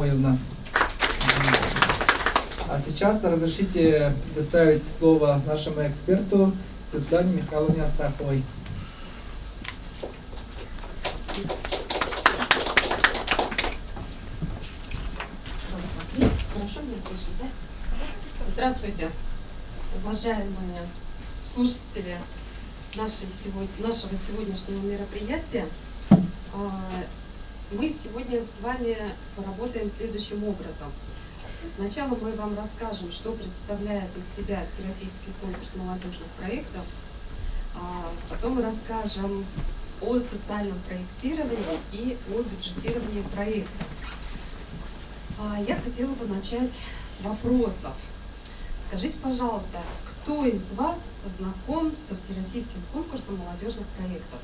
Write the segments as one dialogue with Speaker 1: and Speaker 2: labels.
Speaker 1: А сейчас разрешите предоставить слово нашему эксперту Светлане Михайловне Астаховой.
Speaker 2: Хорошо меня слышно, да? Здравствуйте, уважаемые слушатели нашего сегодняшнего мероприятия. Мы сегодня с вами поработаем следующим образом. Сначала мы вам расскажем, что представляет из себя Всероссийский конкурс молодежных проектов. Потом мы расскажем о социальном проектировании и о бюджетировании проектов. Я хотела бы начать с вопросов. Скажите, пожалуйста, кто из вас знаком со Всероссийским конкурсом молодежных проектов?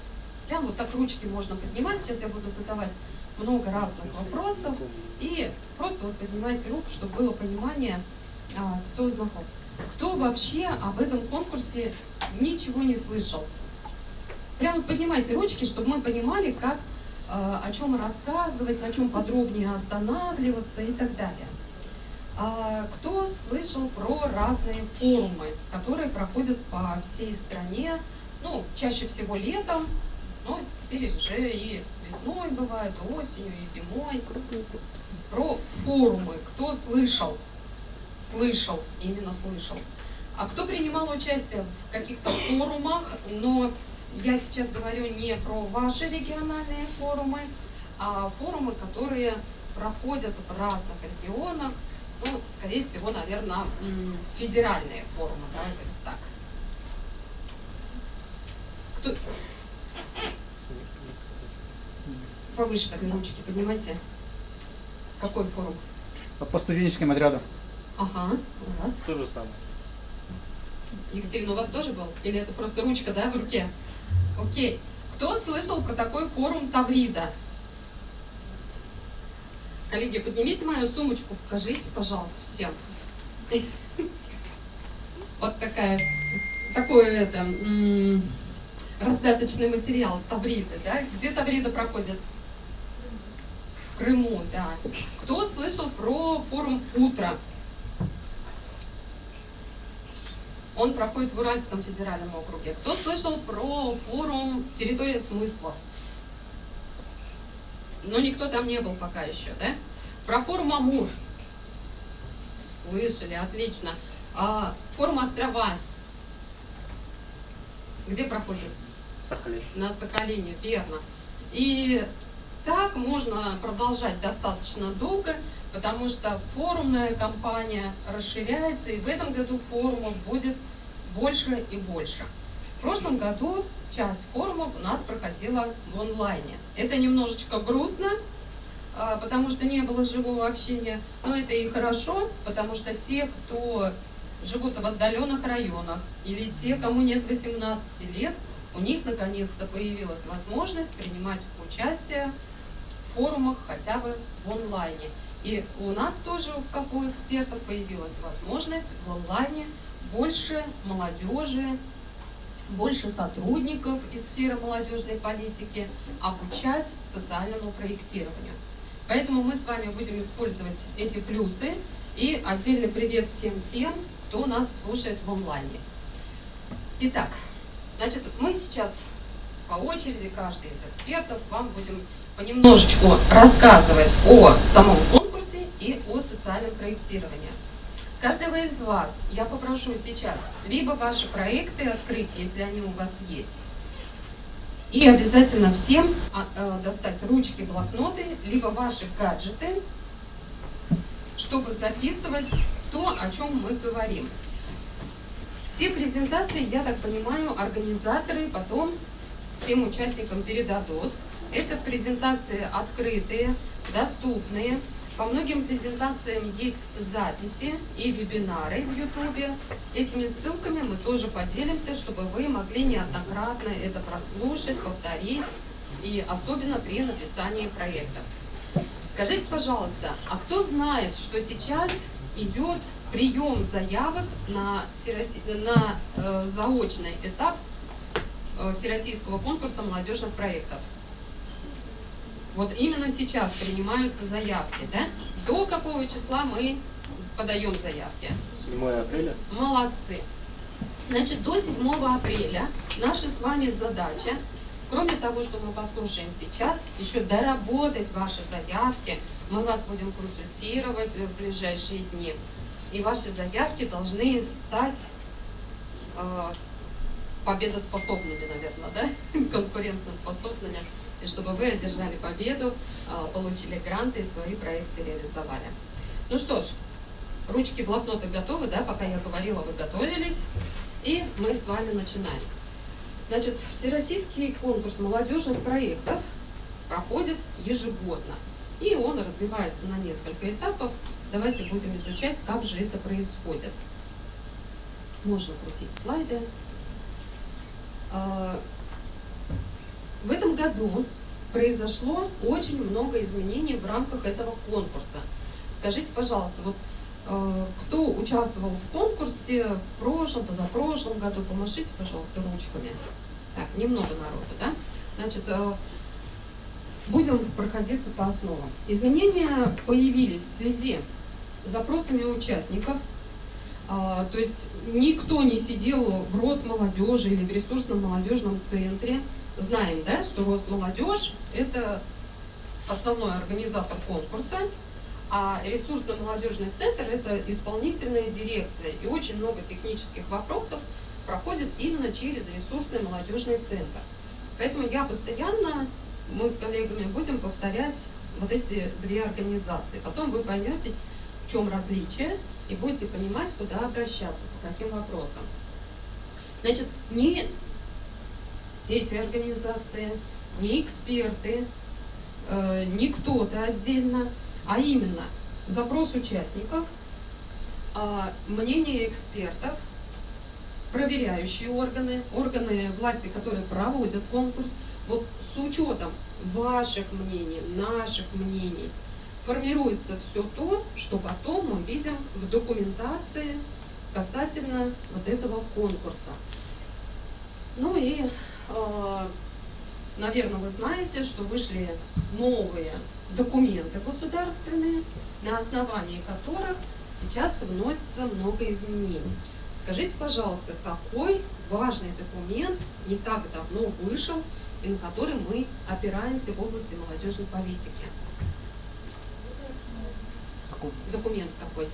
Speaker 2: Прям вот так ручки можно поднимать. Сейчас я буду задавать много разных вопросов. И просто вот поднимайте руку, чтобы было понимание, кто знаком. Кто вообще об этом конкурсе ничего не слышал? Прям вот поднимайте ручки, чтобы мы понимали, как, о чем рассказывать, на чем подробнее останавливаться и так далее. Кто слышал про разные форумы, которые проходят по всей стране, ну, чаще всего летом, но теперь уже и весной бывает, осенью, и зимой. Про форумы. Кто слышал? Слышал, именно слышал. А кто принимал участие в каких-то форумах, но я сейчас говорю не про ваши региональные форумы, а форумы, которые проходят в разных регионах, ну, скорее всего, наверное, федеральные форумы, давайте вот так. Кто? Повыше так ручки поднимайте. Какой форум?
Speaker 3: По студенческим отрядам.
Speaker 2: Ага, у вас?
Speaker 4: То же самое.
Speaker 2: Екатерина, у вас тоже был? Или это просто ручка, да, в руке? Окей. Кто слышал про такой форум Таврида? Коллеги, поднимите мою сумочку, покажите, пожалуйста, всем. Вот такой раздаточный материал с Тавриды, да? Где Таврида проходит? В Крыму, да. Кто слышал про форум «Утро»? Он проходит в Уральском федеральном округе. Кто слышал про форум «Территория смыслов»? Но никто там не был пока еще, да? Про форум «Амур». Слышали, отлично. Форум «Острова». Где проходит?
Speaker 4: Сахалин.
Speaker 2: На Сахалине, верно. И так можно продолжать достаточно долго, потому что форумная кампания расширяется, и в этом году форумов будет больше и больше. В прошлом году часть форумов у нас проходила в онлайне. Это немножечко грустно, потому что не было живого общения, но это и хорошо, потому что те, кто живут в отдаленных районах, или те, кому нет 18 лет, у них наконец-то появилась возможность принимать участие в форумах хотя бы в онлайне. И у нас тоже, как у экспертов, появилась возможность в онлайне больше молодежи, больше сотрудников из сферы молодежной политики обучать социальному проектированию. Поэтому мы с вами будем использовать эти плюсы. И отдельный привет всем тем, кто нас слушает в онлайне. Итак, значит, мы сейчас по очереди, каждый из экспертов, вам будем понемножечку рассказывать о самом конкурсе и о социальном проектировании. Каждого из вас я попрошу сейчас либо ваши проекты открыть, если они у вас есть, и обязательно всем достать ручки, блокноты, либо ваши гаджеты, чтобы записывать то, о чем мы говорим. Все презентации, я так понимаю, организаторы потом всем участникам передадут. Это презентации открытые, доступные. По многим презентациям есть записи и вебинары в YouTube. Этими ссылками мы тоже поделимся, чтобы вы могли неоднократно это прослушать, повторить, и особенно при написании проекта. Скажите, пожалуйста, а кто знает, что сейчас идет прием заявок на заочный этап Всероссийского конкурса молодежных проектов? Вот именно сейчас принимаются заявки, да? До какого числа мы подаем заявки?
Speaker 4: 7 апреля.
Speaker 2: Молодцы. Значит, до 7 апреля наша с вами задача, кроме того, что мы послушаем сейчас, еще доработать ваши заявки. Мы вас будем консультировать в ближайшие дни. И ваши заявки должны стать победоспособными, наверное, да? Конкурентоспособными. И чтобы вы одержали победу, получили гранты и свои проекты реализовали. Ну что ж, ручки, блокноты готовы, да? Пока я говорила, вы готовились. И мы с вами начинаем. Значит, всероссийский конкурс молодежных проектов проходит ежегодно. И он разбивается на несколько этапов. Давайте будем изучать, как же это происходит. Можно крутить слайды. В этом году произошло очень много изменений в рамках этого конкурса. Скажите, пожалуйста, вот кто участвовал в конкурсе в прошлом, позапрошлом году, помашите, пожалуйста, ручками. Так, немного народу, да? Значит, будем проходиться по основам. Изменения появились в связи с запросами участников. То есть никто не сидел в Росмолодежи или в ресурсном молодежном центре. Знаем, да, что Росмолодежь – это основной организатор конкурса, а ресурсный молодежный центр – это исполнительная дирекция. И очень много технических вопросов проходит именно через ресурсный молодежный центр. Поэтому я постоянно, мы с коллегами будем повторять вот эти две организации. Потом вы поймете, в чем различие, и будете понимать, куда обращаться, по каким вопросам. Значит, не эти организации, не эксперты, не кто-то отдельно, а именно запрос участников, мнение экспертов, проверяющие органы, органы власти, которые проводят конкурс, вот с учетом ваших мнений, наших мнений, формируется все то, что потом мы видим в документации касательно вот этого конкурса. Ну и, наверное, вы знаете, что вышли новые документы государственные, на основании которых сейчас вносится много изменений. Скажите, пожалуйста, какой важный документ не так давно вышел и на который мы опираемся в области молодежной политики? Документ какой?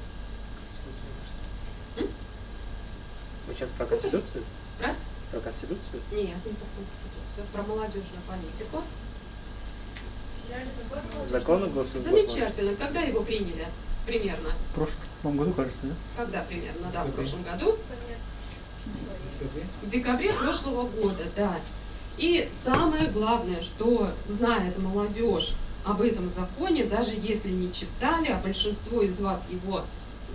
Speaker 4: Мы сейчас про Конституцию?
Speaker 2: Про?
Speaker 4: Про Конституцию?
Speaker 2: Нет, не про Конституцию, про молодежную политику.
Speaker 4: Закон о государственном.
Speaker 2: Замечательно. Когда его приняли? Примерно.
Speaker 3: В прошлом году, кажется, да?
Speaker 2: Когда примерно? Да, в прошлом году.
Speaker 1: Декабре.
Speaker 2: В декабре прошлого года, да. И самое главное, что знает молодежь об этом законе, даже если не читали, а большинство из вас его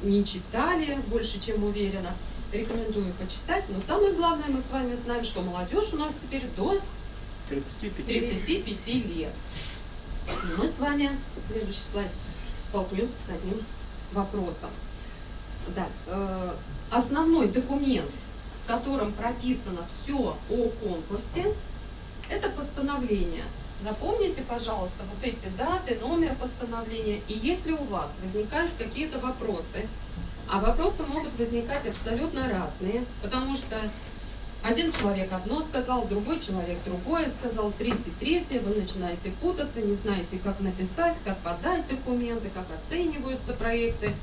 Speaker 2: не читали, больше чем уверена, рекомендую почитать. Но самое главное, мы с вами знаем, что молодежь у нас теперь до 35 лет. И мы с вами, следующий слайд, столкнемся с одним вопросом. Да, основной документ, в котором прописано все о конкурсе, это постановление. Запомните, пожалуйста, вот эти даты, номер постановления. И если у вас возникают какие-то вопросы, а вопросы могут возникать абсолютно разные, потому что один человек одно сказал, другой человек другое сказал, третий, вы начинаете путаться, не знаете, как написать, как подать документы, как оцениваются проекты.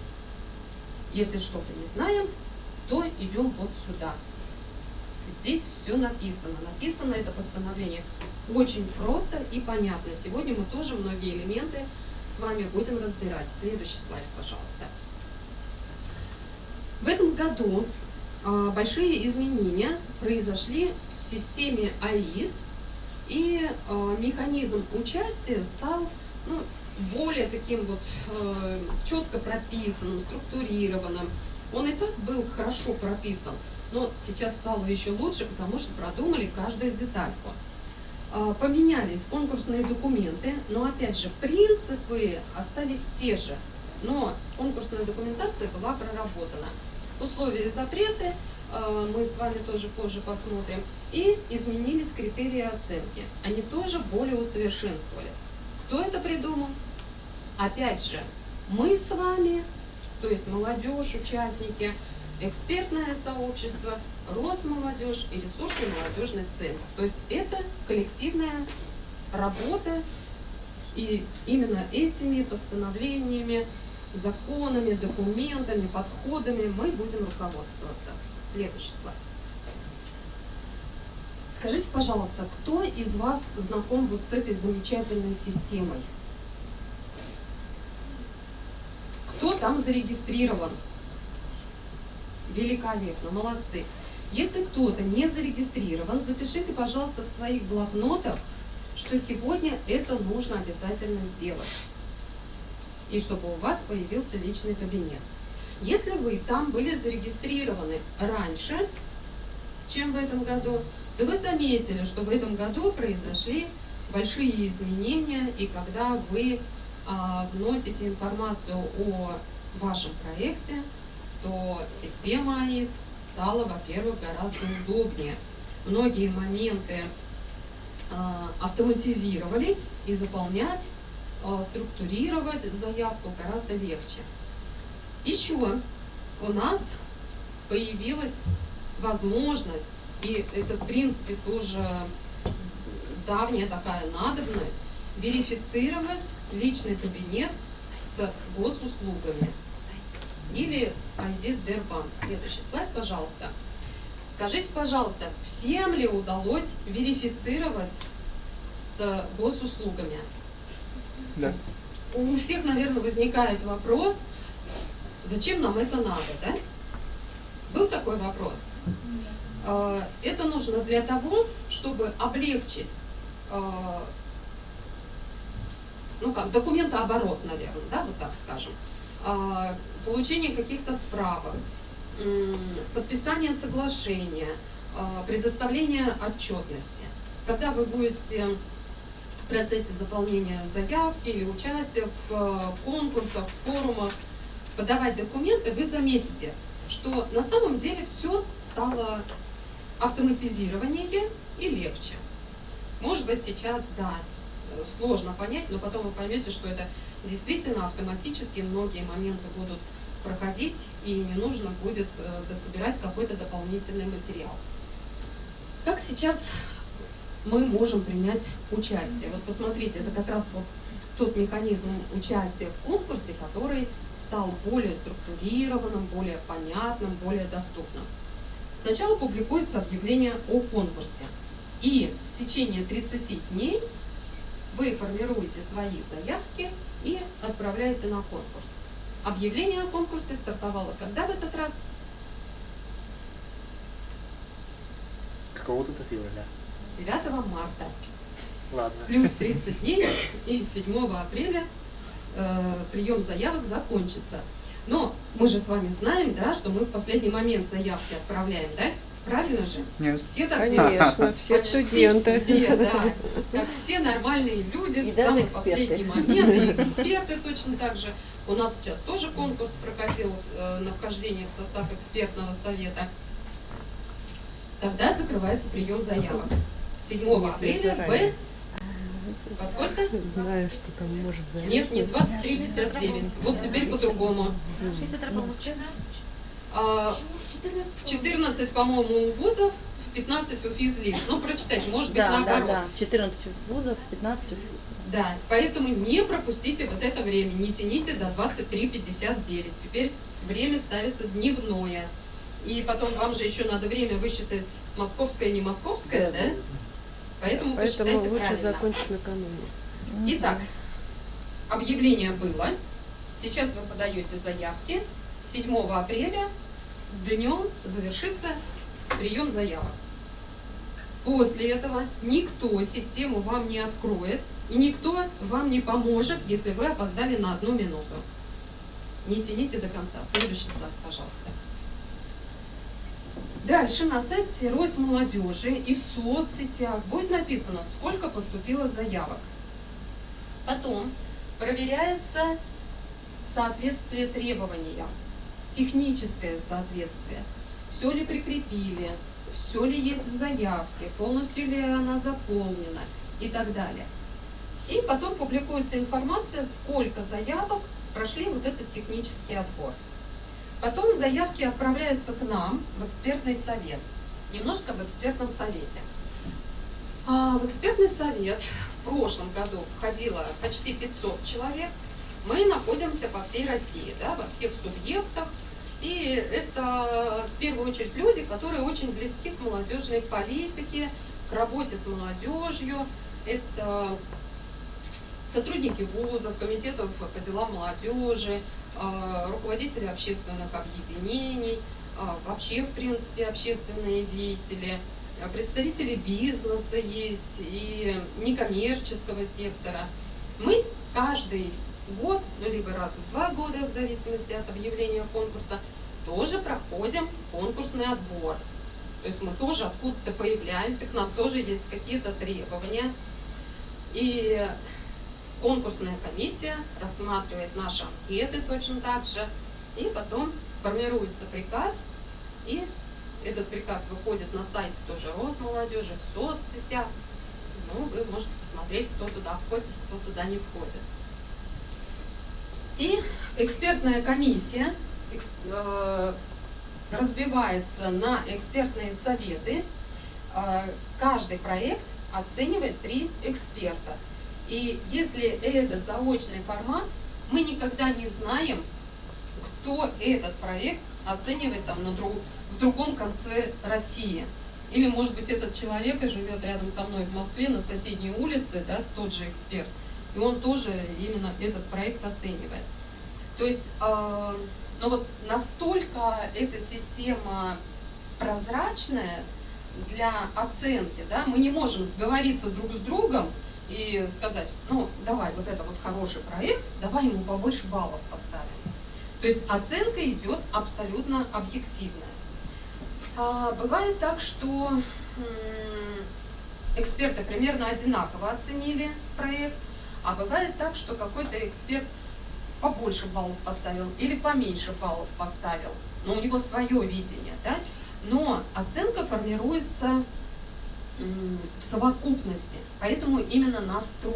Speaker 2: Если что-то не знаем, то идем вот сюда. Здесь все написано. Написано это постановление очень просто и понятно. Сегодня мы тоже многие элементы с вами будем разбирать. Следующий слайд, пожалуйста. В этом году большие изменения произошли в системе АИС, и механизм участия стал более таким вот четко прописанным, структурированным. Он и так был хорошо прописан, но сейчас стало еще лучше, потому что продумали каждую детальку. Поменялись конкурсные документы, но опять же принципы остались те же, но конкурсная документация была проработана. Условия и запреты мы с вами тоже позже посмотрим. И изменились критерии оценки. Они тоже более усовершенствовались. Кто это придумал? Опять же, мы с вами, то есть молодежь, участники, экспертное сообщество, Росмолодежь и ресурсный молодежный центр. То есть это коллективная работа, и именно этими постановлениями, законами, документами, подходами мы будем руководствоваться. Следующий слайд. Скажите, пожалуйста, кто из вас знаком вот с этой замечательной системой? Кто там зарегистрирован? Великолепно, молодцы. Если кто-то не зарегистрирован, запишите, пожалуйста, в своих блокнотах, что сегодня это нужно обязательно сделать. И чтобы у вас появился личный кабинет. Если вы там были зарегистрированы раньше, чем в этом году, то вы заметили, что в этом году произошли большие изменения, и когда вы вносите информацию о вашем проекте, то система АИС стала, во-первых, гораздо удобнее. Многие моменты автоматизировались, и заполнять, структурировать заявку гораздо легче. Еще у нас появилась возможность, и это в принципе тоже давняя такая надобность, верифицировать личный кабинет с госуслугами или с ID Сбербанк. Следующий слайд, пожалуйста. Скажите, пожалуйста, всем ли удалось верифицировать с госуслугами?
Speaker 3: Да.
Speaker 2: У всех, наверное, возникает вопрос, зачем нам это надо, да? Был такой вопрос? Это нужно для того, чтобы облегчить, документооборот, наверное, да, вот так скажем, получение каких-то справок, подписание соглашения, предоставление отчетности. Когда вы будете в процессе заполнения заявки или участия в конкурсах, форумах подавать документы, вы заметите, что на самом деле все стало автоматизированнее и легче. Может быть, сейчас, да, сложно понять, но потом вы поймете, что это действительно автоматически многие моменты будут проходить, и не нужно будет дособирать какой-то дополнительный материал. Как сейчас мы можем принять участие? Вот посмотрите, это как раз вот тот механизм участия в конкурсе, который стал более структурированным, более понятным, более доступным. Сначала публикуется объявление о конкурсе, и в течение 30 дней вы формируете свои заявки и отправляете на конкурс. Объявление о конкурсе стартовало когда в этот раз?
Speaker 4: С какого-то февраля.
Speaker 2: 9 марта.
Speaker 4: Ладно.
Speaker 2: Плюс 30 дней, и 7 апреля прием заявок закончится. Но мы же с вами знаем, да, что мы в последний момент заявки отправляем, да? Правильно же?
Speaker 3: Нет.
Speaker 2: Все так делают.
Speaker 5: Конечно, все
Speaker 2: Почти
Speaker 5: студенты.
Speaker 2: все, да. Как все нормальные люди,
Speaker 5: И
Speaker 2: в
Speaker 5: даже
Speaker 2: самый
Speaker 5: эксперты.
Speaker 2: последний момент, и эксперты точно так же. У нас сейчас тоже конкурс проходил на вхождение в состав экспертного совета. Когда закрывается прием заявок? 7
Speaker 5: Нет,
Speaker 2: апреля
Speaker 5: заранее.
Speaker 2: во сколько?
Speaker 5: Знаю, что там может заявить.
Speaker 2: Нет, не 23:59. Вот теперь по-другому. В 14, по-моему, у вузов, в 15 у физлиц. Ну, прочитайте, может быть, наоборот.
Speaker 6: Да, в 14 вузов, в 15
Speaker 2: Да, поэтому не пропустите вот это время, не тяните до 23:59. Теперь время ставится дневное. И потом вам же еще надо время высчитать московское и не московское, да? Поэтому посчитайте
Speaker 5: лучше
Speaker 2: правильно.
Speaker 5: закончить накануне.
Speaker 2: Итак, объявление было. Сейчас вы подаете заявки. 7 апреля днем завершится прием заявок. После этого никто систему вам не откроет, и никто вам не поможет, если вы опоздали на 1 минуту. Не тяните до конца. Следующий слайд, пожалуйста. Дальше на сайте Росмолодежи и в соцсетях будет написано, сколько поступило заявок. Потом проверяется соответствие требованиям, техническое соответствие. Все ли прикрепили, все ли есть в заявке, полностью ли она заполнена и так далее. И потом публикуется информация, сколько заявок прошли вот этот технический отбор. Потом заявки отправляются к нам в экспертный совет. Немножко в экспертном совете. В экспертный совет в прошлом году входило почти 500 человек. Мы находимся по всей России, да, во всех субъектах. И это в первую очередь люди, которые очень близки к молодежной политике, к работе с молодежью. Это сотрудники вузов, комитетов по делам молодежи, руководители общественных объединений, вообще, в принципе, общественные деятели, представители бизнеса есть и некоммерческого сектора. Мы каждый год, ну, либо раз в 2 года, в зависимости от объявления конкурса, тоже проходим конкурсный отбор. То есть мы тоже откуда-то появляемся, к нам тоже есть какие-то требования. И конкурсная комиссия рассматривает наши анкеты точно так же, и потом формируется приказ, и этот приказ выходит на сайте тоже Росмолодежи, в соцсетях. Ну, вы можете посмотреть, кто туда входит, кто туда не входит. И экспертная комиссия разбивается на экспертные советы. Каждый проект оценивает 3 эксперта. И если это заочный формат, мы никогда не знаем, кто этот проект оценивает там в другом конце России. Или, может быть, этот человек и живет рядом со мной в Москве на соседней улице, да, тот же эксперт, и он тоже именно этот проект оценивает. То есть, ну вот настолько эта система прозрачная для оценки, да, мы не можем сговориться друг с другом и сказать, ну, давай, вот это вот хороший проект, давай ему побольше баллов поставим. То есть оценка идет абсолютно объективная. Бывает так, что эксперты примерно одинаково оценили проект, а бывает так, что какой-то эксперт побольше баллов поставил или поменьше баллов поставил, но у него свое видение, да? Но оценка формируется в совокупности, поэтому именно нас 3.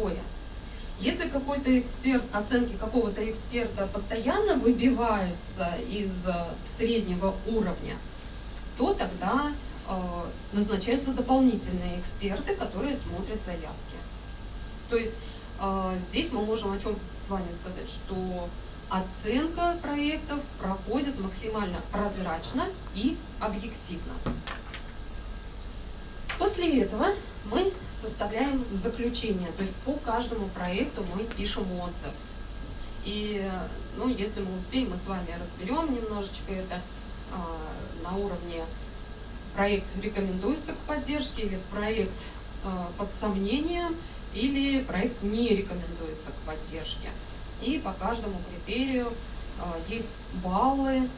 Speaker 2: Если какой-то эксперт, оценки какого-то эксперта постоянно выбиваются из среднего уровня, то тогда назначаются дополнительные эксперты, которые смотрят заявки. То есть здесь мы можем о чем с вами сказать, что оценка проектов проходит максимально прозрачно и объективно. После этого мы составляем заключение, то есть по каждому проекту мы пишем отзыв. И, ну, если мы успеем, мы с вами разберем немножечко это на уровне проект рекомендуется к поддержке, или проект под сомнением, или проект не рекомендуется к поддержке. И по каждому критерию есть баллы,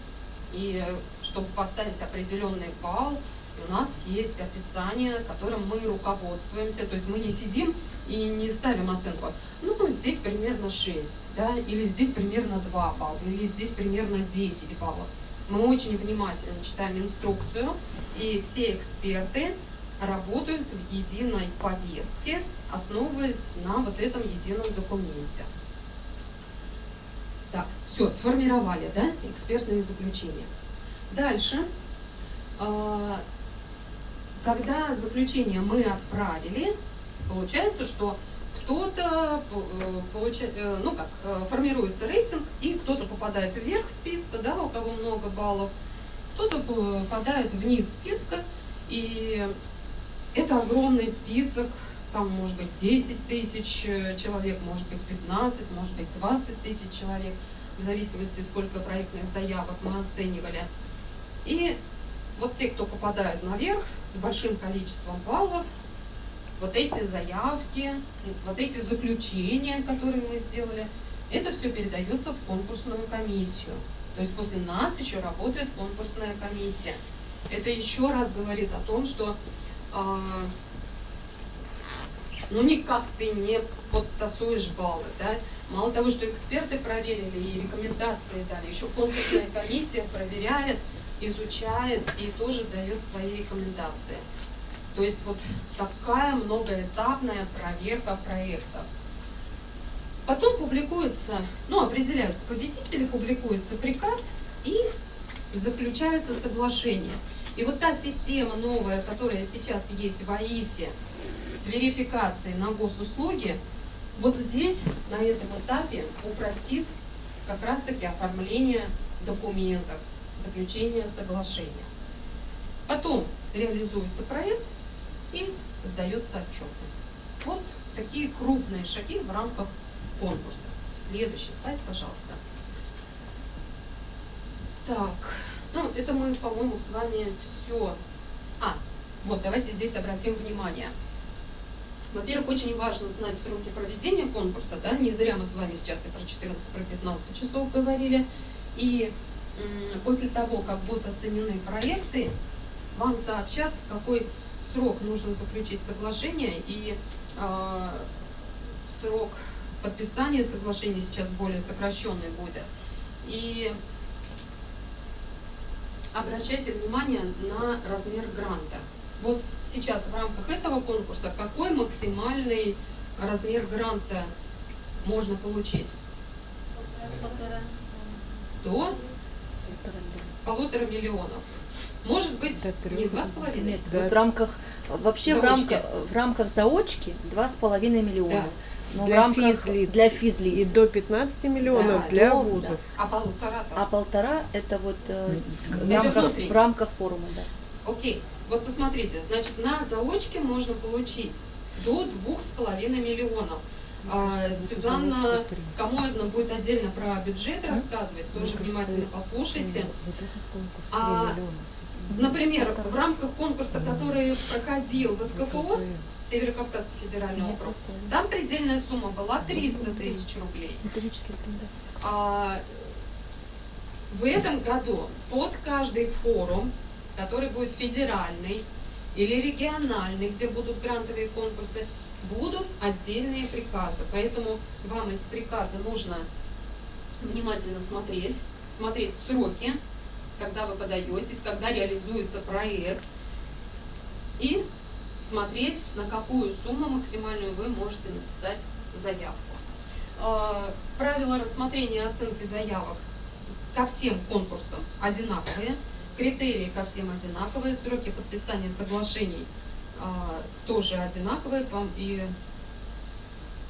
Speaker 2: и чтобы поставить определенный балл, у нас есть описание, которым мы руководствуемся, то есть мы не сидим и не ставим оценку, ну, здесь примерно 6, да, или здесь примерно 2 балла, или здесь примерно 10 баллов. Мы очень внимательно читаем инструкцию, и все эксперты работают в единой повестке, основываясь на вот этом едином документе. Так, все, сформировали, да, экспертные заключения. Дальше, когда заключение мы отправили, получается, что кто-то формируется рейтинг, и кто-то попадает вверх списка, да, у кого много баллов, кто-то попадает вниз списка, и это огромный список, там может быть 10 тысяч человек, может быть 15, может быть 20 тысяч человек, в зависимости, сколько проектных заявок мы оценивали. И вот те, кто попадают наверх с большим количеством баллов, вот эти заявки, вот эти заключения, которые мы сделали, это все передается в конкурсную комиссию. То есть после нас еще работает конкурсная комиссия. Это еще раз говорит о том, что ну никак ты не подтасуешь баллы, да? Мало того, что эксперты проверили и рекомендации дали, еще конкурсная комиссия проверяет, изучает и тоже дает свои рекомендации. То есть вот такая многоэтапная проверка проектов. Потом публикуется, определяются победители, публикуется приказ и заключается соглашение. И вот та система новая, которая сейчас есть в АИСе с верификацией на госуслуги, вот здесь, на этом этапе, упростит как раз-таки оформление документов, заключение соглашения. Потом реализуется проект и сдается отчетность. Вот такие крупные шаги в рамках конкурса. Следующий слайд, пожалуйста. Так, это мы, по-моему, с вами все. Вот, давайте здесь обратим внимание. Во-первых, очень важно знать сроки проведения конкурса, да, не зря мы с вами сейчас и про 14, про 15 часов говорили. И после того, как будут оценены проекты, вам сообщат, в какой срок нужно заключить соглашение, и срок подписания соглашения сейчас более сокращенный будет. И обращайте внимание на размер гранта. Вот сейчас в рамках этого конкурса какой максимальный размер гранта можно получить? До 1,5 миллиона. Может быть,
Speaker 5: До 3.
Speaker 2: не 2,5.
Speaker 6: Нет,
Speaker 5: Да.
Speaker 6: вот в рамках, вообще
Speaker 2: Заочки.
Speaker 6: в рамках заочки 2,5 миллиона.
Speaker 2: Да.
Speaker 6: Но
Speaker 5: Для
Speaker 6: в рамках
Speaker 5: физлиц.
Speaker 6: для
Speaker 5: И
Speaker 6: физлиц.
Speaker 5: до 15 миллионов
Speaker 2: Да,
Speaker 5: для
Speaker 6: до,
Speaker 5: вузов.
Speaker 2: А 1,5?
Speaker 6: А 1,5 это вот
Speaker 2: Это внутри.
Speaker 6: в рамках форума, да.
Speaker 2: Окей, вот посмотрите, значит, на заочке можно получить до 2,5 миллионов. Сюзанна Комоидна будет отдельно про бюджет рассказывать, тоже внимательно послушайте. Например, в рамках конкурса, который проходил в СКФО, Северо-Кавказский федеральный округ, там предельная сумма была 300 тысяч рублей.
Speaker 6: Методические рекомендации.
Speaker 2: В этом году под каждый форум, который будет федеральный или региональный, где будут грантовые конкурсы, будут отдельные приказы. Поэтому вам эти приказы нужно внимательно смотреть сроки, когда вы подаетесь, когда реализуется проект, и смотреть, на какую сумму максимальную вы можете написать заявку. Правила рассмотрения и оценки заявок ко всем конкурсам одинаковые, критерии ко всем одинаковые, сроки подписания соглашений тоже одинаковые, и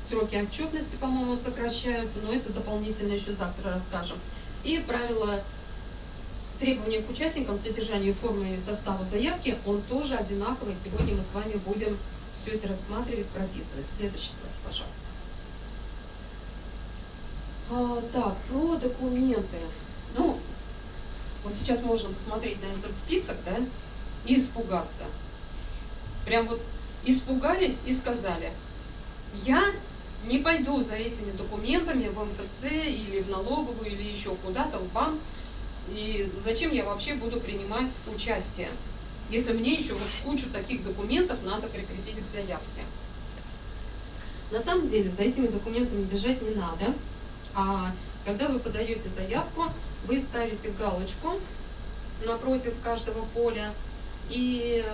Speaker 2: сроки отчетности, по-моему, сокращаются, но это дополнительно еще завтра расскажем. И правила требования к участникам, содержанию формы и составу заявки, он тоже одинаковый. Сегодня мы с вами будем все это рассматривать, прописывать. Следующий слайд, пожалуйста. Так, про документы. Вот сейчас можно посмотреть на этот список, да, и испугаться. Прям вот испугались и сказали: я не пойду за этими документами в МФЦ или в налоговую или еще куда-то, в банк. И зачем я вообще буду принимать участие, если мне еще вот кучу таких документов надо прикрепить к заявке? На самом деле за этими документами бежать не надо. А когда вы подаете заявку, вы ставите галочку напротив каждого поля, и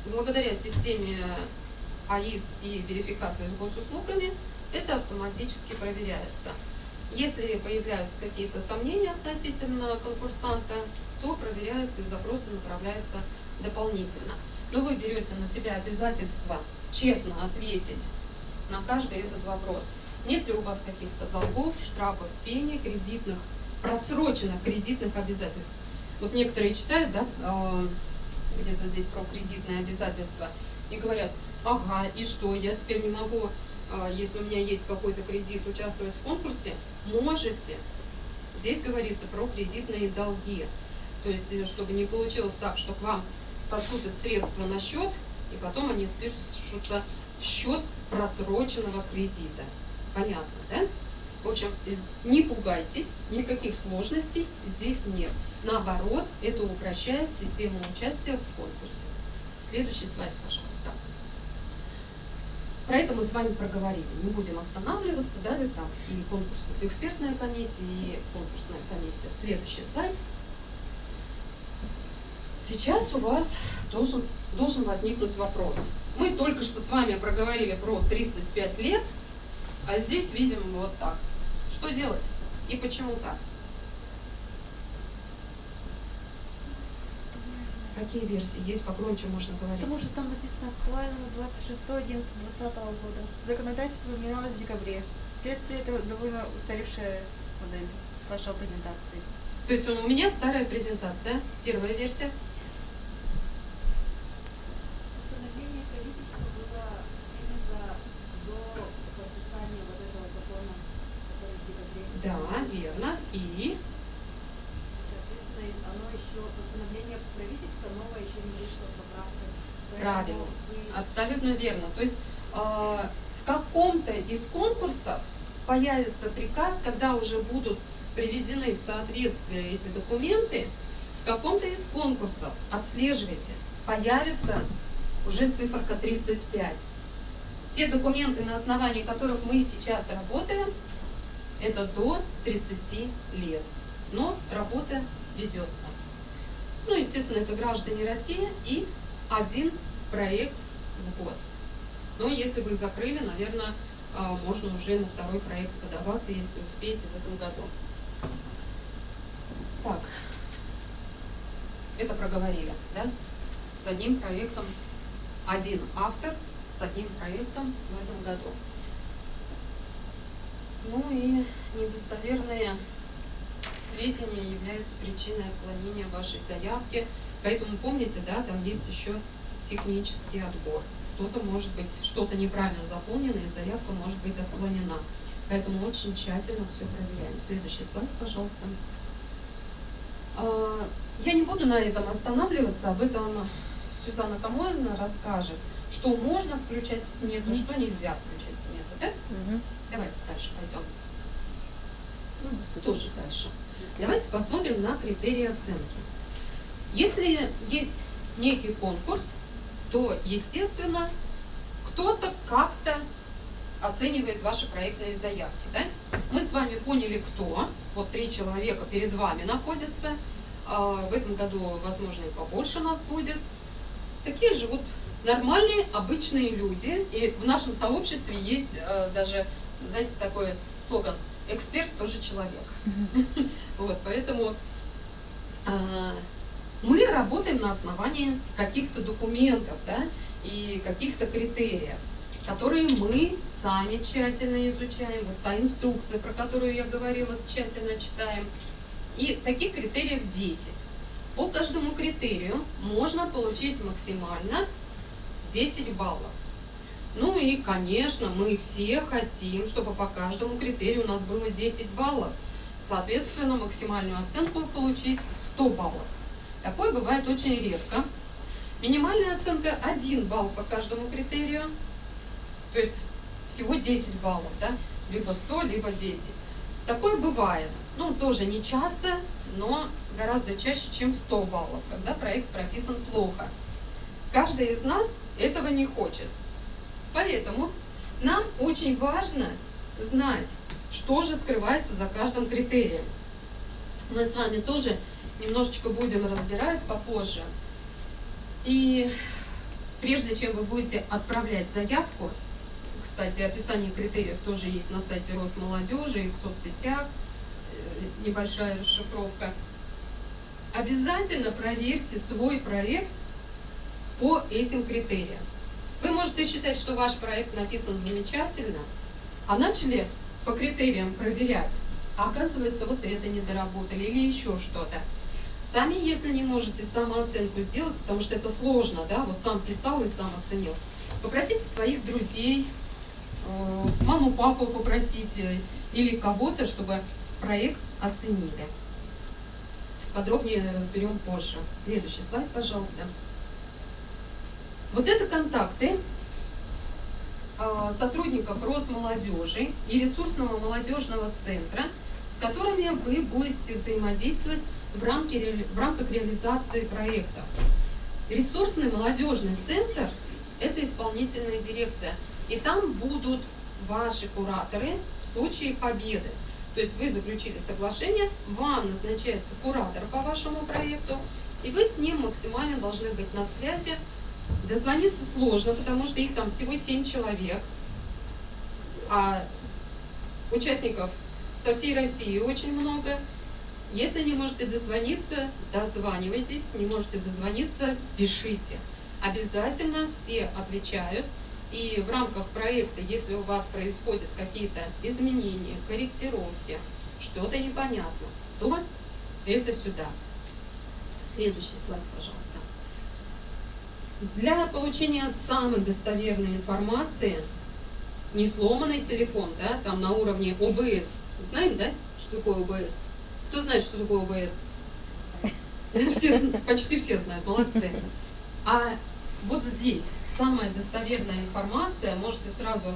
Speaker 2: благодаря системе АИС и верификации с госуслугами это автоматически проверяется. Если появляются какие-то сомнения относительно конкурсанта, то проверяются и запросы направляются дополнительно. Но вы берете на себя обязательство честно ответить на каждый этот вопрос. Нет ли у вас каких-то долгов, штрафов, пений, кредитных, просроченных кредитных обязательств? Вот некоторые читают, да, где-то здесь про кредитные обязательства, и говорят: ага, и что, я теперь не могу, если у меня есть какой-то кредит, участвовать в конкурсе? Можете. Здесь говорится про кредитные долги. То есть, чтобы не получилось так, что к вам поступят средства на счет, и потом они спишутся счет просроченного кредита. Понятно, да? В общем, не пугайтесь, никаких сложностей здесь нет. Наоборот, это упрощает систему участия в конкурсе. Следующий слайд, пожалуйста. Про это мы с вами проговорили, не будем останавливаться, да, там и конкурсная экспертная комиссия, и конкурсная комиссия. Следующий слайд. Сейчас у вас должен возникнуть вопрос. Мы только что с вами проговорили про 35 лет, а здесь видим вот так. Что делать и почему так? Какие версии есть? Погромче можно говорить.
Speaker 7: Потому что там написано актуально 26.11.2020 года. Законодательство менялось в декабре. Вследствие этого довольно устаревшая модель вашей презентации.
Speaker 2: То есть у меня старая презентация, первая версия.
Speaker 8: Постановление правительства было принято до подписания вот этого закона, который в декабре.
Speaker 2: Да, верно. И
Speaker 8: Соответственно, оно еще, постановление правительства новое еще не вышло с поправкой.
Speaker 2: правильно,
Speaker 8: Поэтому вы-
Speaker 2: абсолютно верно. То есть в каком-то из конкурсов появится приказ, когда уже будут приведены в соответствие эти документы, в каком-то из конкурсов, отслеживайте, появится уже циферка 35. Те документы, на основании которых мы сейчас работаем, это до 30 лет. Но работа ведется. Ну, естественно, это граждане России и один проект в год. Но если вы закрыли, наверное, можно уже на второй проект подаваться, если успеете в этом году. Так, это проговорили, да? С одним проектом, один автор с одним проектом в этом году. Ну и недостоверные сведения являются причиной отклонения вашей заявки. Поэтому помните, да, там есть еще технический отбор. Кто-то может быть, что-то неправильно заполнено, и заявка может быть отклонена. Поэтому очень тщательно все проверяем. Следующий слайд, пожалуйста. Я не буду на этом останавливаться, об этом Сюзанна Камоевна расскажет, что можно включать в смету, что нельзя включать в смету, да? Давайте дальше пойдем. Тоже дальше. Давайте посмотрим на критерии оценки. Если есть некий конкурс, то, естественно, кто-то как-то оценивает ваши проектные заявки. Да? Мы с вами поняли, кто. Вот 3 человека перед вами находятся. В этом году, возможно, и побольше нас будет. Такие живут нормальные, обычные люди. И в нашем сообществе есть даже, знаете, такой слоган: эксперт тоже человек. Вот, поэтому мы работаем на основании каких-то документов, да, и каких-то критериев, которые мы сами тщательно изучаем. Вот та инструкция, про которую я говорила, тщательно читаем. И таких критериев 10. По каждому критерию можно получить максимально 10 баллов. Ну и, конечно, мы все хотим, чтобы по каждому критерию у нас было 10 баллов. Соответственно, максимальную оценку получить 100 баллов. Такое бывает очень редко. Минимальная оценка 1 балл по каждому критерию. То есть всего 10 баллов, да? Либо 100, либо 10. Такое бывает. Ну, тоже не часто, но гораздо чаще, чем 100 баллов, когда проект прописан плохо. Каждый из нас этого не хочет. Поэтому нам очень важно знать, что же скрывается за каждым критерием. Мы с вами тоже немножечко будем разбирать попозже. И прежде чем вы будете отправлять заявку, кстати, описание критериев тоже есть на сайте Росмолодежи и в соцсетях, небольшая расшифровка. Обязательно проверьте свой проект по этим критериям. Вы можете считать, что ваш проект написан замечательно, а начали по критериям проверять, а оказывается, вот это не доработали или еще что-то. Сами, если не можете самооценку сделать, потому что это сложно, да, вот сам писал и сам оценил, попросите своих друзей, маму, папу попросите или кого-то, чтобы проект оценили. Подробнее разберем позже. Следующий слайд, пожалуйста. Вот это контакты сотрудников Росмолодежи и ресурсного молодежного центра, с которыми вы будете взаимодействовать в рамках реализации проектов. Ресурсный молодежный центр – это исполнительная дирекция, и там будут ваши кураторы в случае победы. То есть вы заключили соглашение, вам назначается куратор по вашему проекту, и вы с ним максимально должны быть на связи. Дозвониться сложно, потому что их там всего 7 человек, а участников со всей России очень много. Если не можете дозвониться, дозванивайтесь, не можете дозвониться, пишите. Обязательно все отвечают. И в рамках проекта, если у вас происходят какие-то изменения, корректировки, что-то непонятно, то это сюда. Следующий слайд, пожалуйста. Для получения самой достоверной информации, не сломанный телефон, да, там на уровне ОБС. Знаем, да, что такое ОБС? Кто знает, что такое ОБС? Почти все знают, молодцы. А вот здесь самая достоверная информация, можете сразу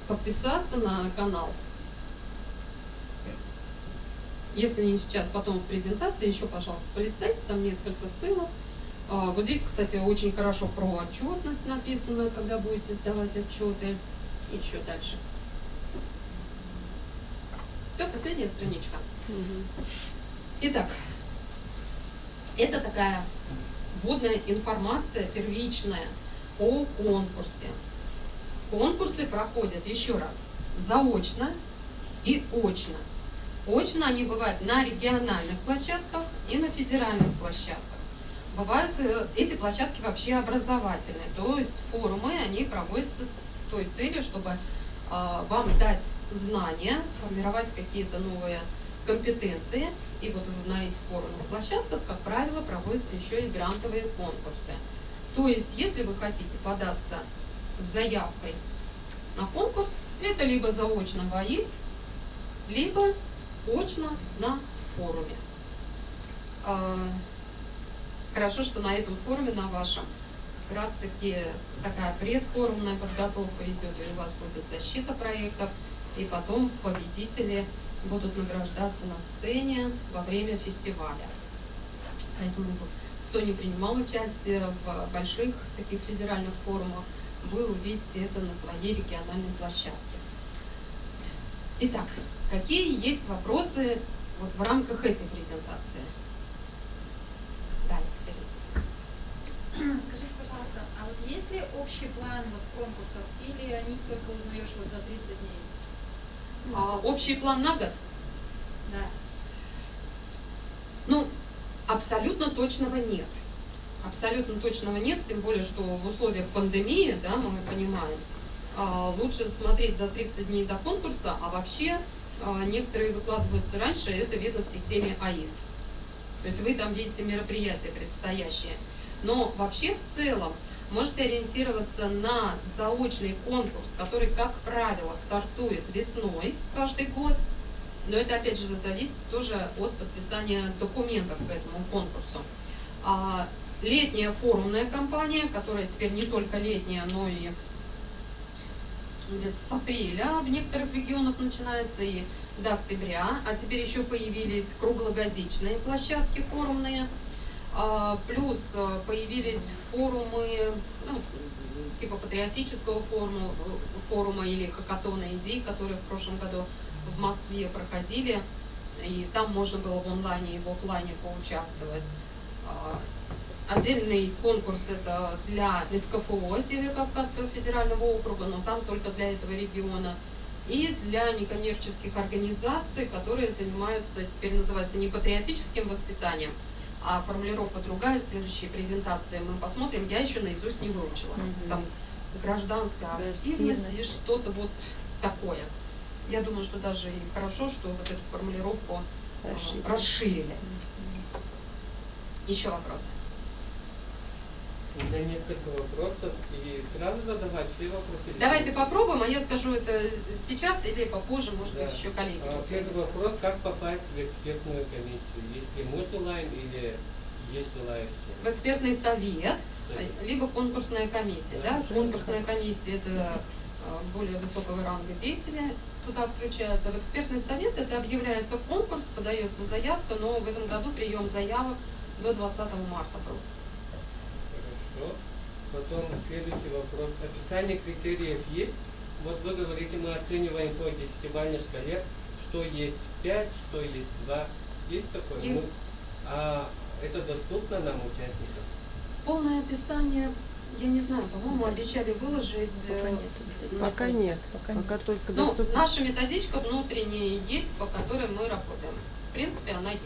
Speaker 2: подписаться на канал. Если не сейчас, потом в презентации, еще, пожалуйста, полистайте, там несколько ссылок. Вот здесь, кстати, очень хорошо про отчетность написано, когда будете сдавать отчеты. И еще дальше. Все, последняя страничка. Итак, это такая вводная информация первичная о конкурсе. Конкурсы проходят, еще раз, заочно и очно. Очно они бывают на региональных площадках и на федеральных площадках. Бывают эти площадки вообще образовательные, то есть форумы, они проводятся с той целью, чтобы вам дать знания, сформировать какие-то новые компетенции. И вот на этих форумных площадках, как правило, проводятся еще и грантовые конкурсы. То есть, если вы хотите податься с заявкой на конкурс, это либо заочно в АИС, либо очно на форуме. Хорошо, что на этом форуме, на вашем, как раз таки такая предфорумная подготовка идет, и у вас будет защита проектов, и потом победители будут награждаться на сцене во время фестиваля. Поэтому, кто не принимал участие в больших таких федеральных форумах, вы увидите это на своей региональной площадке. Итак, какие есть вопросы вот в рамках этой презентации? Да, Екатерина.
Speaker 8: Скажите, пожалуйста, а вот есть ли общий план вот конкурсов, или о них только узнаешь вот за 30 дней?
Speaker 2: Общий план на год?
Speaker 8: Да.
Speaker 2: Ну, абсолютно точного нет. Абсолютно точного нет, тем более, что в условиях пандемии, да, мы понимаем, лучше смотреть за 30 дней до конкурса, а вообще некоторые выкладываются раньше, это видно в системе АИС. То есть вы там видите мероприятия предстоящие. Но вообще в целом можете ориентироваться на заочный конкурс, который, как правило, стартует весной каждый год. Но это, опять же, зависит тоже от подписания документов к этому конкурсу. Летняя форумная кампания, которая теперь не только летняя, но и где-то с апреля в некоторых регионах начинается и до октября. А теперь еще появились круглогодичные площадки форумные. Плюс появились форумы, ну, типа патриотического форума или хакатона идей, которые в прошлом году в Москве проходили. И там можно было в онлайне и в офлайне поучаствовать. Отдельный конкурс это для СКФО Северокавказского федерального округа, но там только для этого региона. И для некоммерческих организаций, которые занимаются, теперь называется, не патриотическим воспитанием, а формулировка другая, в следующей презентации мы посмотрим, я еще наизусть не выучила. Там гражданская активность и что-то вот такое. Я думаю, что даже и хорошо, что вот эту формулировку расширили. Еще вопросы?
Speaker 9: У меня несколько вопросов, и сразу задавать все вопросы.
Speaker 2: Давайте попробуем, а я скажу это сейчас или попозже, может быть, еще коллеги.
Speaker 9: Первый вопрос, как попасть в экспертную комиссию, если мы желаем или есть желающие?
Speaker 2: В экспертный совет, либо конкурсная комиссия. Да? Конкурсная комиссия – это более высокого ранга деятели, туда включаются. В экспертный совет это объявляется конкурс, подается заявка, но в этом году прием заявок до 20 марта был.
Speaker 9: Хорошо. Потом следующий вопрос. Описание критериев есть? Вот вы говорите, мы оцениваем по 10-бальной шкале, что есть 5, что есть 2. Есть такое?
Speaker 2: Есть.
Speaker 9: А это доступно нам, участникам?
Speaker 2: Полное описание Я не знаю, по-моему,
Speaker 6: Да.
Speaker 2: обещали выложить
Speaker 6: Пока нет.
Speaker 2: на
Speaker 5: Пока
Speaker 2: сайте.
Speaker 5: нет.
Speaker 6: Пока
Speaker 5: Пока
Speaker 6: нет.
Speaker 5: только
Speaker 2: Ну,
Speaker 5: доступно.
Speaker 2: наша методичка внутренняя есть, по которой мы работаем. В принципе, она есть.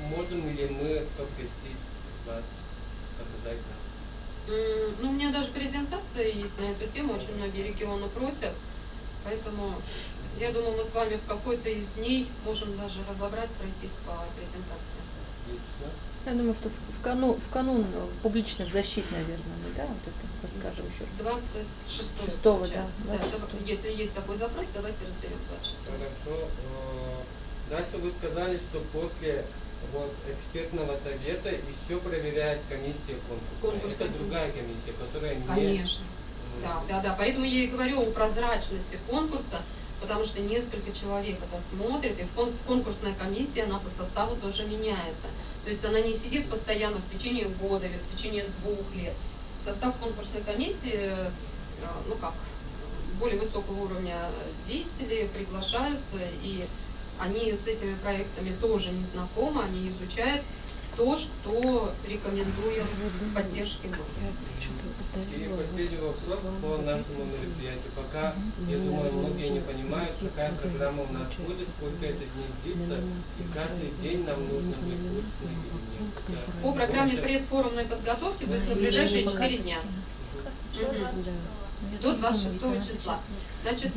Speaker 9: Можем ли мы попросить вас показать нам?
Speaker 2: Ну, у меня даже презентация есть на эту тему, очень многие регионы просят. Поэтому я думаю, мы с вами в какой-то из дней можем даже разобрать, пройтись по презентации.
Speaker 9: Отлично.
Speaker 6: Я думаю, что в канун публичных защит, наверное, мы, да, вот это расскажем еще раз.
Speaker 2: 26-го,
Speaker 6: Шестого,
Speaker 2: получается.
Speaker 6: да, 26-го.
Speaker 2: Если есть такой запрос, давайте разберем 26-го.
Speaker 9: Хорошо. Дальше вы сказали, что после вот экспертного совета еще проверяет комиссия конкурсная.
Speaker 2: Конкурсная
Speaker 9: Это другая комиссия, которая не...
Speaker 2: Конечно. Да. Поэтому я и говорю о прозрачности конкурса, потому что несколько человек это смотрит, и конкурсная комиссия, она по составу тоже меняется. То есть она не сидит постоянно в течение года или в течение 2 лет. Состав конкурсной комиссии, ну как, более высокого уровня деятели приглашаются, и они с этими проектами тоже не знакомы, они изучают то, что рекомендуем в поддержке мы.
Speaker 9: И последний вопрос по нашему мероприятию. Пока, я думаю, многие не понимают, какая программа у нас будет, сколько это дней длится, и каждый день нам нужно быть курсами или нет.
Speaker 2: По программе предфорумной подготовки, то есть на ближайшие 4 дня. До 26 числа. Значит,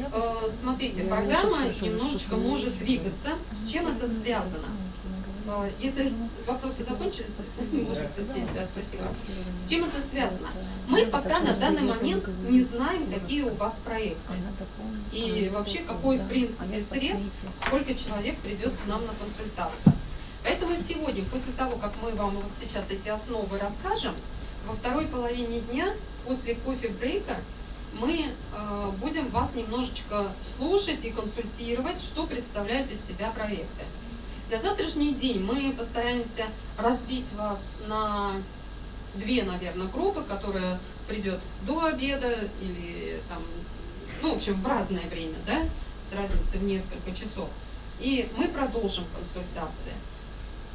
Speaker 2: смотрите, программа немножечко может двигаться. С чем это связано? Если вопросы закончились, можно спросить, да, спасибо. С чем это связано? Мы пока на данный момент не знаем, какие у вас проекты. И вообще, какой, в принципе, средств, сколько человек придет к нам на консультацию. Поэтому сегодня, после того, как мы вам вот сейчас эти основы расскажем, во второй половине дня, после кофе-брейка, мы будем вас немножечко слушать и консультировать, что представляют из себя проекты. На завтрашний день мы постараемся разбить вас на 2, наверное, группы, которые придет до обеда или там, ну, в общем, в разное время, да, с разницей в несколько часов. И мы продолжим консультации.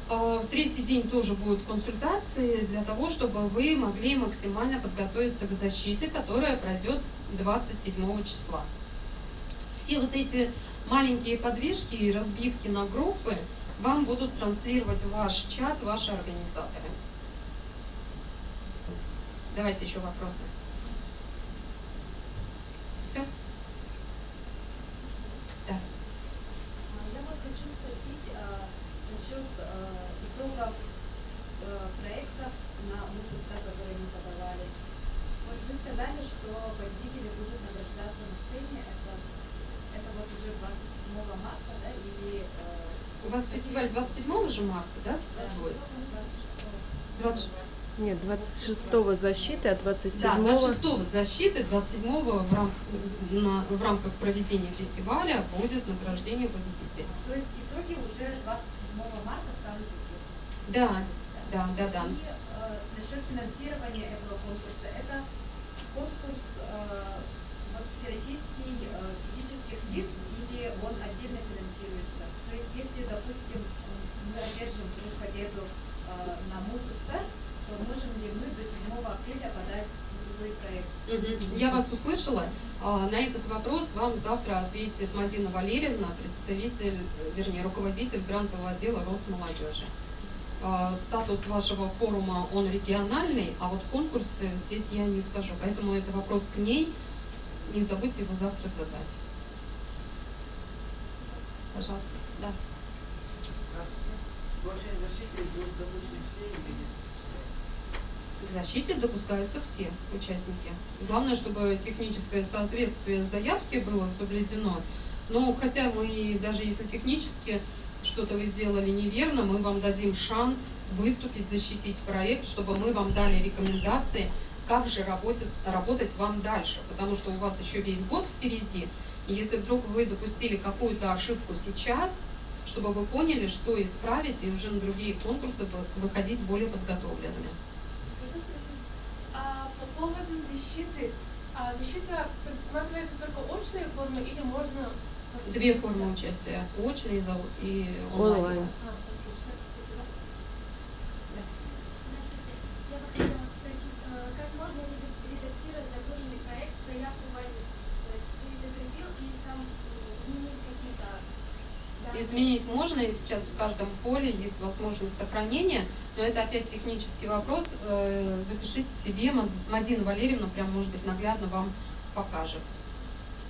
Speaker 2: В 3-й день тоже будут консультации для того, чтобы вы могли максимально подготовиться к защите, которая пройдет 27 числа. Все вот эти маленькие подвижки и разбивки на группы вам будут транслировать в ваш чат ваши организаторы. Давайте еще вопросы. Все? Да.
Speaker 8: Я вот хочу спросить насчет итогов проектов на МУСУСТА, которые мы подавали. Вот вы сказали, что победители будут награждаться на сцене. Это вот уже 27 марта, да, или...
Speaker 2: У вас фестиваль 27 же марта, да? Будет?
Speaker 5: Нет, 26-го защиты, а 27-го...
Speaker 2: Да, 26-го защиты, 27-го в рамках проведения фестиваля будет награждение победителей.
Speaker 8: То есть итоги уже 27 марта станут известны?
Speaker 2: Да.
Speaker 8: И насчет финансирования этого конкурса. Это конкурс вот, всероссийский физических лиц или он отдельно финансируется? То есть если, допустим, мы одержим вдруг победу на МУСУСТА, то можем ли мы до 7 апреля подать другой проект?
Speaker 2: Я вас услышала. На этот вопрос вам завтра ответит Мадина Валерьевна, руководитель грантового отдела Росмолодежи. Статус вашего форума, он региональный, а вот конкурсы здесь я не скажу. Поэтому это вопрос к ней. Не забудьте его завтра задать. Пожалуйста. Да. К защите допускаются все участники. Главное, чтобы техническое соответствие заявки было соблюдено. Но хотя мы, даже если технически что-то вы сделали неверно, мы вам дадим шанс выступить, защитить проект, чтобы мы вам дали рекомендации, как же работать вам дальше. Потому что у вас еще весь год впереди. И если вдруг вы допустили какую-то ошибку сейчас, чтобы вы поняли, что исправить, и уже на другие конкурсы выходить более подготовленными.
Speaker 10: А по поводу защиты, защита предусматривается только очные формы или можно...
Speaker 2: 2 формы участия, очные и онлайн.
Speaker 5: Онлайн.
Speaker 10: Отлично, спасибо.
Speaker 8: Здравствуйте. Я бы хотела
Speaker 10: как можно редактировать загруженный проект, заявку в АИС? То есть ты закрепил и там изменить какие-то данные?
Speaker 2: Изменить можно, и сейчас в каждом поле есть возможность сохранения, но это опять технический вопрос. Запишите себе, Мадина Валерьевна прям, может быть, наглядно вам покажет.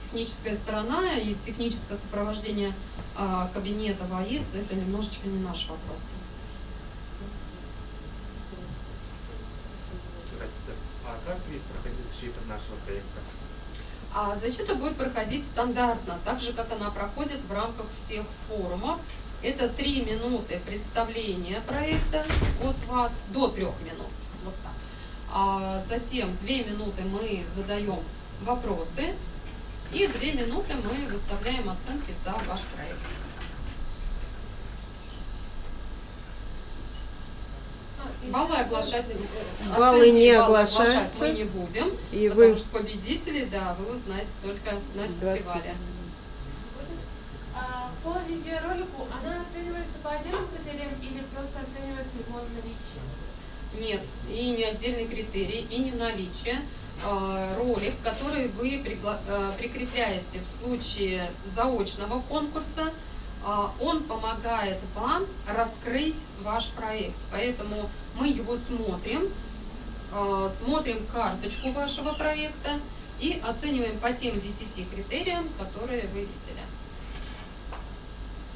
Speaker 2: Техническая сторона и техническое сопровождение кабинета в АИС – это немножечко не наш вопрос.
Speaker 4: Здравствуйте. А как будет проходить защита нашего проекта?
Speaker 2: А защита будет проходить стандартно, так же, как она проходит в рамках всех форумов. Это 3 минуты представления проекта от вас, до 3 минут. Вот так. А затем 2 минуты мы задаем вопросы, и 2 минуты мы выставляем оценки за ваш проект. Баллы оглашать,
Speaker 5: Баллы
Speaker 2: оценки
Speaker 5: не
Speaker 2: баллы
Speaker 5: оглашаются.
Speaker 2: оглашать мы не будем,
Speaker 5: И
Speaker 2: потому
Speaker 5: вы
Speaker 2: что победителей, да, вы узнаете только на фестивале.
Speaker 10: По видеоролику она оценивается по отдельным критериям или просто оценивается его наличие?
Speaker 2: Нет, и не отдельный критерий, и не наличие. Ролик, который вы прикрепляете в случае заочного конкурса, он помогает вам раскрыть ваш проект. Поэтому мы его смотрим, смотрим карточку вашего проекта и оцениваем по тем 10 критериям, которые вы видели.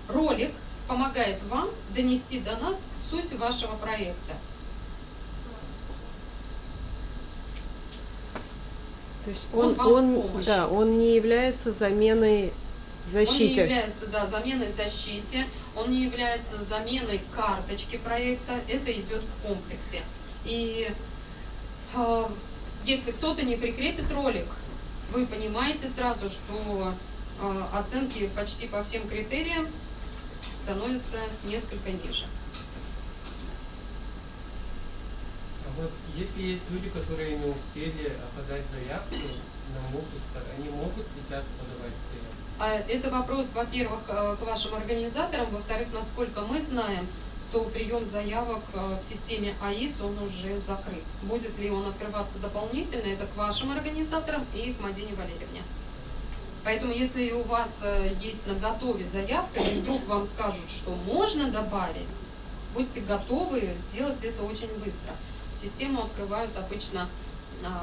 Speaker 2: Ролик помогает вам донести до нас суть вашего проекта.
Speaker 5: То есть
Speaker 2: Он вам в помощь.
Speaker 5: да, он не является заменой защите.
Speaker 2: Он не является, да, заменой защите, он не является заменой карточки проекта, это идет в комплексе. И если кто-то не прикрепит ролик, вы понимаете сразу, что оценки почти по всем критериям становятся несколько ниже.
Speaker 9: А вот если есть люди, которые не успели подать заявку на МУКУС, они могут сейчас подавать заявку?
Speaker 2: Это вопрос, во-первых, к вашим организаторам, во-вторых, насколько мы знаем, то прием заявок в системе АИС, он уже закрыт. Будет ли он открываться дополнительно, это к вашим организаторам и к Мадине Валерьевне. Поэтому, если у вас есть на готове заявка, и вдруг вам скажут, что можно добавить, будьте готовы сделать это очень быстро. Систему открывают обычно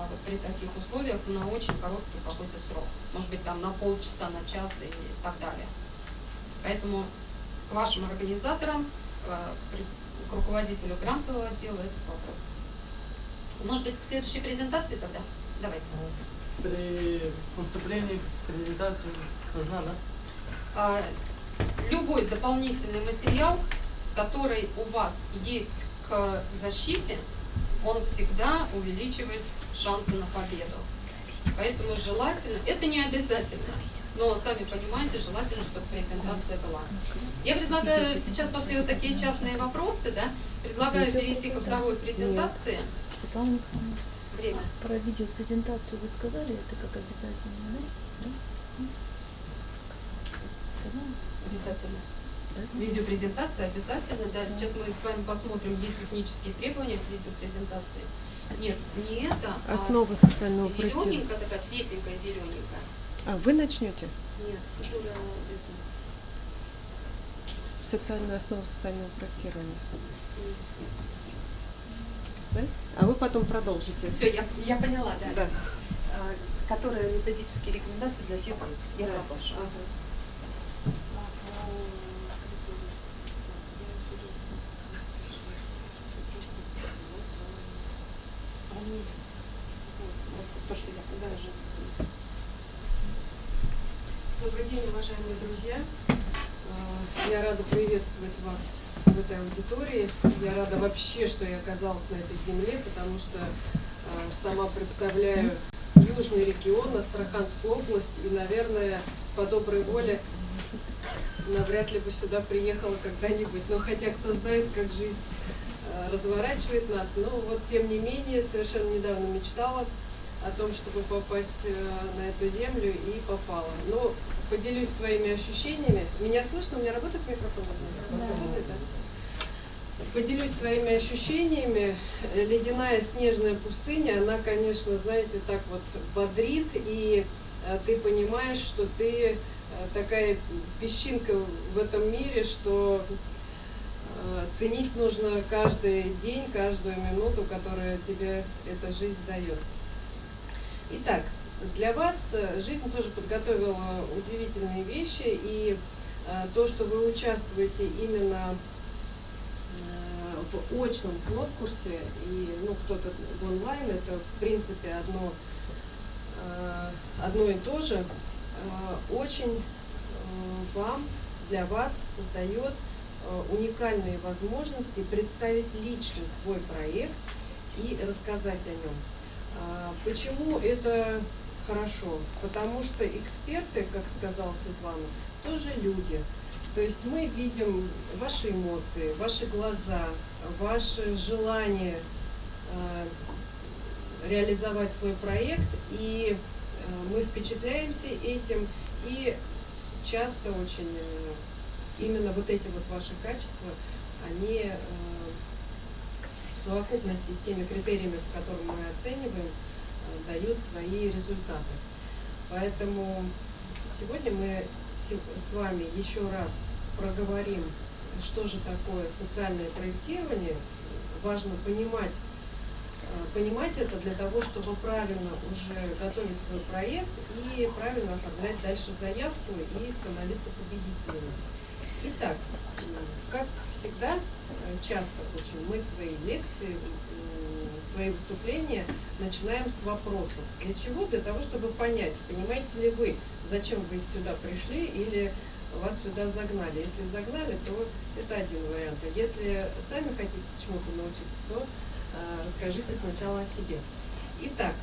Speaker 2: вот при таких условиях на очень короткий какой-то срок. Может быть, там на полчаса, на час и так далее. Поэтому к вашим организаторам, к руководителю грантового отдела этот вопрос. Может быть, к следующей презентации тогда? Давайте.
Speaker 3: При поступлении в презентацию нужна, да?
Speaker 2: Любой дополнительный материал, который у вас есть к защите, он всегда увеличивает шансы на победу. Поэтому желательно, это не обязательно, но сами понимаете, желательно, чтобы презентация была. Я предлагаю, сейчас пошли вот такие частные вопросы, да, предлагаю перейти ко второй презентации.
Speaker 6: Светлана Михайловна,
Speaker 2: Время.
Speaker 6: про видеопрезентацию вы сказали, это как обязательно, да?
Speaker 2: Обязательно.
Speaker 6: Да?
Speaker 2: Видеопрезентация обязательно, да. Сейчас мы с вами посмотрим, есть технические требования к видеопрезентации. Нет, не это,
Speaker 5: Основа социального проектирования.
Speaker 2: зелененькая такая, светленькая, зелененькая.
Speaker 5: А вы начнете?
Speaker 2: Нет, которая это.
Speaker 5: Социальная основа социального проектирования. Да? А вы потом продолжите.
Speaker 2: Все, я поняла, да.
Speaker 5: Да.
Speaker 2: Которые методические рекомендации для физлиц. Я
Speaker 5: Да.
Speaker 2: продолжу.
Speaker 5: Ага.
Speaker 2: То, что я даже.
Speaker 11: Добрый день, уважаемые друзья. Я рада приветствовать вас в этой аудитории. Я рада вообще, что я оказалась на этой земле, потому что сама представляю южный регион, Астраханскую область, и, наверное, по доброй воле навряд ли бы сюда приехала когда-нибудь. Но хотя кто знает, как жизнь разворачивает нас. Но вот, тем не менее, совершенно недавно мечтала о том, чтобы попасть на эту землю, и попала. Но поделюсь своими ощущениями. Меня слышно? У меня работает микрофон? Работает, да? Поделюсь своими ощущениями. Ледяная снежная пустыня, она, конечно, знаете, так вот бодрит, и ты понимаешь, что ты такая песчинка в этом мире, что ценить нужно каждый день, каждую минуту, которую тебе эта жизнь дает. Итак, для вас жизнь тоже подготовила удивительные вещи, и то, что вы участвуете именно в очном конкурсе, и кто-то в онлайн, это в принципе одно и то же, очень для вас создает уникальные возможности представить лично свой проект и рассказать о нем. Почему это хорошо? Потому что эксперты, как сказала Светлана, тоже люди. То есть мы видим ваши эмоции, ваши глаза, ваше желание реализовать свой проект, и мы впечатляемся этим, и часто очень именно вот эти вот ваши качества, они в совокупности с теми критериями, в которых мы оцениваем, дают свои результаты. Поэтому сегодня мы с вами еще раз проговорим, что же такое социальное проектирование. Важно понимать это для того, чтобы правильно уже готовить свой проект и правильно оформлять дальше заявку и становиться победителями. Итак, как всегда, часто очень мы свои лекции, свои выступления начинаем с вопросов. Для чего? Для того, чтобы понять, понимаете ли вы, зачем вы сюда пришли или вас сюда загнали. Если загнали, то это один вариант. А если сами хотите чему-то научиться, то расскажите сначала о себе. Итак,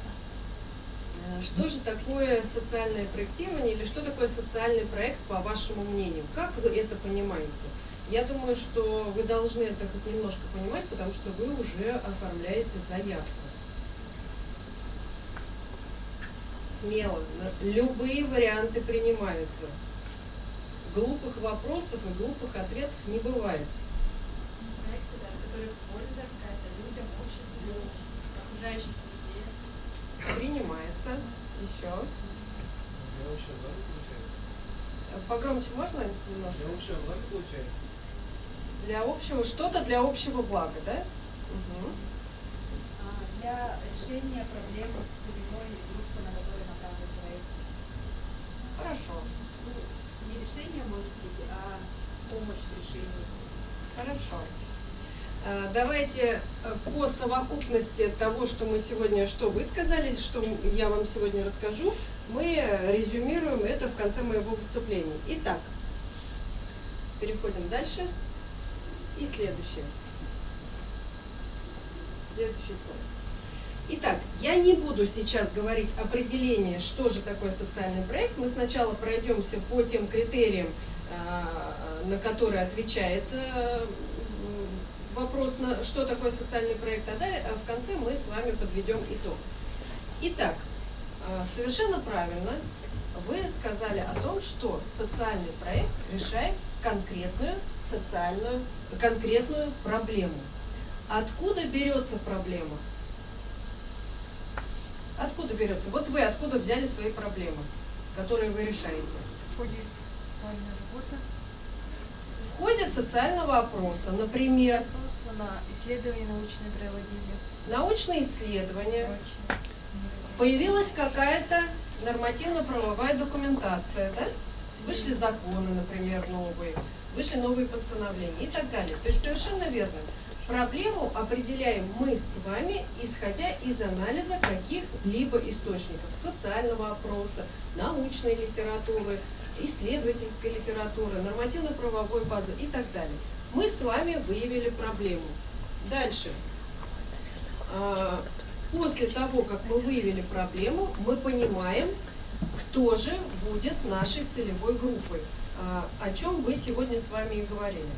Speaker 11: что же такое социальное проектирование или что такое социальный проект, по вашему мнению? Как вы это понимаете? Я думаю, что вы должны это хоть немножко понимать, потому что вы уже оформляете заявку. Смело, любые варианты принимаются. Глупых вопросов и глупых ответов не бывает.
Speaker 10: Проекты, да, которые польза какая-то людям, обществу, окружающей среде.
Speaker 11: Принимается. Еще.
Speaker 9: Для общего блага получается.
Speaker 11: Погромче можно немножко?
Speaker 9: Для общего блага получается.
Speaker 11: Для общего, что-то для общего блага, да? Угу.
Speaker 8: Для решения проблем целевой группы, на которую направлен проект.
Speaker 11: Хорошо.
Speaker 8: Не решение, может быть, а помощь в решении.
Speaker 11: Хорошо. Давайте по совокупности того, что мы сегодня, что вы сказали, что я вам сегодня расскажу, мы резюмируем это в конце моего выступления. Итак, переходим дальше. И следующее. Следующее слово. Итак, я не буду сейчас говорить определение, что же такое социальный проект. Мы сначала пройдемся по тем критериям, на которые отвечает вопрос, что такое социальный проект, а в конце мы с вами подведем итог. Итак, совершенно правильно вы сказали о том, что социальный проект решает конкретную проблему. Откуда берется проблема? Откуда берется? Вот вы откуда взяли свои проблемы, которые вы решаете?
Speaker 7: В ходе социальной работы.
Speaker 11: В ходе социального опроса, например.
Speaker 7: Опроса на исследования научные проводили.
Speaker 11: Научные исследования. Появилась какая-то нормативно-правовая документация, да? Вышли законы, например, новые, вышли новые постановления и так далее. То есть совершенно верно. Проблему определяем мы с вами, исходя из анализа каких-либо источников: социального опроса, научной литературы, исследовательской литературы, нормативно-правовой базы и так далее. Мы с вами выявили проблему. Дальше. После того, как мы выявили проблему, мы понимаем, кто же будет нашей целевой группой, о чем вы сегодня с вами и говорили.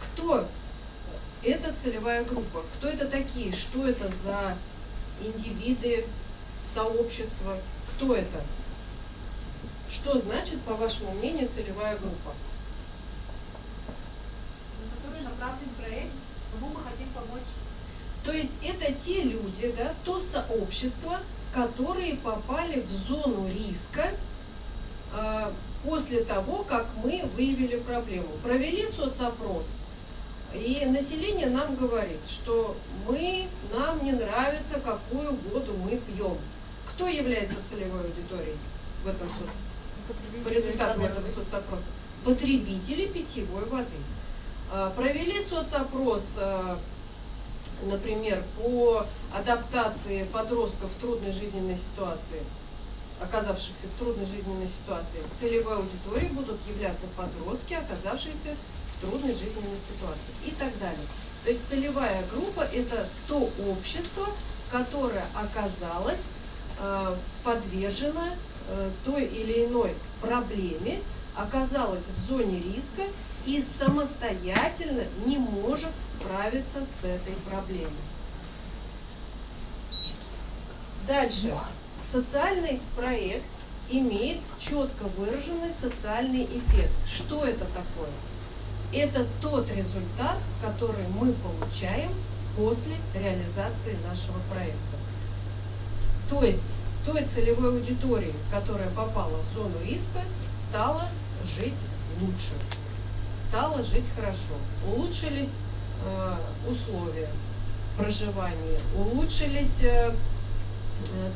Speaker 11: Кто это целевая группа? Кто это такие? Что это за индивиды, сообщества? Кто это? Что значит, по вашему мнению, целевая группа?
Speaker 8: На который направлен проект,
Speaker 11: То есть это те люди, да, то сообщество, которые попали в зону риска после того, как мы выявили проблему. Провели соцопрос, и население нам говорит, что нам не нравится, какую воду мы пьем. Кто является целевой аудиторией в этом по результатам этого соцопроса? Потребители питьевой воды. Провели соцопрос, например, по адаптации подростков в трудной жизненной ситуации, оказавшихся в трудной жизненной ситуации. Целевой аудиторией будут являться подростки, оказавшиеся в трудной жизненной ситуации и так далее. То есть целевая группа – это то общество, которое оказалось подвержено той или иной проблеме, оказалось в зоне риска и самостоятельно не может справиться с этой проблемой. Дальше. Социальный проект имеет четко выраженный социальный эффект. Что это такое? Это тот результат, который мы получаем после реализации нашего проекта. То есть той целевой аудитории, которая попала в зону риска, стала жить лучше, стала жить хорошо, улучшились условия проживания, улучшились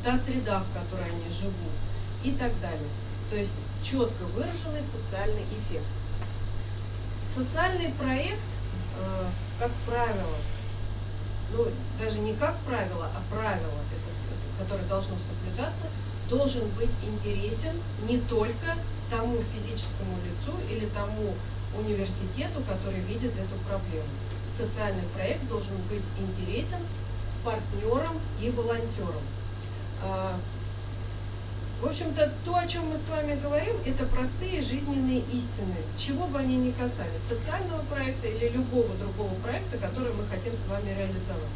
Speaker 11: та среда, в которой они живут и так далее. То есть четко выраженный социальный эффект. Социальный проект, как правило, ну даже не как правило, а правило, которое должно соблюдаться, должен быть интересен не только тому физическому лицу или тому университету, который видит эту проблему. Социальный проект должен быть интересен партнерам и волонтерам. В общем-то, то, о чем мы с вами говорим, это простые жизненные истины, чего бы они ни касались, социального проекта или любого другого проекта, который мы хотим с вами реализовать.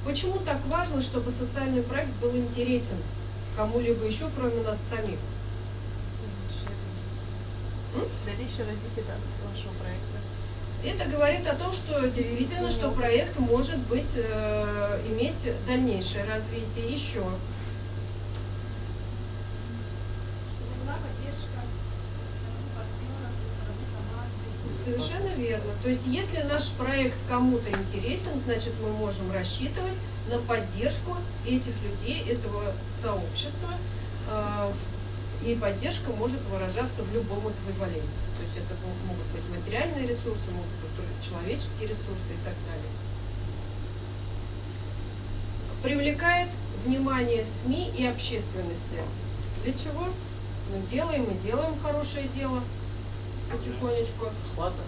Speaker 11: Почему так важно, чтобы социальный проект был интересен кому-либо еще, кроме нас самих?
Speaker 7: Дальнейшее развитие вашего проекта.
Speaker 11: Это говорит о том, что действительно, что проект может быть, иметь дальнейшее развитие еще.
Speaker 10: Была поддержка со стороны партнеров, со стороны команды.
Speaker 11: Совершенно верно. То есть, если наш проект кому-то интересен, значит, мы можем рассчитывать на поддержку этих людей, этого сообщества. И поддержка может выражаться в любом эквиваленте. То есть это могут быть материальные ресурсы, могут быть человеческие ресурсы и так далее. Привлекает внимание СМИ и общественности. Для чего? Мы делаем и делаем хорошее дело потихонечку.
Speaker 3: Охвата.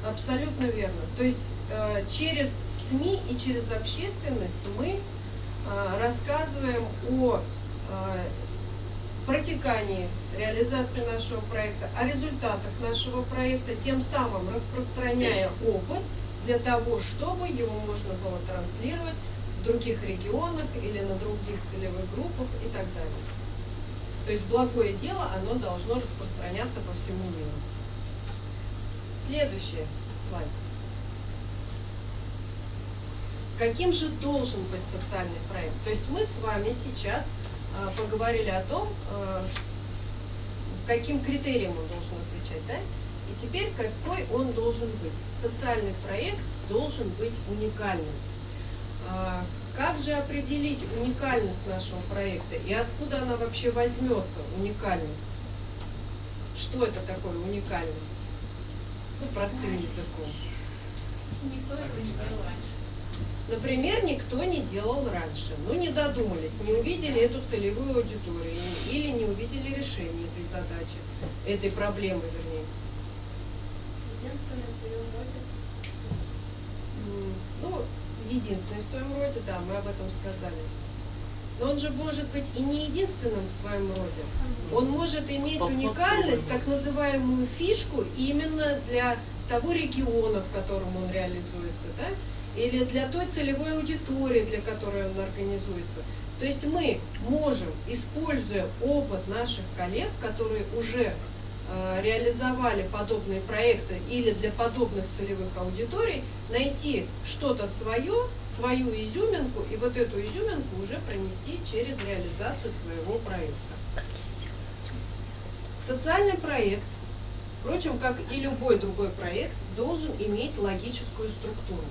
Speaker 11: Абсолютно верно. То есть через СМИ и через общественность мы рассказываем о протекании реализации нашего проекта, о результатах нашего проекта, тем самым распространяя опыт для того, чтобы его можно было транслировать в других регионах или на других целевых группах и так далее. То есть благое дело, оно должно распространяться по всему миру. Следующий слайд. Каким же должен быть социальный проект? То есть мы с вами сейчас поговорили о том, каким критериям он должен отвечать, да? И теперь какой он должен быть? Социальный проект должен быть уникальным. Как же определить уникальность нашего проекта и откуда она вообще возьмется, уникальность? Что это такое уникальность? Ну, простым языком.
Speaker 10: Никто этого не делал раньше.
Speaker 11: Например, никто не делал раньше, но не додумались, не увидели эту целевую аудиторию или не увидели решение этой задачи, этой проблемы, вернее.
Speaker 10: Единственное в своем роде.
Speaker 11: Ну, единственный в своем роде, да, мы об этом сказали. Но он же может быть и не единственным в своем роде. Он может иметь уникальность, так называемую фишку, именно для того региона, в котором он реализуется, да? Или для той целевой аудитории, для которой он организуется. То есть мы можем, используя опыт наших коллег, которые уже реализовали подобные проекты или для подобных целевых аудиторий, найти что-то свое, свою изюминку, и вот эту изюминку уже пронести через реализацию своего проекта. Социальный проект, впрочем, как и любой другой проект, должен иметь логическую структуру.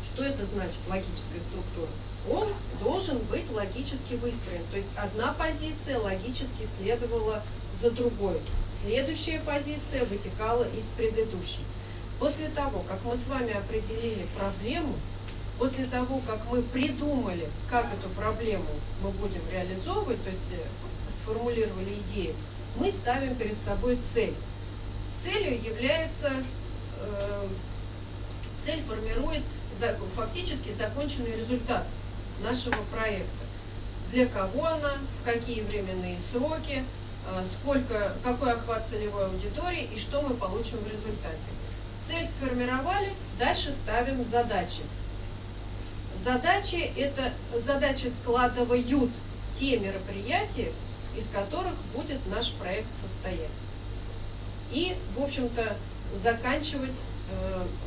Speaker 11: Что это значит, логическая структура? Он должен быть логически выстроен. То есть одна позиция логически следовала за другой. Следующая позиция вытекала из предыдущей. После того, как мы с вами определили проблему, после того, как мы придумали, как эту проблему мы будем реализовывать, то есть сформулировали идею, мы ставим перед собой цель. Целью является, цель формирует фактически законченный результат нашего проекта. Для кого она, в какие временные сроки, какой охват целевой аудитории и что мы получим в результате. Цель сформировали, дальше ставим задачи. Задачи складывают те мероприятия, из которых будет наш проект состоять. И, в общем-то,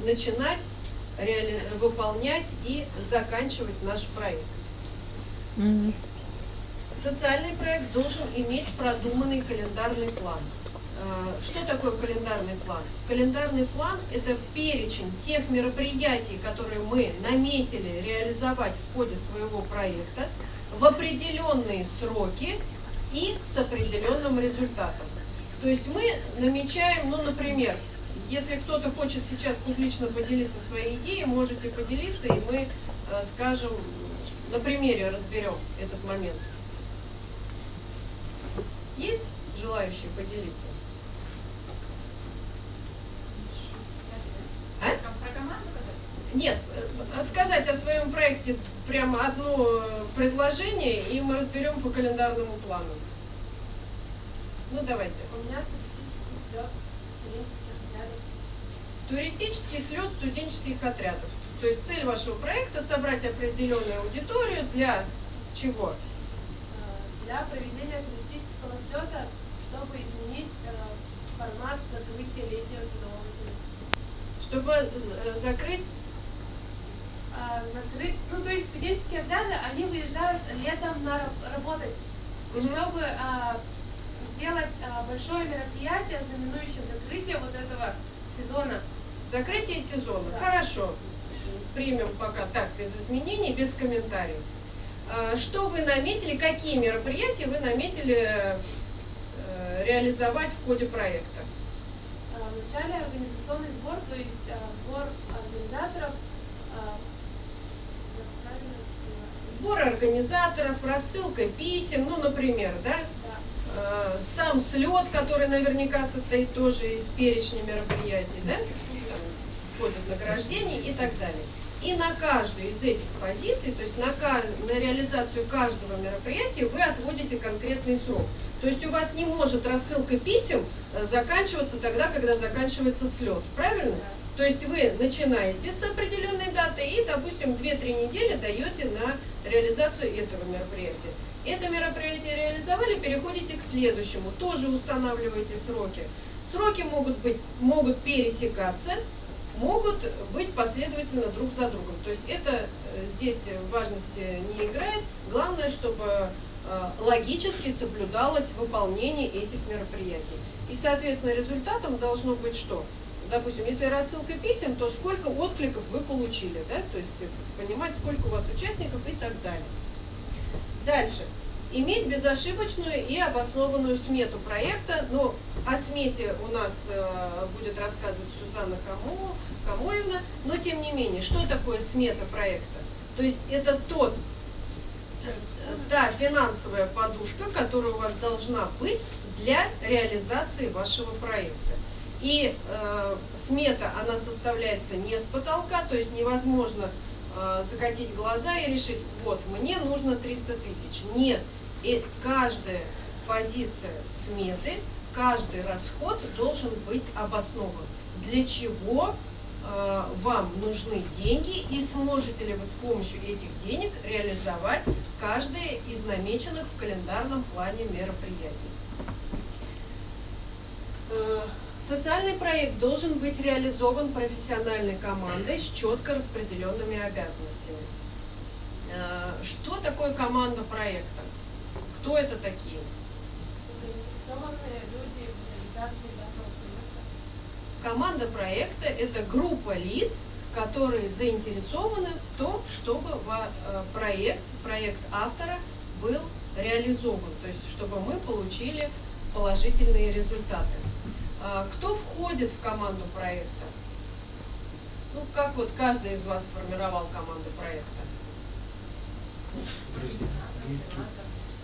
Speaker 11: начинать выполнять и заканчивать наш проект. Социальный проект должен иметь продуманный календарный план. Что такое календарный план? Календарный план – это перечень тех мероприятий, которые мы наметили реализовать в ходе своего проекта в определенные сроки и с определенным результатом. То есть мы намечаем, например, если кто-то хочет сейчас публично поделиться своей идеей, можете поделиться, и мы, скажем, на примере разберем этот момент. Есть желающие поделиться? А?
Speaker 8: Про команду?
Speaker 11: Нет, сказать о своем проекте прямо одно предложение, и мы разберем по календарному плану. Давайте.
Speaker 10: У меня туристический слет студенческих отрядов.
Speaker 11: Туристический слет студенческих отрядов. То есть цель вашего проекта — собрать определенную аудиторию для чего?
Speaker 10: Для проведения туристического слета, чтобы изменить формат закрытия летнего трудового семестра.
Speaker 11: Чтобы закрыть?
Speaker 10: То есть студенческие отряды, они выезжают летом работать. И чтобы сделать большое мероприятие, знаменующее закрытие вот этого сезона.
Speaker 11: Закрытие сезона. Да. Хорошо. Примем пока так, без изменений, без комментариев. Что вы наметили, какие мероприятия вы наметили реализовать в ходе проекта?
Speaker 10: Вначале организационный сбор, то есть сбор организаторов.
Speaker 11: Сбор организаторов, рассылка писем, например, да? Сам слет, который наверняка состоит тоже из перечня мероприятий, да? Входят награждения и так далее. И на каждую из этих позиций, то есть на реализацию каждого мероприятия вы отводите конкретный срок. То есть у вас не может рассылка писем заканчиваться тогда, когда заканчивается слет. Правильно? То есть вы начинаете с определенной даты и, допустим, 2-3 недели даете на реализацию этого мероприятия. Это мероприятие реализовали, переходите к следующему, тоже устанавливаете сроки. Сроки могут пересекаться, могут быть последовательно друг за другом. То есть это здесь важности не играет. Главное, чтобы логически соблюдалось выполнение этих мероприятий. И, соответственно, результатом должно быть что? Допустим, если рассылка писем, то сколько откликов вы получили, да? То есть понимать, сколько у вас участников и так далее. Дальше. Иметь безошибочную и обоснованную смету проекта. Но о смете у нас будет рассказывать Сюзанна Камоевна. Но тем не менее, что такое смета проекта? То есть это та финансовая подушка, которая у вас должна быть для реализации вашего проекта. И смета, она составляется не с потолка, то есть невозможно закатить глаза и решить, вот, мне нужно 300 тысяч. Нет, и каждая позиция сметы, каждый расход должен быть обоснован. Для чего вам нужны деньги и сможете ли вы с помощью этих денег реализовать каждое из намеченных в календарном плане мероприятий. Социальный проект должен быть реализован профессиональной командой с четко распределенными обязанностями. Что такое команда проекта? Кто это такие?
Speaker 10: Заинтересованные люди в реализации данного проекта.
Speaker 11: Команда проекта – это группа лиц, которые заинтересованы в том, чтобы проект автора был реализован, то есть чтобы мы получили положительные результаты. Кто входит в команду проекта? Ну, как вот каждый из вас сформировал команду проекта?
Speaker 1: Друзья, близкие.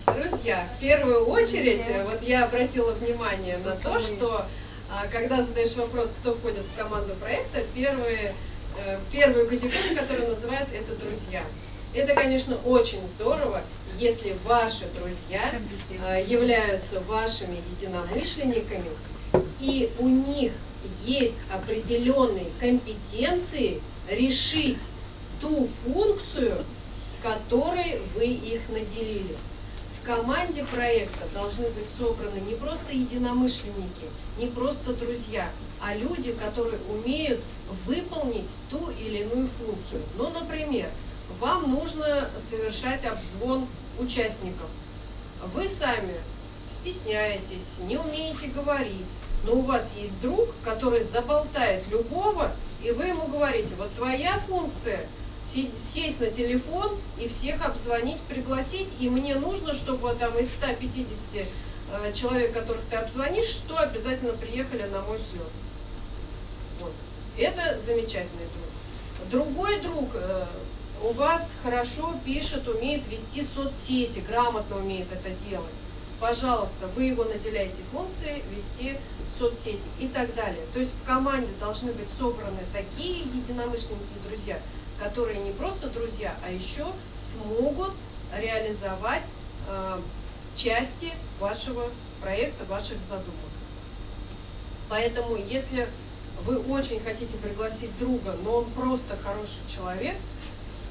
Speaker 11: Друзья, в первую очередь, вот я обратила внимание на то, что когда задаешь вопрос, кто входит в команду проекта, первую категорию, которую называют, это друзья. Это, конечно, очень здорово, если ваши друзья являются вашими единомышленниками, и у них есть определенные компетенции решить ту функцию, которой вы их наделили. В команде проекта должны быть собраны не просто единомышленники, не просто друзья, а люди, которые умеют выполнить ту или иную функцию. Ну, например, вам нужно совершать обзвон участников. Вы сами стесняетесь, не умеете говорить, но у вас есть друг, который заболтает любого, и вы ему говорите: вот твоя функция сесть на телефон и всех обзвонить, пригласить, и мне нужно, чтобы вот там из 150 человек, которых ты обзвонишь, 100 обязательно приехали на мой слет. Вот. Это замечательный друг. Другой друг у вас хорошо пишет, умеет вести соцсети, грамотно умеет это делать. Пожалуйста, вы его наделяете функцией вести соцсети и так далее. То есть в команде должны быть собраны такие единомышленники и друзья, которые не просто друзья, а еще смогут реализовать части вашего проекта, ваших задумок. Поэтому, если вы очень хотите пригласить друга, но он просто хороший человек,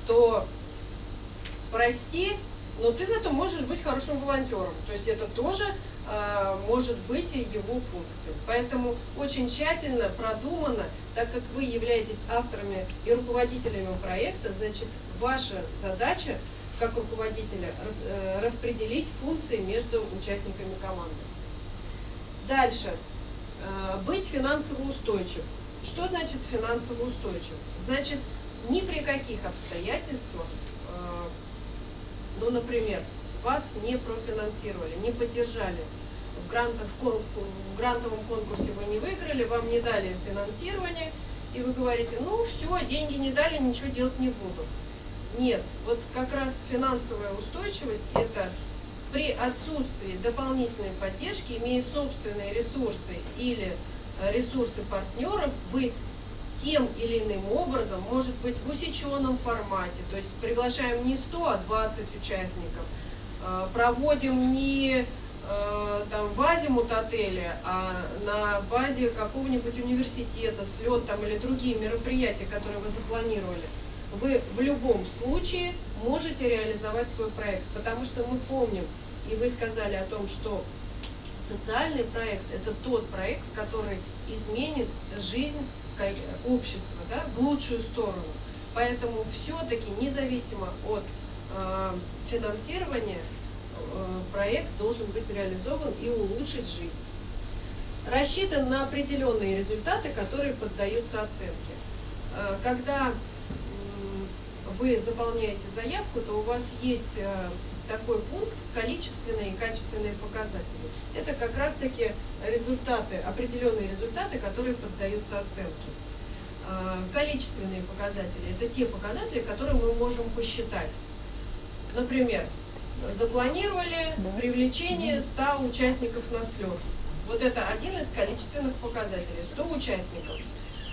Speaker 11: то прости, но ты зато можешь быть хорошим волонтером. То есть это тоже может быть и его функцией. Поэтому очень тщательно, продуманно, так как вы являетесь авторами и руководителями проекта, значит, ваша задача как руководителя распределить функции между участниками команды. Дальше. Быть финансово устойчив. Что значит финансово устойчив? Значит, ни при каких обстоятельствах, ну, например, вас не профинансировали, не поддержали, в грантовом конкурсе вы не выиграли, вам не дали финансирование, и вы говорите: ну все, деньги не дали, ничего делать не буду. Нет, вот как раз финансовая устойчивость – это при отсутствии дополнительной поддержки, имея собственные ресурсы или ресурсы партнеров, вы тем или иным образом, может быть, в усеченном формате, то есть приглашаем не 100, а 20 участников, проводим не там в азимут-отеле, а на базе какого-нибудь университета, слет там или другие мероприятия, которые вы запланировали, вы в любом случае можете реализовать свой проект, потому что мы помним, и вы сказали о том, что социальный проект – это тот проект, который изменит жизнь общества, да, в лучшую сторону. Поэтому все-таки, независимо от финансирования, проект должен быть реализован и улучшить жизнь. Рассчитан на определенные результаты, которые поддаются оценке. Когда вы заполняете заявку, то у вас есть такой пункт — количественные и качественные показатели. Это как раз-таки результаты, определенные результаты, которые поддаются оценке. Количественные показатели — это те показатели, которые мы можем посчитать. Например, запланировали привлечение 100 участников на слет. Вот это один из количественных показателей. 100 участников.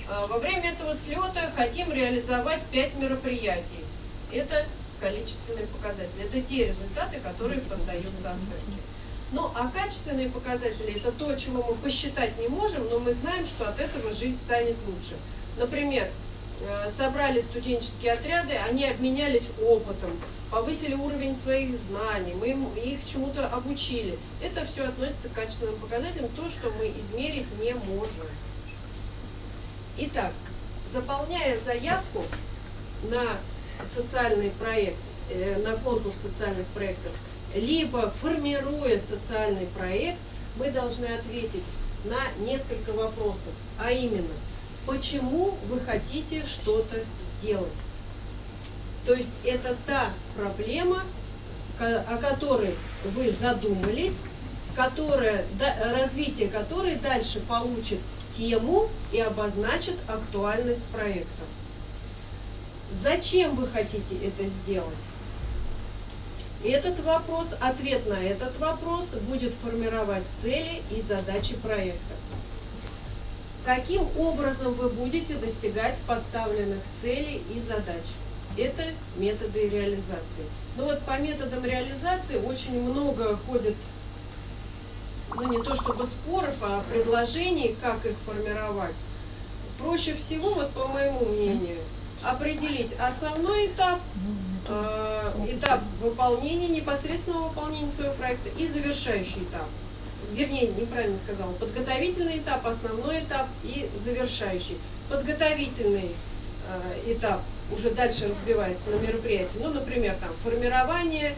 Speaker 11: Во время этого слета хотим реализовать 5 мероприятий. Это количественные показатели. Это те результаты, которые поддаются оценке. Ну, а качественные показатели – это то, чего мы посчитать не можем, но мы знаем, что от этого жизнь станет лучше. Например, собрали студенческие отряды, они обменялись опытом, повысили уровень своих знаний, мы их чему-то обучили. Это все относится к качественным показателям, то, что мы измерить не можем. Итак, заполняя заявку на социальный проект, на конкурс социальных проектов, либо формируя социальный проект, мы должны ответить на несколько вопросов, а именно, почему вы хотите что-то сделать? То есть это та проблема, о которой вы задумались, развитие которой дальше получит тему и обозначит актуальность проекта. Зачем вы хотите это сделать? Этот вопрос, ответ на этот вопрос будет формировать цели и задачи проекта. Каким образом вы будете достигать поставленных целей и задач? Это методы реализации. Ну вот по методам реализации очень много ходит, ну не то чтобы споров, а предложений, как их формировать. Проще всего, вот по моему мнению, определить основной этап, этап выполнения, непосредственного выполнения своего проекта и завершающий этап. Вернее, неправильно сказала, подготовительный этап, основной этап и завершающий. Подготовительный этап уже дальше разбивается на мероприятия. Ну, например, там формирование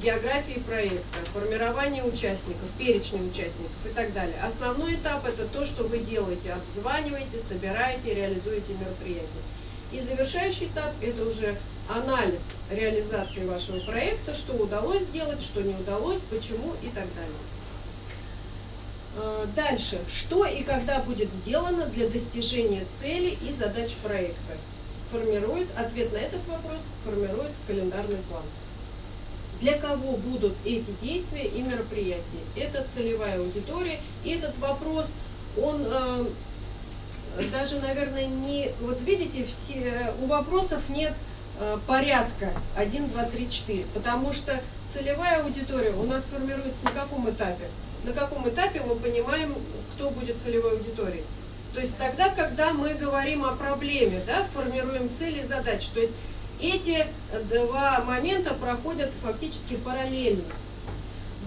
Speaker 11: географии проекта, формирование участников, перечня участников и так далее. Основной этап — это то, что вы делаете, обзваниваете, собираете, реализуете мероприятие. И завершающий этап — это уже анализ реализации вашего проекта, что удалось сделать, что не удалось, почему и так далее. Дальше. Что и когда будет сделано для достижения цели и задач проекта? Ответ на этот вопрос формирует календарный план. Для кого будут эти действия и мероприятия? Это целевая аудитория. И этот вопрос, он даже, наверное, не... Вот видите, у вопросов нет порядка 1, 2, 3, 4, потому что целевая аудитория у нас формируется на каком этапе? На каком этапе мы понимаем, кто будет целевой аудиторией? То есть тогда, когда мы говорим о проблеме, да, формируем цели и задачи. То есть эти два момента проходят фактически параллельно.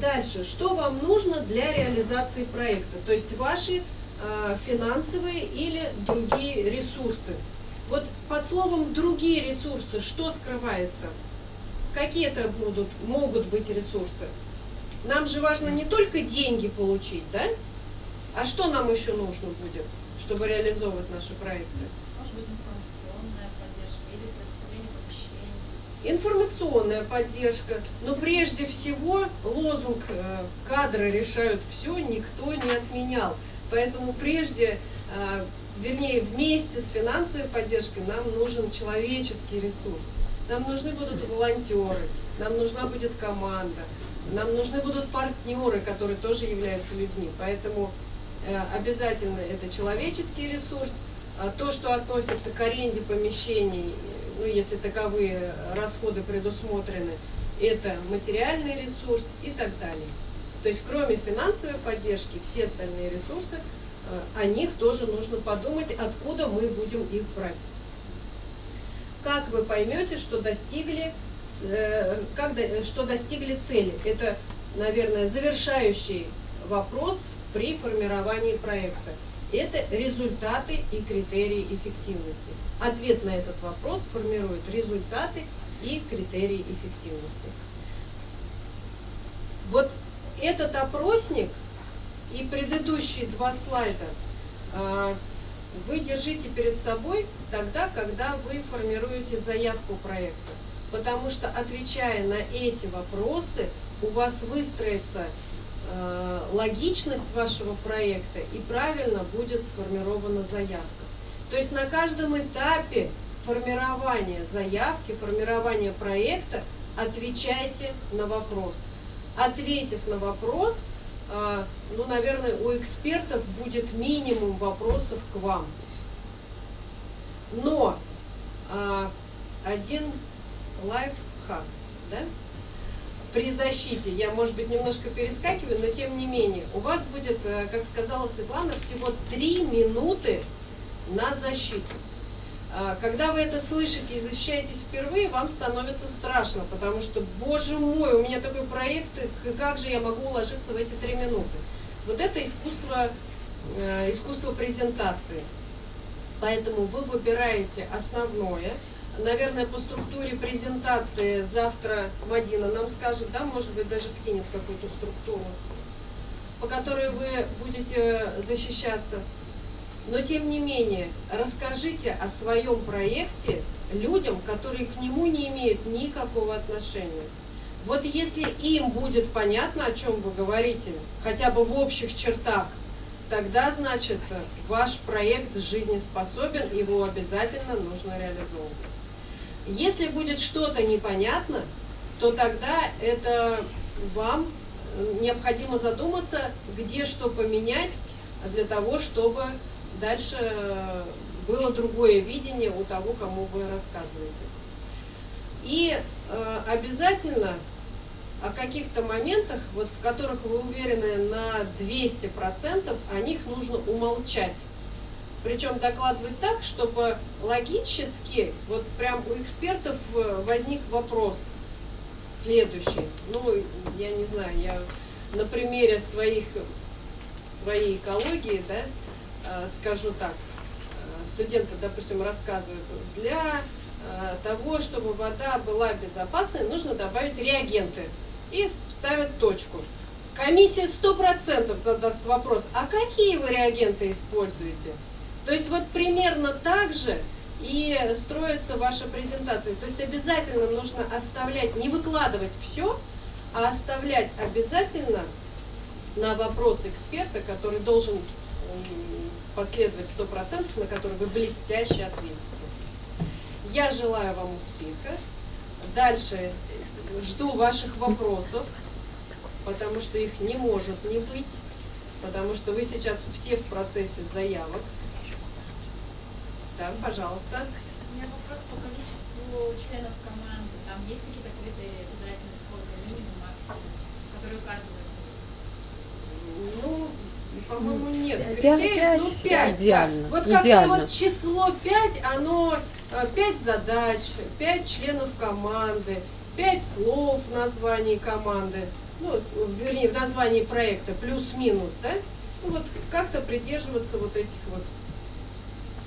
Speaker 11: Дальше, что вам нужно для реализации проекта? То есть ваши финансовые или другие ресурсы. Вот под словом «другие ресурсы» что скрывается? Какие это могут быть ресурсы? Нам же важно не только деньги получить, да? А что нам еще нужно будет, чтобы реализовывать наши проекты?
Speaker 8: Может быть, информационная поддержка или предоставление помещений.
Speaker 11: Информационная поддержка. Но прежде всего лозунг «кадры решают все» никто не отменял. Поэтому вместе с финансовой поддержкой нам нужен человеческий ресурс. Нам нужны будут волонтеры, нам нужна будет команда, нам нужны будут партнеры, которые тоже являются людьми. Поэтому обязательно это человеческий ресурс. То, что относится к аренде помещений, ну, если таковые расходы предусмотрены, это материальный ресурс и так далее. То есть кроме финансовой поддержки, все остальные ресурсы, о них тоже нужно подумать, откуда мы будем их брать. Как вы поймете, что достигли цели? Это, наверное, завершающий вопрос при формировании проекта. Это результаты и критерии эффективности. Ответ на этот вопрос формирует результаты и критерии эффективности. Вот этот опросник и предыдущие два слайда вы держите перед собой тогда, когда вы формируете заявку проекта. Потому что, отвечая на эти вопросы, у вас выстроится логичность вашего проекта и правильно будет сформирована заявка. То есть на каждом этапе формирования заявки, формирования проекта отвечайте на вопрос. Ответив на вопрос, ну, наверное, у экспертов будет минимум вопросов к вам. Но один лайфхак, да? При защите, я, может быть, немножко перескакиваю, но тем не менее, у вас будет, как сказала Светлана, всего 3 минуты на защиту. Когда вы это слышите и защищаетесь впервые, вам становится страшно, потому что, боже мой, у меня такой проект, как же я могу уложиться в эти 3 минуты? Вот это искусство презентации. Поэтому вы выбираете основное. Наверное, по структуре презентации завтра Мадина нам скажет, да, может быть, даже скинет какую-то структуру, по которой вы будете защищаться. Но, тем не менее, расскажите о своем проекте людям, которые к нему не имеют никакого отношения. Вот если им будет понятно, о чем вы говорите, хотя бы в общих чертах, тогда, значит, ваш проект жизнеспособен, его обязательно нужно реализовывать. Если будет что-то непонятно, то тогда это вам необходимо задуматься, где что поменять для того, чтобы дальше было другое видение у того, кому вы рассказываете. И обязательно о каких-то моментах, вот в которых вы уверены на 200%, о них нужно умолчать. Причем докладывать так, чтобы логически, вот прям у экспертов возник вопрос следующий. Ну, я не знаю, я на примере своей экологии, да, скажу так. Студенты, допустим, рассказывают, для того, чтобы вода была безопасной, нужно добавить реагенты. И ставят точку. Комиссия 100% задаст вопрос, а какие вы реагенты используете? То есть вот примерно так же и строится ваша презентация. То есть обязательно нужно оставлять, не выкладывать все, а оставлять обязательно на вопрос эксперта, который должен последовать 100%, на который вы блестяще ответите. Я желаю вам успеха. Дальше жду ваших вопросов, потому что их не может не быть, потому что вы сейчас все в процессе заявок. Да, пожалуйста.
Speaker 8: У меня вопрос по количеству членов команды. Там есть какие-то критерии обязательно, сколько, минимум, максимум, которые указываются?
Speaker 11: Ну, по-моему, нет.
Speaker 6: 5 идеально.
Speaker 11: Да. Вот как вот число 5, оно 5 задач, 5 членов команды, 5 слов в названии команды, ну, вернее, в названии проекта, плюс-минус, да? Ну, вот как-то придерживаться вот этих вот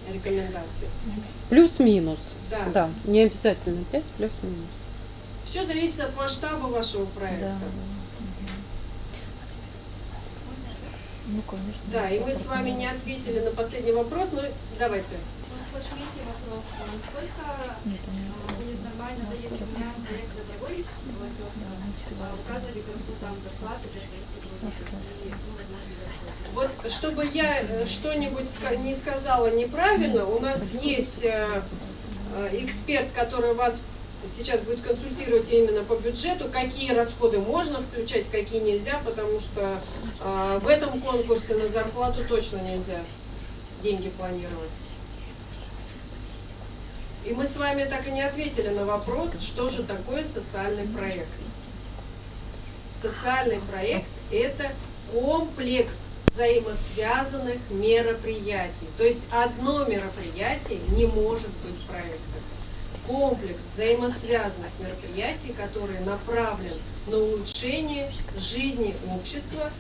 Speaker 11: рекомендаций.
Speaker 6: Плюс-минус.
Speaker 11: Да.
Speaker 6: Да, не обязательно 5, плюс-минус.
Speaker 11: Все зависит от масштаба вашего проекта.
Speaker 6: Да. Ну, конечно.
Speaker 11: Да, и мы с вами не ответили на последний вопрос, но давайте.
Speaker 8: Вот третий вопрос. Насколько будет нормально, да, если у меня проект добровольческий, указывали какую там зарплату для своих
Speaker 11: Вот, чтобы я что-нибудь не сказала неправильно, у нас есть эксперт, который вас сейчас будет консультировать именно по бюджету, какие расходы можно включать, какие нельзя, потому что в этом конкурсе на зарплату точно нельзя деньги планировать. И мы с вами так и не ответили на вопрос, что же такое социальный проект. Социальный проект – это комплекс взаимосвязанных мероприятий. То есть одно мероприятие не может быть проектом. Комплекс взаимосвязанных мероприятий, который направлен на улучшение жизни общества,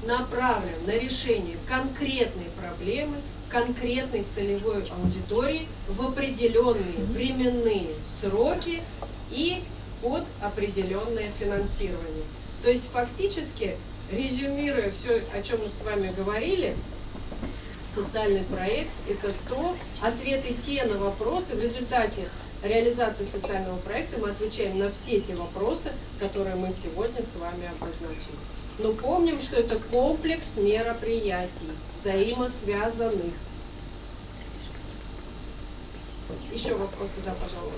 Speaker 11: направлен на решение конкретной проблемы, конкретной целевой аудитории в определенные временные сроки и под определенное финансирование. То есть фактически, резюмируя все, о чем мы с вами говорили, социальный проект – это ответы те на вопросы. В результате реализации социального проекта мы отвечаем на все те вопросы, которые мы сегодня с вами обозначили. Но помним, что это комплекс мероприятий, взаимосвязанных. Еще вопросы, да, пожалуйста.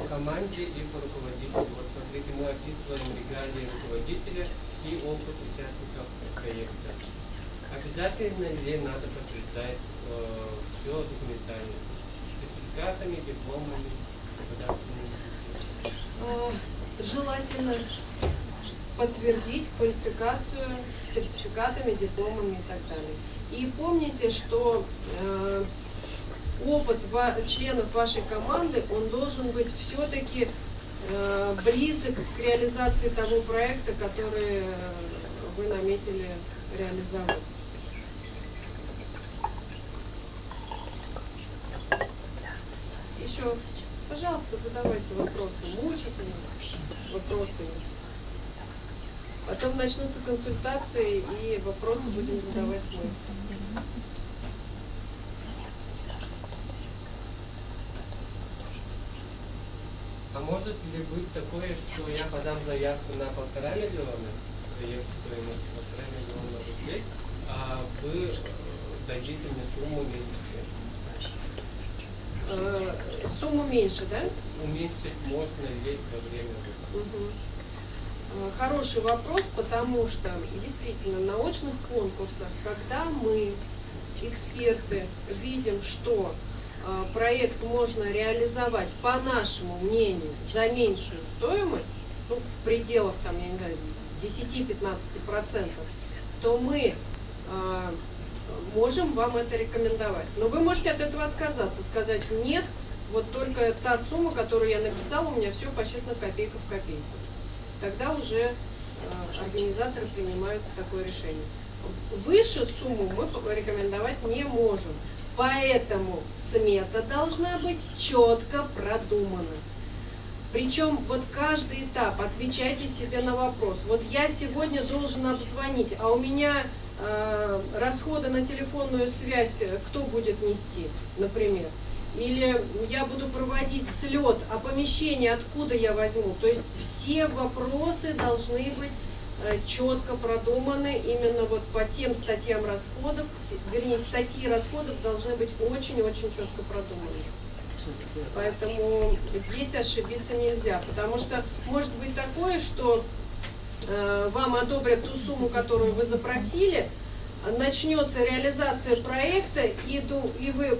Speaker 9: По команде и по руководителю. Вот смотрите, мы описываем регалии руководителя и опыт участников проекта. Обязательно ли надо подтверждать все документально? Сертификатами, дипломами,
Speaker 11: желательно подтвердить квалификацию сертификатами, дипломами и так далее. И помните, что опыт членов вашей команды, он должен быть все-таки близок к реализации того проекта, который вы наметили реализовать. Еще, пожалуйста, задавайте вопросы, мучите вопросы. Потом начнутся консультации, и вопросы будем задавать мы.
Speaker 9: А может ли быть такое, что я подам заявку на 1,5 миллиона, проект стоимость 1,5 миллиона рублей, а вы дадите мне сумму меньше?
Speaker 11: Сумму меньше, да?
Speaker 9: Уменьшить можно ли во время?
Speaker 11: Хороший вопрос, потому что действительно на очных конкурсах, когда мы, эксперты, видим, что проект можно реализовать, по нашему мнению, за меньшую стоимость, ну, в пределах там, я не знаю, 10-15%, то мы можем вам это рекомендовать. Но вы можете от этого отказаться, сказать: нет, вот только та сумма, которую я написала, у меня все посчитано копейка в копейку. Тогда уже организаторы принимают такое решение. Выше сумму мы рекомендовать не можем. Поэтому смета должна быть четко продумана. Причем вот каждый этап отвечайте себе на вопрос. Вот я сегодня должен обзвонить, а у меня расходы на телефонную связь кто будет нести, например? Или я буду проводить слет, а помещение откуда я возьму? То есть все вопросы должны быть четко продуманы именно вот по тем статьям расходов, вернее, статьи расходов должны быть очень-очень четко продуманы. Поэтому здесь ошибиться нельзя, потому что может быть такое, что вам одобрят ту сумму, которую вы запросили, начнется реализация проекта, и вы,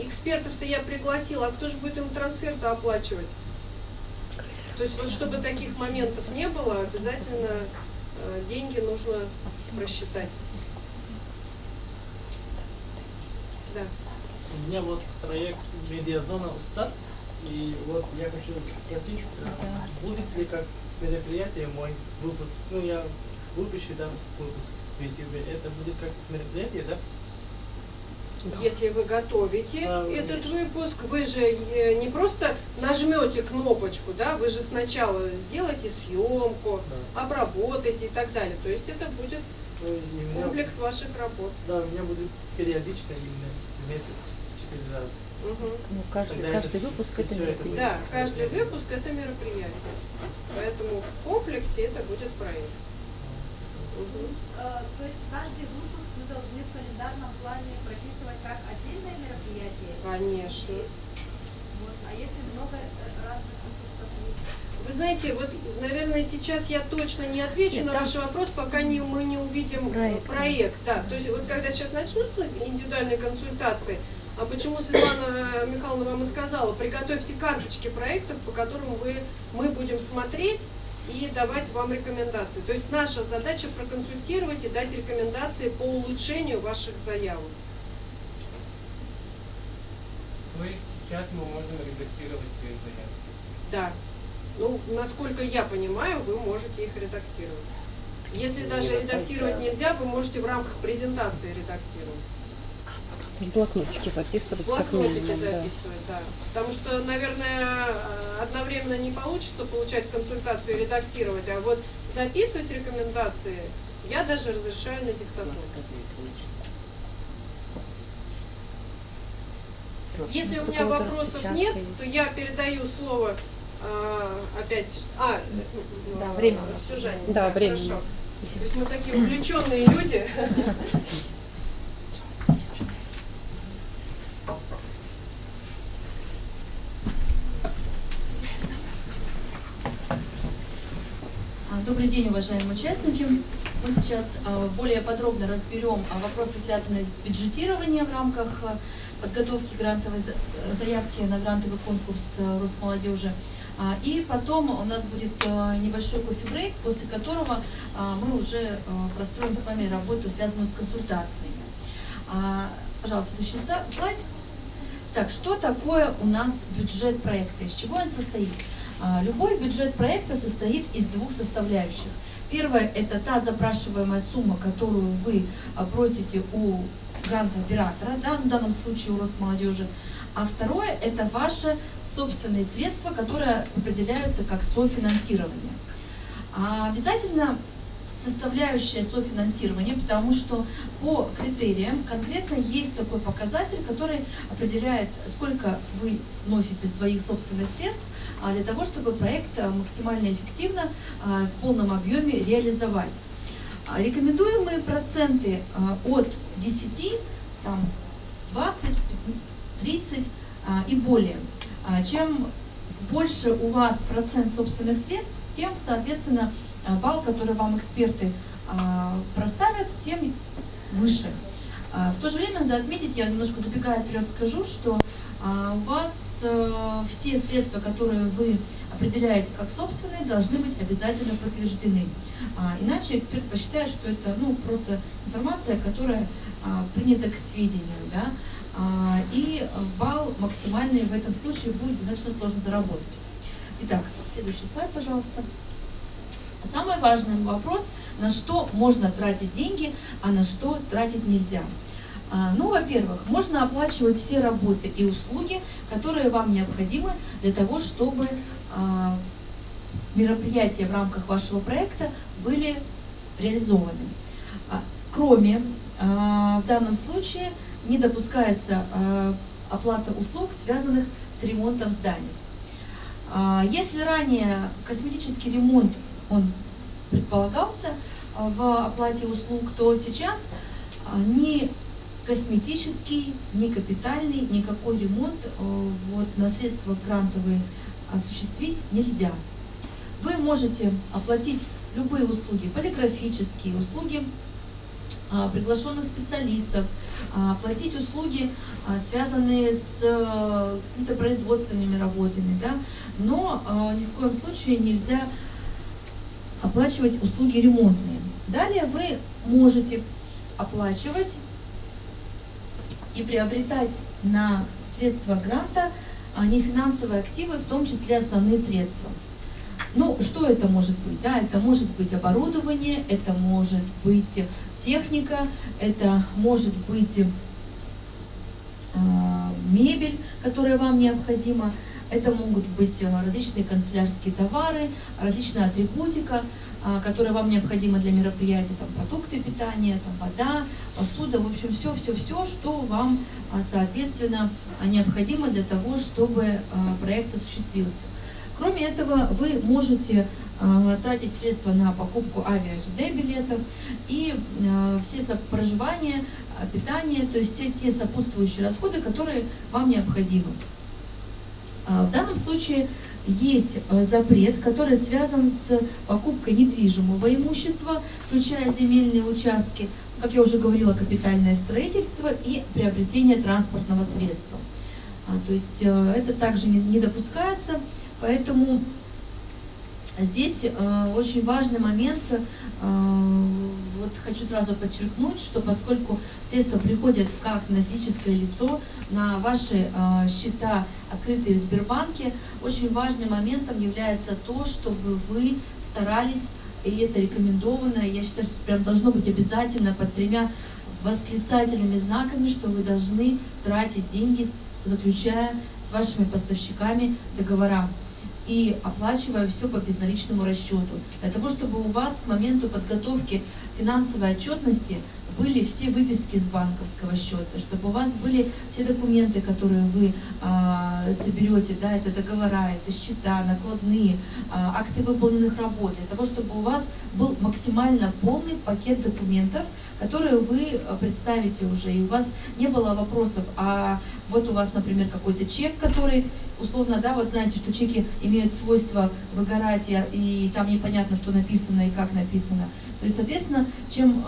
Speaker 11: экспертов-то я пригласила, а кто же будет им трансфер-то оплачивать? То есть вот чтобы таких моментов не было, обязательно деньги нужно просчитать. Да.
Speaker 3: У меня вот проект «Медиазона Устат», и вот я хочу спросить, будет ли как мероприятие мой выпуск, ну я выпущу, да, выпуск в YouTube, это будет как мероприятие, да?
Speaker 11: Если вы готовите этот выпуск, вы же не просто нажмете кнопочку, да, вы же сначала сделаете съемку, обработаете и так далее. То есть это будет комплекс ваших работ.
Speaker 3: Да, у меня будет периодично, именно в месяц 4 раза.
Speaker 6: Ну, каждый выпуск это мероприятие.
Speaker 11: Да, каждый выпуск это мероприятие. Поэтому в комплексе это будет проект.
Speaker 8: То есть каждый выпуск мы должны в календарном плане прописывать как отдельное мероприятие?
Speaker 11: Конечно.
Speaker 8: Вот. А если много разных выпусков есть?
Speaker 11: Вы знаете, вот, наверное, сейчас я точно не отвечу на ваш вопрос, пока мы не увидим проект. Да. То есть вот когда сейчас начнутся индивидуальные консультации, а почему Светлана Михайловна вам и сказала, приготовьте карточки проектов, по которым мы будем смотреть и давать вам рекомендации. То есть наша задача проконсультировать и дать рекомендации по улучшению ваших заявок.
Speaker 9: То есть сейчас мы можем редактировать свои заявки?
Speaker 11: Да. Ну, насколько я понимаю, вы можете их редактировать. Если даже редактировать нельзя, вы можете в рамках презентации редактировать.
Speaker 5: В блокнотике записывать,
Speaker 11: В блокнотике
Speaker 5: как минимум,
Speaker 11: записывать, да. Потому что, наверное, одновременно не получится получать консультацию и редактировать, а вот записывать рекомендации я даже разрешаю на диктатуру. Если у меня вопросов нет, то я передаю слово опять...
Speaker 6: Да, время.
Speaker 11: Сюжане.
Speaker 5: Да, время.
Speaker 11: Хорошо. То есть мы такие увлеченные люди.
Speaker 12: Добрый день, уважаемые участники. Мы сейчас более подробно разберем вопросы, связанные с бюджетированием в рамках подготовки грантовой заявки на грантовый конкурс Росмолодежи. И потом у нас будет небольшой кофе-брейк, после которого мы уже простроим с вами работу, связанную с консультациями. Пожалуйста, следующий слайд. Так, что такое у нас бюджет проекта? Из чего он состоит? Любой бюджет проекта состоит из двух составляющих. Первое – это та запрашиваемая сумма, которую вы просите у грантооператора, да, в данном случае у Росмолодежи. А второе – это ваши собственные средства, которые определяются как софинансирование. Обязательно составляющая софинансирования, потому что по критериям конкретно есть такой показатель, который определяет, сколько вы вносите своих собственных средств для того, чтобы проект максимально эффективно в полном объеме реализовать. Рекомендуемые проценты от 10, там, 20, 30 и более. Чем больше у вас процент собственных средств, тем, соответственно, балл, который вам эксперты проставят, тем выше. В то же время надо отметить, я немножко забегая вперед скажу, что у вас все средства, которые вы определяете как собственные, должны быть обязательно подтверждены. Иначе эксперт посчитает, что это просто информация, которая принята к сведению, да? И балл максимальный в этом случае будет достаточно сложно заработать. Итак, следующий слайд, пожалуйста. Самый важный вопрос, на что можно тратить деньги, а на что тратить нельзя. Ну, во-первых, можно оплачивать все работы и услуги, которые вам необходимы для того, чтобы мероприятия в рамках вашего проекта были реализованы. Кроме, в данном случае, не допускается оплата услуг, связанных с ремонтом зданий. Если ранее косметический ремонт он предполагался в оплате услуг, то сейчас ни косметический, ни капитальный, никакой ремонт на средства грантовые осуществить нельзя. Вы можете оплатить любые услуги, полиграфические услуги приглашенных специалистов, оплатить услуги, связанные с какими-то производственными работами, да? Но ни в коем случае нельзя оплачивать услуги ремонтные. Далее вы можете оплачивать и приобретать на средства гранта нефинансовые активы, в том числе основные средства. Ну, что это может быть? Да, это может быть оборудование, это может быть техника, это может быть мебель, которая вам необходима, это могут быть различные канцелярские товары, различная атрибутика, которая вам необходима для мероприятий, там, продукты питания, там, вода, посуда, в общем, все, что вам, соответственно, необходимо для того, чтобы проект осуществился. Кроме этого, вы можете тратить средства на покупку авиа-ЖД-билетов и все проживание, питание, то есть все те сопутствующие расходы, которые вам необходимы. В данном случае есть запрет, который связан с покупкой недвижимого имущества, включая земельные участки, как я уже говорила, капитальное строительство и приобретение транспортного средства. То есть это также не допускается. Поэтому здесь очень важный момент, вот хочу сразу подчеркнуть, что поскольку средства приходят как на физическое лицо, на ваши счета, открытые в Сбербанке, очень важным моментом является то, чтобы вы старались, и это рекомендовано, я считаю, что прям должно быть обязательно под 3 восклицательными знаками, что вы должны тратить деньги, заключая с вашими поставщиками договора и оплачивая все по безналичному расчету, для того, чтобы у вас к моменту подготовки финансовой отчетности были все выписки с банковского счета, чтобы у вас были все документы, которые вы соберете, да, это договора, это счета, накладные, акты выполненных работ, для того, чтобы у вас был максимально полный пакет документов, которые вы представите уже, и у вас не было вопросов, а вот у вас, например, какой-то чек, который, условно, да, вот знаете, что чеки имеют свойство выгорать, и там непонятно, что написано и как написано. То есть, соответственно, чем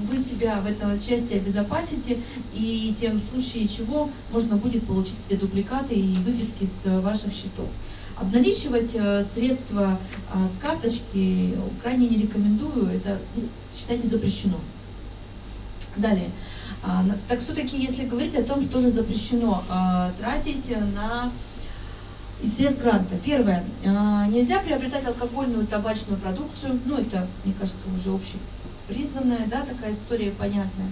Speaker 12: вы себя в этой части обезопасите, и тем в случае чего можно будет получить где-то дубликаты и выписки с ваших счетов. Обналичивать средства с карточки крайне не рекомендую, это, считайте, запрещено. Далее. Так все-таки, если говорить о том, что же запрещено тратить на из средств гранта. Первое. Нельзя приобретать алкогольную и табачную продукцию. Ну, это, мне кажется, уже общепризнанная, да, такая история понятная.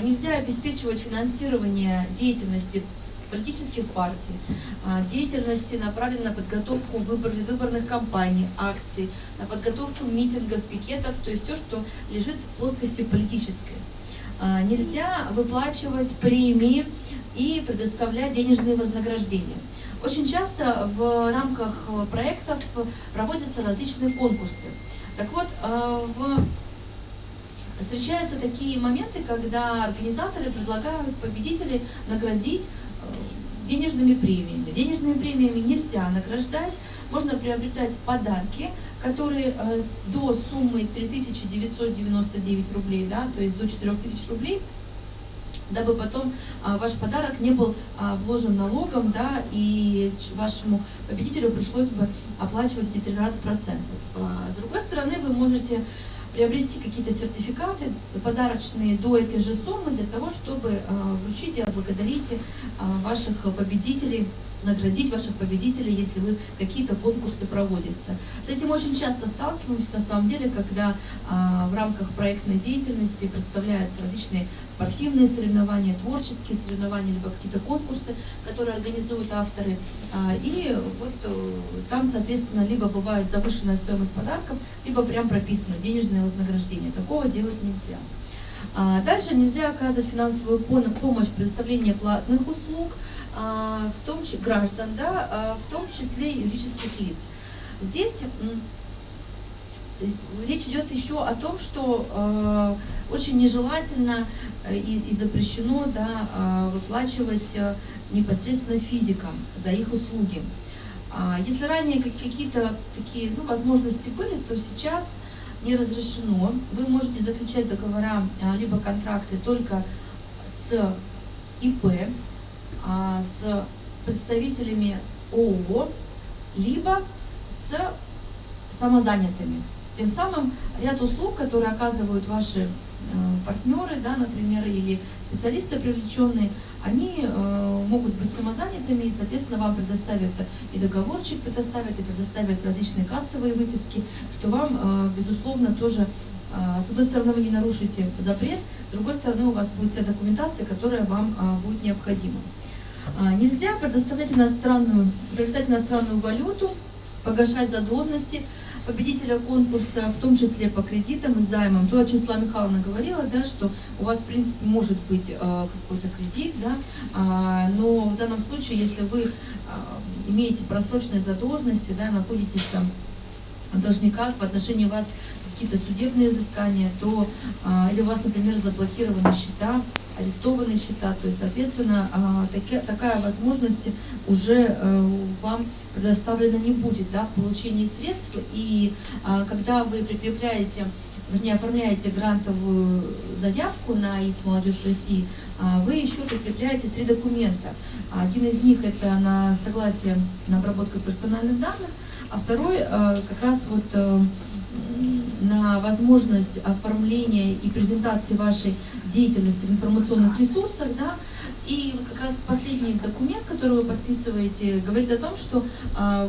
Speaker 12: Нельзя обеспечивать финансирование деятельности политических партий, деятельности, направленной на подготовку выборных кампаний, акций, на подготовку митингов, пикетов, то есть все, что лежит в плоскости политической. Нельзя выплачивать премии и предоставлять денежные вознаграждения. Очень часто в рамках проектов проводятся различные конкурсы. Так вот, встречаются такие моменты, когда организаторы предлагают победителей наградить денежными премиями. Денежными премиями нельзя награждать, можно приобретать подарки, которые до суммы 3999 рублей, да, то есть до 4000 рублей, дабы потом ваш подарок не был вложен налогом, да, и вашему победителю пришлось бы оплачивать эти 13%. С другой стороны, вы можете приобрести какие-то сертификаты подарочные до этой же суммы для того, чтобы вручить и отблагодарить ваших победителей, наградить ваших победителей, если вы какие-то конкурсы проводятся. С этим очень часто сталкиваемся, на самом деле, когда в рамках проектной деятельности представляются различные спортивные соревнования, творческие соревнования, либо какие-то конкурсы, которые организуют авторы. И вот там, соответственно, либо бывает завышенная стоимость подарков, либо прям прописано денежное вознаграждение. Такого делать нельзя. Дальше нельзя оказывать финансовую помощь в предоставлении платных услуг, в том числе граждан, да, в том числе юридических лиц. Здесь речь идет еще о том, что очень нежелательно и запрещено, да, выплачивать непосредственно физикам за их услуги. Если ранее какие-то такие возможности были, то сейчас не разрешено. Вы можете заключать договора либо контракты только с ИП, с представителями ООО, либо с самозанятыми. Тем самым ряд услуг, которые оказывают ваши партнеры, да, например, или специалисты привлеченные, они могут быть самозанятыми, и, соответственно, вам предоставят и договорчик предоставят, и предоставят различные кассовые выписки, что вам, безусловно, тоже, с одной стороны, вы не нарушите запрет, с другой стороны, у вас будет вся документация, которая вам будет необходима. Нельзя приобретать иностранную валюту, погашать задолженности победителя конкурса, в том числе по кредитам и займам. То, о чем Светлана Михайловна говорила, да, что у вас, в принципе, может быть какой-то кредит, да, но в данном случае, если вы имеете просроченные задолженности, да, находитесь там в должниках, в отношении вас какие-то судебные взыскания, то или у вас, например, заблокированы счета, арестованные счета, то есть, соответственно, такая возможность уже вам предоставлена не будет, да, в получении средств. И когда вы прикрепляете, вернее, оформляете грантовую заявку на ИС «Молодежь России», вы еще прикрепляете 3 документа. Один из них — это на согласие на обработку персональных данных, а второй как раз вот на возможность оформления и презентации вашей деятельности в информационных ресурсах, да. И вот как раз последний документ, который вы подписываете, говорит о том, что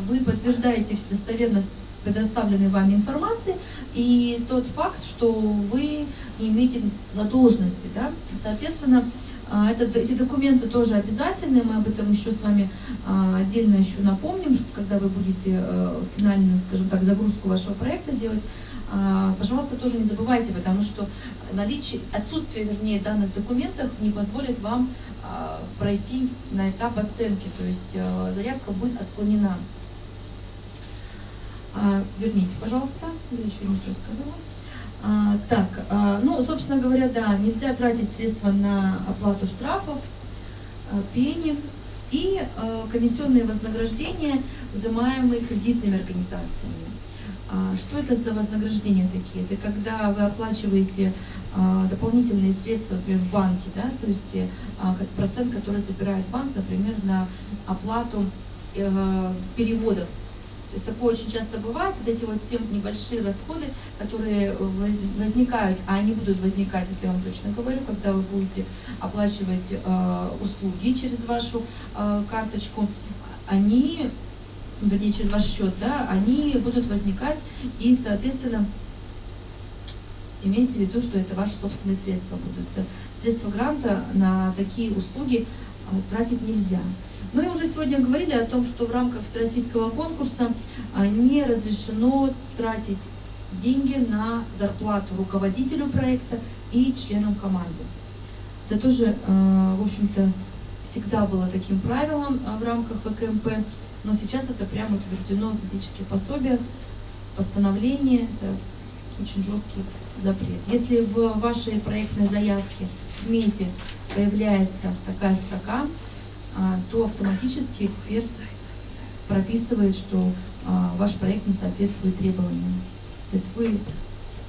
Speaker 12: вы подтверждаете достоверность предоставленной вами информации и тот факт, что вы не имеете задолженности, да. Соответственно, эти документы тоже обязательны, мы об этом еще с вами отдельно еще напомним, что когда вы будете финальную, скажем так, загрузку вашего проекта делать, пожалуйста, тоже не забывайте, потому что отсутствие, вернее, данных документов не позволит вам пройти на этап оценки, то есть заявка будет отклонена. Верните, пожалуйста, я еще ничего сказала. Ну, собственно говоря, да, нельзя тратить средства на оплату штрафов, пени и комиссионные вознаграждения, взимаемые кредитными организациями. Что это за вознаграждения такие? Это когда вы оплачиваете дополнительные средства, например, в банке, да, то есть как процент, который забирает банк, например, на оплату переводов То есть такое очень часто бывает, вот эти вот все небольшие расходы, которые возникают, а они будут возникать, это я вам точно говорю, когда вы будете оплачивать услуги через вашу карточку, они, вернее, через ваш счет, да, они будут возникать, и, соответственно, имейте в виду, что это ваши собственные средства будут. Средства гранта на такие услуги тратить нельзя. Ну и уже сегодня говорили о том, что в рамках всероссийского конкурса не разрешено тратить деньги на зарплату руководителю проекта и членам команды. Это тоже, в общем-то, всегда было таким правилом в рамках ВКМП, но сейчас это прямо утверждено в методических пособиях, постановлении, это очень жесткий запрет. Если в вашей проектной заявке в смете появляется такая строка, то автоматически эксперт прописывает, что ваш проект не соответствует требованиям. То есть вы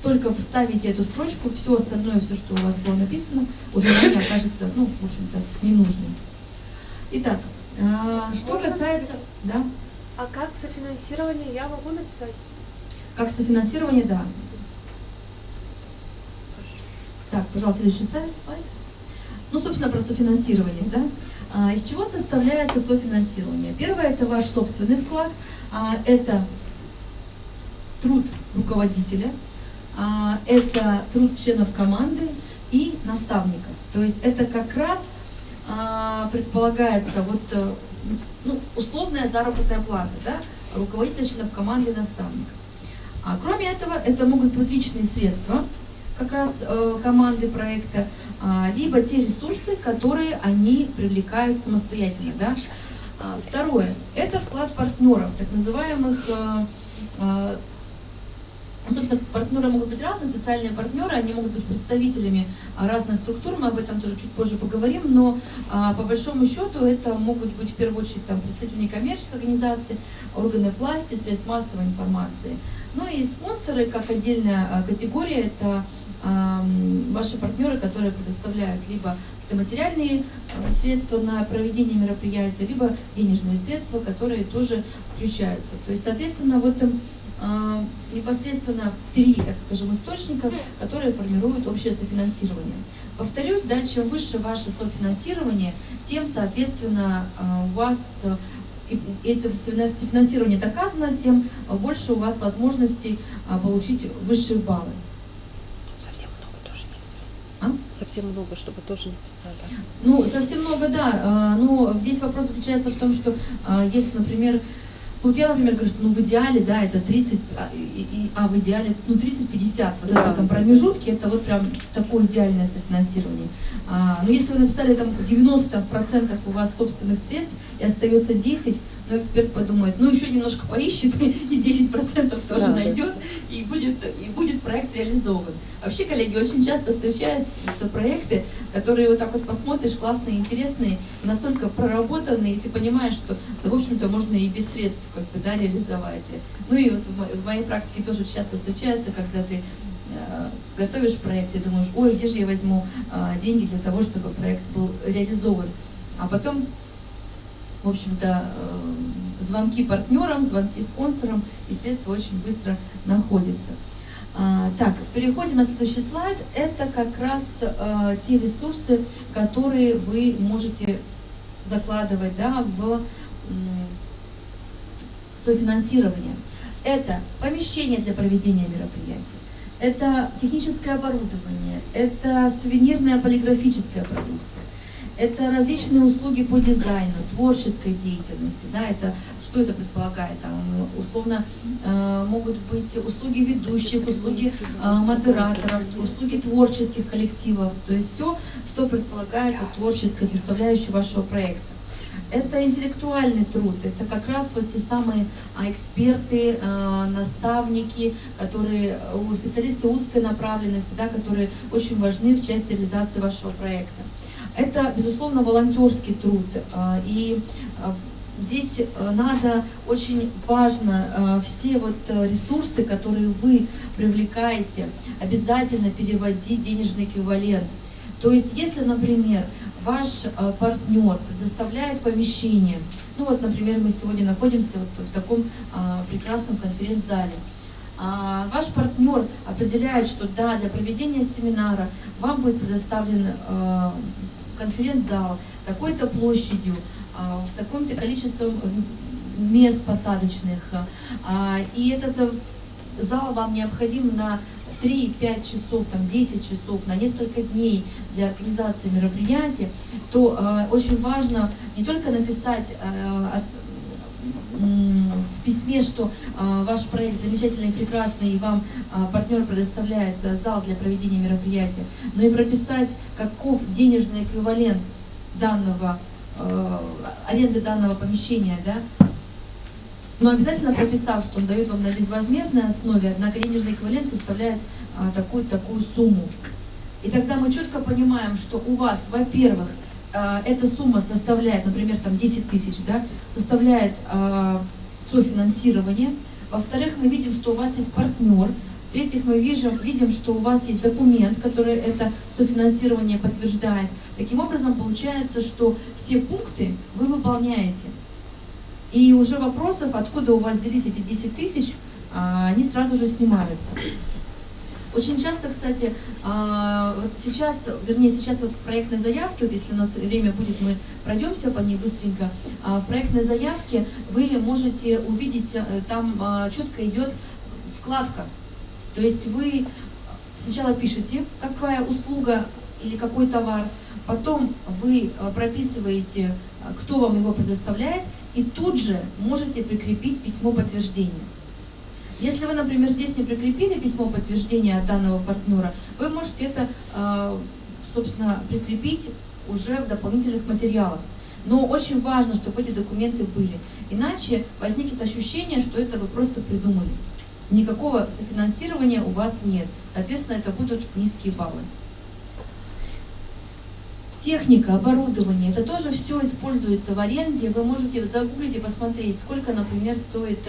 Speaker 12: только вставите эту строчку, все остальное, все, что у вас было написано, уже не окажется, ну, в общем-то, ненужным. Итак, что касается... Да?
Speaker 10: А как софинансирование я могу написать?
Speaker 12: Как софинансирование, да. Так, пожалуйста, следующий слайд. Ну, собственно, про софинансирование, да. Из чего составляется софинансирование? Первое – это ваш собственный вклад, это труд руководителя, это труд членов команды и наставников. То есть это как раз предполагается вот, ну, условная заработная плата, да, руководителя, членов команды и наставников. Кроме этого, это могут быть личные средства, как раз команды проекта, либо те ресурсы, которые они привлекают самостоятельно. Да? Второе – это вклад партнеров, так называемых, собственно, партнеры могут быть разные, социальные партнеры, они могут быть представителями разных структур, мы об этом тоже чуть позже поговорим, но по большому счету это могут быть в первую очередь там, представители некоммерческих организаций, органы власти, средств массовой информации. Ну и спонсоры, как отдельная категория, это ваши партнеры, которые предоставляют либо материальные средства на проведение мероприятия, либо денежные средства, которые тоже включаются. То есть, соответственно, вот непосредственно три, так скажем, источника, которые формируют общее софинансирование. Повторюсь, да, чем выше ваше софинансирование, тем, соответственно, у вас это софинансирование доказано, тем больше у вас возможностей получить высшие баллы.
Speaker 5: Совсем много тоже нельзя. Совсем много, чтобы тоже написали.
Speaker 12: Ну, совсем много, да. Но здесь вопрос заключается в том, что если, например, вот я, например, говорю, что ну, в идеале, да, это 30, в идеале, ну, 30-50, вот да, это там промежутки, это вот прям такое идеальное софинансирование. Но если вы написали там 90% у вас собственных средств и остается 10%, но эксперт подумает, ну, еще немножко поищет и 10% тоже найдет, и будет проект реализован. Вообще, коллеги, очень часто встречаются проекты, которые вот так вот посмотришь, классные, интересные, настолько проработанные, и ты понимаешь, что, да, в общем-то, можно и без средств как бы, да, реализовать. Ну и вот в моей практике тоже часто встречается, когда ты готовишь проект и думаешь, ой, где же я возьму деньги для того, чтобы проект был реализован. А потом, в общем-то, звонки партнерам, звонки спонсорам, и средства очень быстро находятся. Так, переходим на следующий слайд. Это как раз те ресурсы, которые вы можете закладывать, да, в софинансирование. Это помещение для проведения мероприятий, это техническое оборудование, это сувенирная полиграфическая продукция, это различные услуги по дизайну, творческой деятельности, да, это что это предполагает? Там, условно могут быть услуги ведущих, услуги модераторов, услуги творческих коллективов, то есть все, что предполагает вот, творческую составляющую вашего проекта. Это интеллектуальный труд, это как раз вот те самые эксперты, наставники, которые, специалисты узкой направленности, да, которые очень важны в части реализации вашего проекта. Это, безусловно, волонтерский труд, и здесь надо, очень важно, все вот ресурсы, которые вы привлекаете, обязательно переводить в денежный эквивалент. То есть, если, например, ваш партнер предоставляет помещение, ну вот, например, мы сегодня находимся вот в таком прекрасном конференц-зале, ваш партнер определяет, что да, для проведения семинара вам будет предоставлен конференц-зал такой-то площадью, с таким-то количеством мест посадочных, и этот зал вам необходим на 3-5 часов, там, 10 часов, на несколько дней для организации мероприятия, то очень важно не только написать в письме, что ваш проект замечательный и прекрасный, и вам партнер предоставляет зал для проведения мероприятия, но и прописать, каков денежный эквивалент данного, аренды данного помещения, да? Но обязательно прописав, что он дает вам на безвозмездной основе, однако денежный эквивалент составляет такую сумму. И тогда мы четко понимаем, что у вас, во-первых, эта сумма составляет, например, там 10 тысяч, да, составляет софинансирование. Во-вторых, мы видим, что у вас есть партнер. В-третьих, мы видим, что у вас есть документ, который это софинансирование подтверждает. Таким образом, получается, что все пункты вы выполняете. И уже вопросов, откуда у вас взялись эти 10 тысяч, они сразу же снимаются. Очень часто, кстати, вот сейчас вот в проектной заявке, вот если у нас время будет, мы пройдемся по ней быстренько, в проектной заявке вы можете увидеть, там четко идет вкладка. То есть вы сначала пишете, какая услуга или какой товар, потом вы прописываете, кто вам его предоставляет, и тут же можете прикрепить письмо подтверждения. Если вы, например, здесь не прикрепили письмо подтверждения от данного партнера, вы можете это, собственно, прикрепить уже в дополнительных материалах. Но очень важно, чтобы эти документы были. Иначе возникнет ощущение, что это вы просто придумали. Никакого софинансирования у вас нет. Соответственно, это будут низкие баллы. Техника, оборудование, это тоже все используется в аренде. Вы можете загуглить и посмотреть, сколько, например, стоит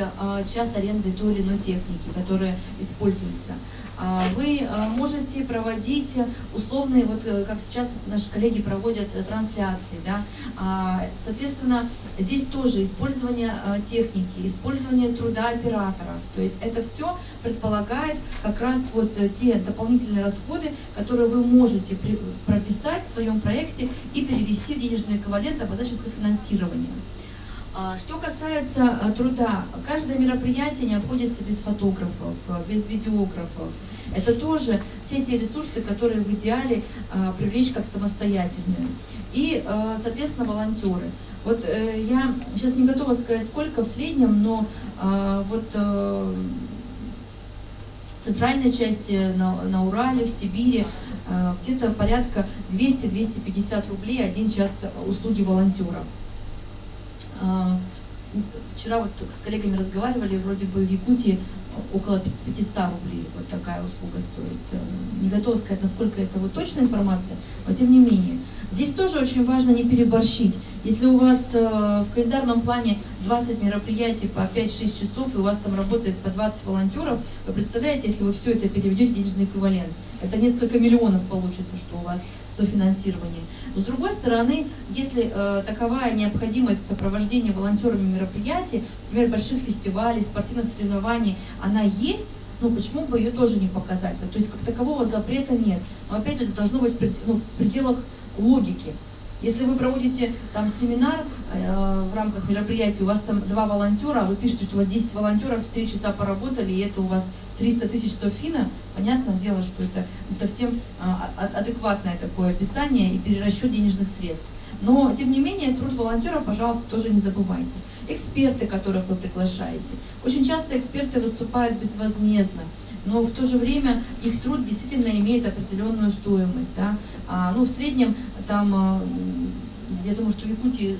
Speaker 12: час аренды той или иной техники, которая используется. Вы можете проводить условные, вот как сейчас наши коллеги проводят трансляции, да? Соответственно, здесь тоже использование техники, использование труда операторов. То есть это все предполагает как раз вот те дополнительные расходы, которые вы можете прописать в своем проекте и перевести в денежный эквивалент, обозначив софинансирование. Что касается труда, каждое мероприятие не обходится без фотографов, без видеографов. Это тоже все те ресурсы, которые в идеале привлечь как самостоятельные. И, соответственно, волонтеры. Вот я сейчас не готова сказать, сколько в среднем, но вот в центральной части, на Урале, в Сибири, где-то порядка 200-250 рублей 1 час услуги волонтера. Вчера вот с коллегами разговаривали, вроде бы в Якутии около 500 рублей вот такая услуга стоит. Не готова сказать, насколько это вот точная информация, но тем не менее. Здесь тоже очень важно не переборщить. Если у вас в календарном плане 20 мероприятий по 5-6 часов, и у вас там работает по 20 волонтеров, вы представляете, если вы все это переведете в денежный эквивалент, это несколько миллионов получится, что у вас софинансирование. Но с другой стороны, если таковая необходимость сопровождения волонтерами мероприятий, например, больших фестивалей, спортивных соревнований, она есть, ну почему бы ее тоже не показать? То есть как такового запрета нет. Но опять же, это должно быть в пределах логики. Если вы проводите там семинар в рамках мероприятия, у вас там 2 волонтера, а вы пишете, что у вас 10 волонтеров 3 часа поработали, и это у вас 300 тысяч софина, понятное дело, что это не совсем адекватное такое описание и перерасчет денежных средств. Но, тем не менее, труд волонтера, пожалуйста, тоже не забывайте. Эксперты, которых вы приглашаете. Очень часто эксперты выступают безвозмездно, но в то же время их труд действительно имеет определенную стоимость. Да? Ну, в среднем, там, я думаю, что в Якутии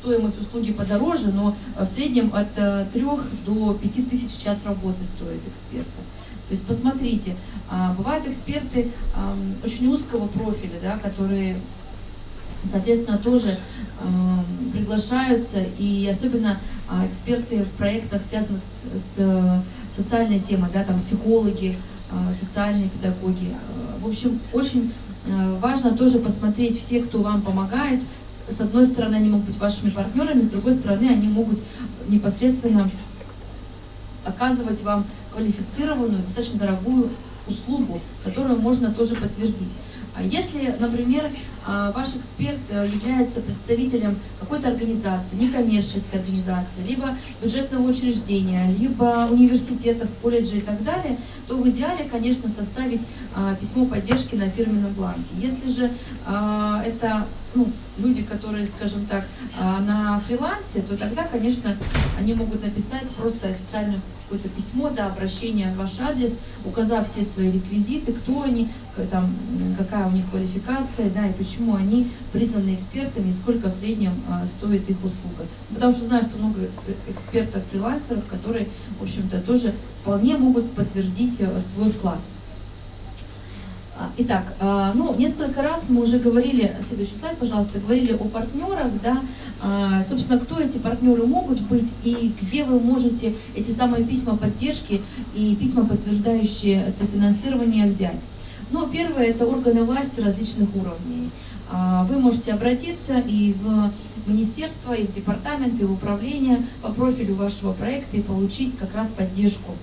Speaker 12: стоимость услуги подороже, но в среднем от 3 до 5 тысяч час работы стоит эксперта. То есть посмотрите, бывают эксперты очень узкого профиля, да, которые, соответственно, тоже приглашаются, и особенно эксперты в проектах, связанных с социальной темой, да, там психологи, социальные педагоги. В общем, очень важно тоже посмотреть все, кто вам помогает. С одной стороны, они могут быть вашими партнерами, с другой стороны, они могут непосредственно оказывать вам квалифицированную, достаточно дорогую услугу, которую можно тоже подтвердить. А если, например, ваш эксперт является представителем какой-то организации, некоммерческой организации, либо бюджетного учреждения, либо университетов, колледжей и так далее, то в идеале, конечно, составить письмо поддержки на фирменном бланке. Если же это люди, которые, скажем так, на фрилансе, то тогда, конечно, они могут написать просто официальное какое-то письмо, да, обращение в ваш адрес, указав все свои реквизиты, кто они, там, какая у них квалификация, да, и почему они признаны экспертами, и сколько в среднем стоит их услуга. Потому что знаю, что много экспертов-фрилансеров, которые, в общем-то, тоже вполне могут подтвердить свой вклад. Итак, несколько раз мы уже говорили, следующий слайд, пожалуйста, говорили о партнерах, да, собственно, кто эти партнеры могут быть и где вы можете эти самые письма поддержки и письма, подтверждающие софинансирование, взять. Первое – это органы власти различных уровней. Вы можете обратиться и в министерство, и в департамент, и в управление по профилю вашего проекта и получить как раз поддержку.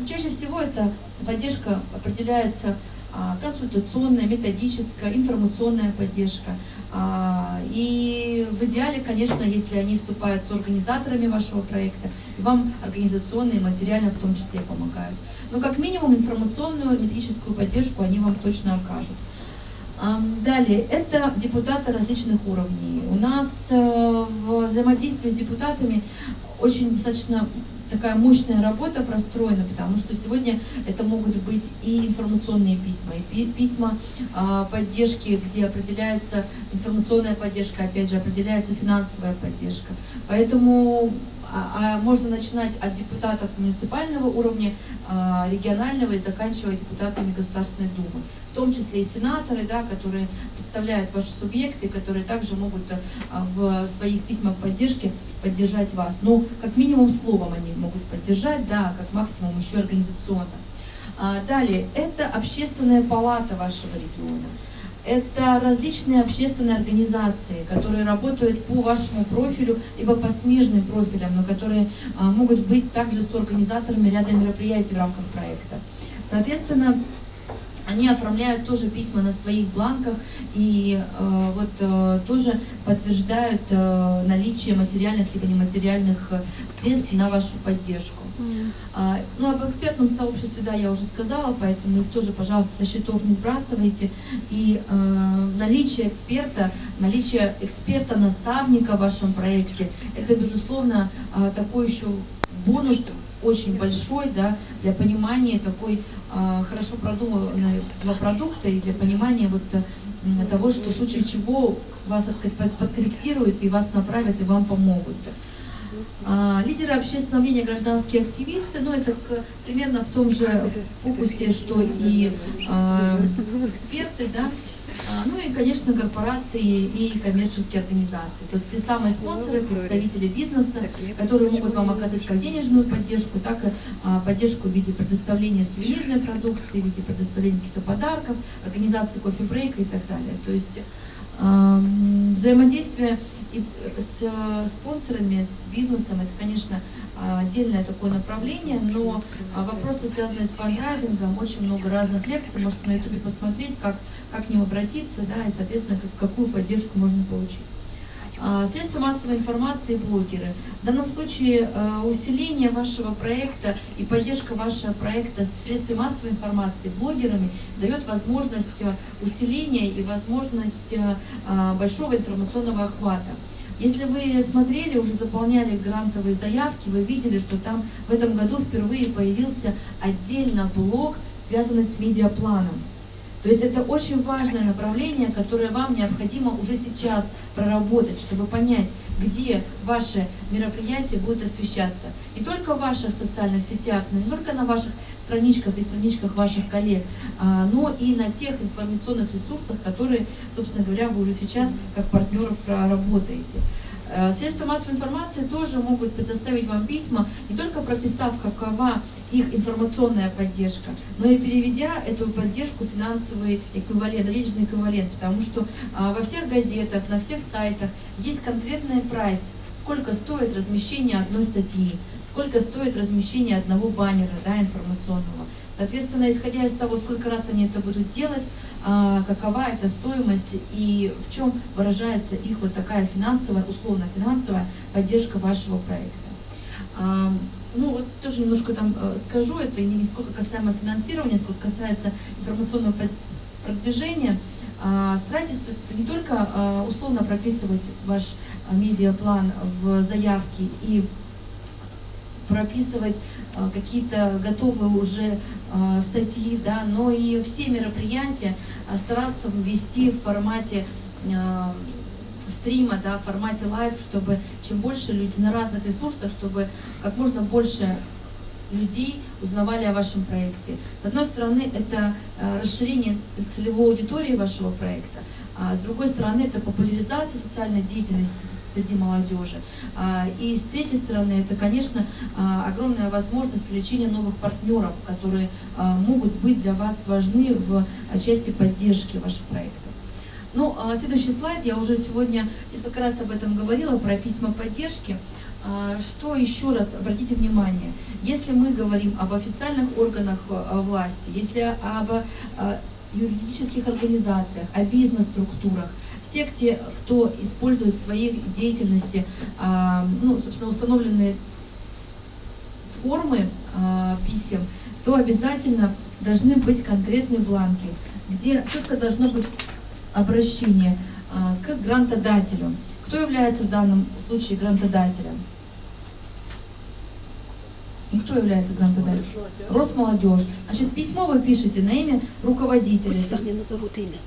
Speaker 12: Чаще всего эта поддержка определяется консультационная, методическая, информационная поддержка. И в идеале, конечно, если они вступают с организаторами вашего проекта, вам организационно и материально в том числе помогают. Но как минимум информационную, методическую поддержку они вам точно окажут. Далее, это депутаты различных уровней. У нас в взаимодействии с депутатами очень достаточно такая мощная работа простроена, потому что сегодня это могут быть и информационные письма, и письма поддержки, где определяется информационная поддержка, опять же, определяется финансовая поддержка. Поэтому можно начинать от депутатов муниципального уровня, регионального и заканчивая депутатами Государственной Думы. В том числе и сенаторы, да, которые представляют ваши субъекты, которые также могут в своих письмах поддержки поддержать вас. Но как минимум словом они могут поддержать, да, как максимум еще организационно. Далее, это общественная палата вашего региона. Это различные общественные организации, которые работают по вашему профилю, либо по смежным профилям, но которые могут быть также с организаторами ряда мероприятий в рамках проекта. Соответственно, они оформляют тоже письма на своих бланках и тоже подтверждают наличие материальных либо нематериальных средств на вашу поддержку. Об экспертном сообществе, да, я уже сказала, поэтому их тоже, пожалуйста, со счетов не сбрасывайте. И наличие эксперта-наставника в вашем проекте, это, безусловно, такой еще бонус очень большой, да, для понимания такой хорошо продуманного продукта и для понимания того, что в случае чего вас подкорректируют и вас направят и вам помогут. Лидеры общественного мнения, гражданские активисты, это примерно в том же фокусе, что и эксперты, да. И, конечно, корпорации и коммерческие организации. То есть те самые спонсоры, представители бизнеса, которые могут вам оказать как денежную поддержку, так и поддержку в виде предоставления сувенирной продукции, в виде предоставления каких-то подарков, организации кофе-брейка и так далее. То есть взаимодействие с спонсорами, с бизнесом, это, конечно, отдельное такое направление, но вопросы, связанные с фандрайзингом, очень много разных лекций, можете на YouTube посмотреть, как к ним обратиться, да, и, соответственно, какую поддержку можно получить. Средства массовой информации и блогеры. В данном случае усиление вашего проекта и поддержка вашего проекта с средствами массовой информации, блогерами, дает возможность усиления и возможность большого информационного охвата. Если вы смотрели, уже заполняли грантовые заявки, вы видели, что там в этом году впервые появился отдельно блок, связанный с медиапланом. То есть это очень важное направление, которое вам необходимо уже сейчас проработать, чтобы понять, где ваши мероприятия будут освещаться. Не только в ваших социальных сетях, не только на ваших страничках и страничках ваших коллег, но и на тех информационных ресурсах, которые, собственно говоря, вы уже сейчас как партнеров проработаете. Средства массовой информации тоже могут предоставить вам письма, не только прописав, какова их информационная поддержка, но и переведя эту поддержку в финансовый эквивалент, денежный эквивалент, потому что во всех газетах, на всех сайтах есть конкретный прайс, сколько стоит размещение одной статьи, сколько стоит размещение одного баннера, да, информационного. Соответственно, исходя из того, сколько раз они это будут делать, какова эта стоимость и в чем выражается их вот такая финансовая, условно-финансовая поддержка вашего проекта. Ну вот тоже немножко там скажу, это не сколько касаемо финансирования, сколько касается информационного продвижения. Старайтесь не только условно прописывать ваш медиаплан в заявке и прописывать какие-то готовые уже статьи, да, но и все мероприятия стараться ввести в формате стрима, да, в формате лайв, чтобы чем больше людей на разных ресурсах, чтобы как можно больше людей узнавали о вашем проекте. С одной стороны, это расширение целевой аудитории вашего проекта, а с другой стороны, это популяризация социальной деятельности среди молодежи. И с третьей стороны, это, конечно, огромная возможность привлечения новых партнеров, которые могут быть для вас важны в части поддержки ваших проектов. Ну, следующий слайд, я уже сегодня несколько раз об этом говорила, про письма поддержки. Что еще раз обратите внимание, если мы говорим об официальных органах власти, если об юридических организациях, о бизнес-структурах, все те, кто использует в своей деятельности, ну, собственно, установленные формы писем, то обязательно должны быть конкретные бланки, где четко должно быть обращение к грантодателю. Кто является в данном случае грантодателем? Кто является грантодателем? Росмолодежь. Значит, письмо вы пишете на имя руководителя.
Speaker 5: Пусть сами назовут имя.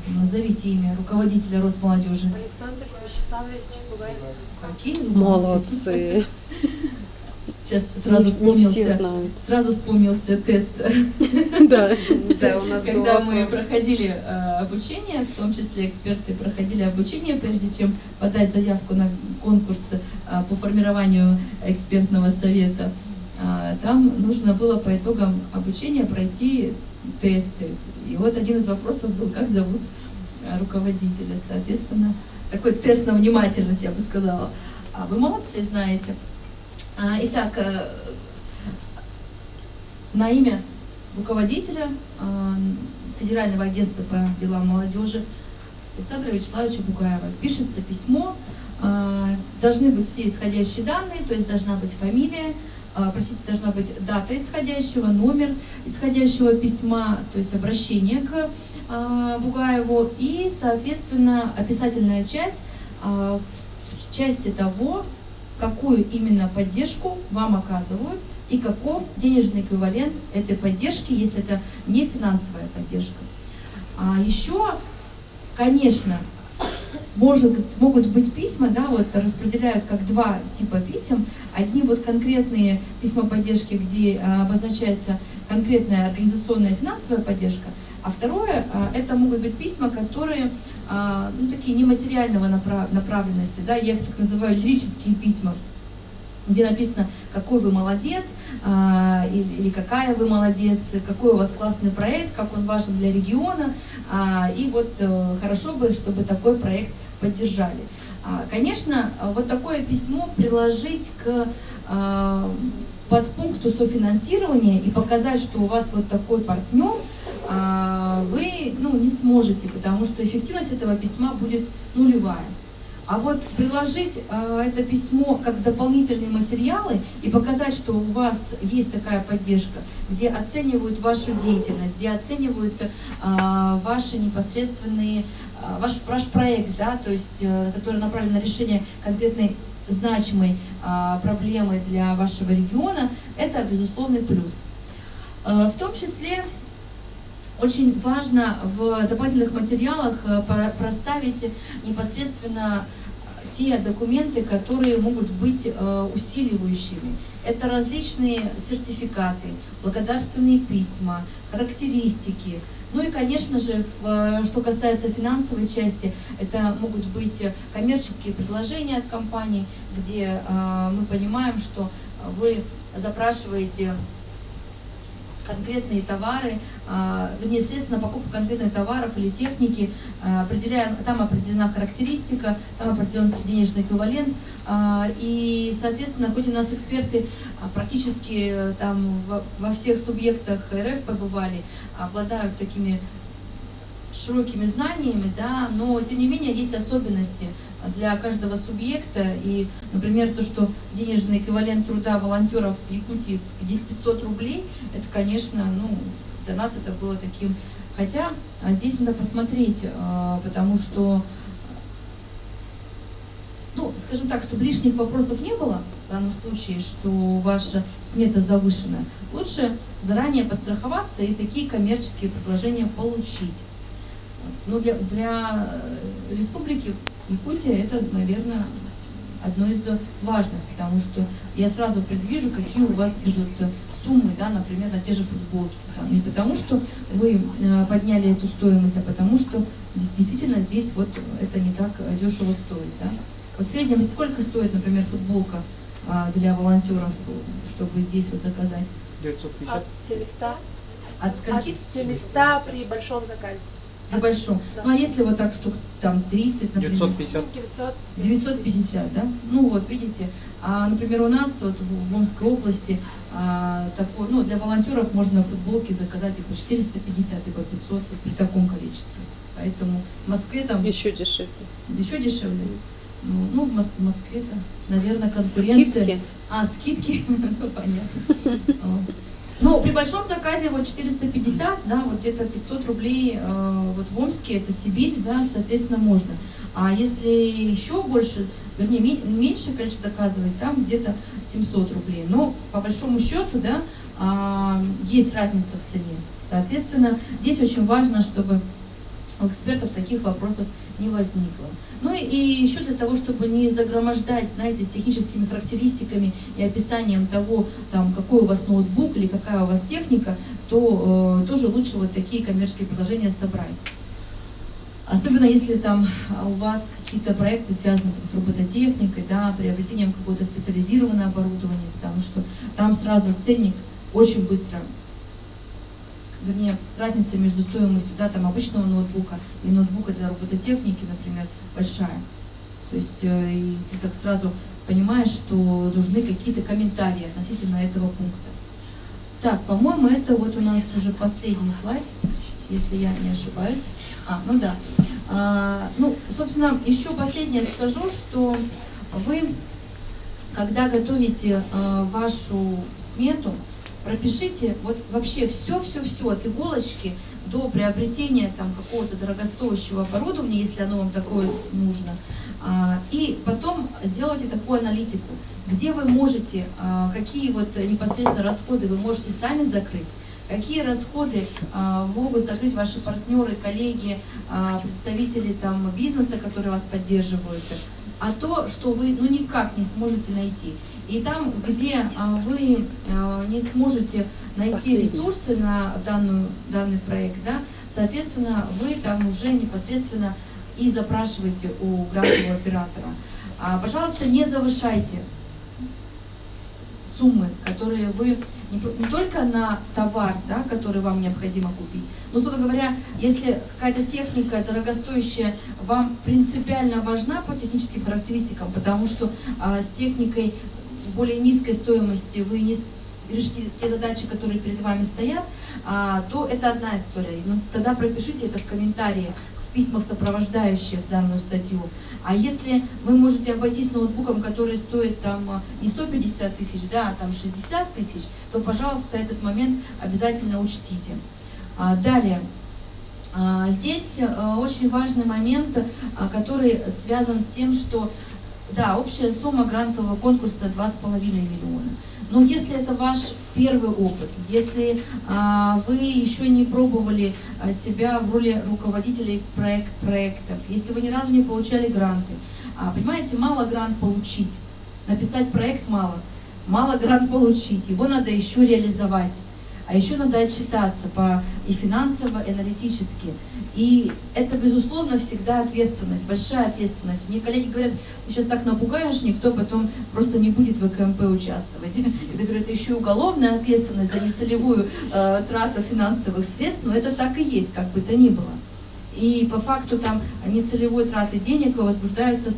Speaker 12: Назовите имя руководителя Росмолодежи.
Speaker 10: Александр Вячеславович Бугаев.
Speaker 12: Какие
Speaker 5: молодцы.
Speaker 12: Сейчас сразу вспомнился тест.
Speaker 5: Да, у нас был
Speaker 12: когда мы
Speaker 5: вопрос.
Speaker 12: проходили обучение, в том числе эксперты проходили обучение, прежде чем подать заявку на конкурс по формированию экспертного совета. Там нужно было по итогам обучения пройти тесты. И вот один из вопросов был, как зовут руководителя. Соответственно, такой тест на внимательность, я бы сказала. Вы молодцы, знаете. Итак, на имя руководителя Федерального агентства по делам молодежи Александра Вячеславовича Бугаева пишется письмо, должны быть все исходящие данные, то есть должна быть фамилия, должна быть дата исходящего, номер исходящего письма, то есть обращение к Бугаеву и, соответственно, описательная часть в части того, какую именно поддержку вам оказывают и каков денежный эквивалент этой поддержки, если это не финансовая поддержка. Еще, конечно, могут быть письма, да, вот распределяют как два типа писем. Одни вот конкретные письма поддержки, где обозначается конкретная организационная финансовая поддержка, а второе, это могут быть письма, которые такие нематериального направленности, да, я их так называю лирические письма, где написано, какой вы молодец, или какая вы молодец, какой у вас классный проект, как он важен для региона, и вот хорошо бы, чтобы такой проект поддержали. Конечно, вот такое письмо приложить к подпункту софинансирования и показать, что у вас вот такой партнер, вы не сможете, потому что эффективность этого письма будет нулевая. А вот приложить это письмо как дополнительные материалы и показать, что у вас есть такая поддержка, где оценивают вашу деятельность, где оценивают ваши непосредственные, ваш проект, да, то есть, который направлен на решение конкретной значимой проблемы для вашего региона, это безусловный плюс. В том числе очень важно в дополнительных материалах проставить непосредственно те документы, которые могут быть усиливающими. Это различные сертификаты, благодарственные письма, характеристики, Ну и, конечно же, что касается финансовой части, это могут быть коммерческие предложения от компаний, где мы понимаем, что вы запрашиваете конкретные товары, вернее, средства на покупку конкретных товаров или техники, там определена характеристика, там определен денежный эквивалент, и, соответственно, хоть у нас эксперты практически там во всех субъектах РФ побывали, обладают такими широкими знаниями, да, но тем не менее есть особенности для каждого субъекта. И, например, то, что денежный эквивалент труда волонтеров в Якутии 500 рублей, это, конечно, ну, для нас это было таким. Хотя здесь надо посмотреть, потому что, ну, скажем так, чтобы лишних вопросов не было в данном случае, что ваша смета завышена, лучше заранее подстраховаться и такие коммерческие предложения получить. Но для республики Якутия это, наверное, одно из важных, потому что я сразу предвижу, какие у вас будут суммы, да, например, на те же футболки. Не потому, что вы подняли эту стоимость, а потому, что действительно здесь вот это не так дешево стоит. Да? В среднем сколько стоит, например, футболка для волонтеров, чтобы здесь вот заказать?
Speaker 10: 950. От 700.
Speaker 12: От скольки?
Speaker 10: От 700 при большом заказе.
Speaker 12: При большом.
Speaker 10: Да.
Speaker 12: Ну а если вот так штук там 30, например?
Speaker 11: 950.
Speaker 12: 950, да? Ну вот, видите. Например, у нас вот в Омской области такой, ну, для волонтеров можно футболки заказать и по 450, и по 500 вот при таком количестве. Поэтому в Москве там...
Speaker 5: Еще дешевле.
Speaker 12: Еще дешевле. Ну, в Москве-то, наверное, конкуренция.
Speaker 5: Скидки?
Speaker 12: Скидки? Ну, понятно. Но при большом заказе вот 450, да, вот где-то 500 рублей вот в Омске, это Сибирь, да, соответственно, можно. А если еще больше, вернее, меньше количество заказывать, там где-то 700 рублей. Но по большому счету, да, есть разница в цене. Соответственно, здесь очень важно, чтобы у экспертов таких вопросов не возникло. Ну и еще для того, чтобы не загромождать, знаете, с техническими характеристиками и описанием того, там, какой у вас ноутбук или какая у вас техника, то тоже лучше вот такие коммерческие предложения собрать. Особенно если там у вас какие-то проекты связаны там с робототехникой, да, приобретением какого-то специализированного оборудования, потому что там сразу ценник очень быстро, вернее, разница между стоимостью, да, там, обычного ноутбука и ноутбука для робототехники, например, большая. То есть и ты так сразу понимаешь, что нужны какие-то комментарии относительно этого пункта. Так, по-моему, это вот у нас уже последний слайд, если я не ошибаюсь. Ну да. Ну, собственно, еще последнее скажу, что вы, когда готовите вашу смету, пропишите вот вообще все от иголочки до приобретения там какого-то дорогостоящего оборудования, если оно вам такое нужно. И потом сделайте такую аналитику, где вы можете, какие вот непосредственно расходы вы можете сами закрыть, какие расходы могут закрыть ваши партнеры, коллеги, представители там бизнеса, которые вас поддерживают, а то, что вы ну никак не сможете найти. И там, где вы не сможете найти ресурсы на данный проект, да, соответственно, вы там уже непосредственно и запрашиваете у грантового оператора. Пожалуйста, не завышайте суммы, которые вы не только на товар, да, который вам необходимо купить, но, собственно говоря, если какая-то техника дорогостоящая вам принципиально важна по техническим характеристикам, потому что с техникой более низкой стоимости вы не решите те задачи, которые перед вами стоят, то это одна история. Ну, тогда пропишите это в комментариях, в письмах, сопровождающих данную статью. А если вы можете обойтись ноутбуком, который стоит там не 150 тысяч, да, а там 60 тысяч, то, пожалуйста, этот момент обязательно учтите. Далее. Здесь очень важный момент, который связан с тем, что да, общая сумма грантового конкурса 2,5 миллиона. Но если это ваш первый опыт, если вы еще не пробовали себя в роли руководителей проектов, если вы ни разу не получали гранты, понимаете, мало грант получить, написать проект мало грант получить, его надо еще реализовать. а еще надо отчитаться и финансово, и аналитически. И это, безусловно, всегда ответственность, большая ответственность. Мне коллеги говорят, ты сейчас так напугаешь, никто потом просто не будет в ЭКМП участвовать. Это, говорят, еще и уголовная ответственность за нецелевую трату финансовых средств, но это так и есть, как бы то ни было. И по факту там нецелевой траты денег возбуждается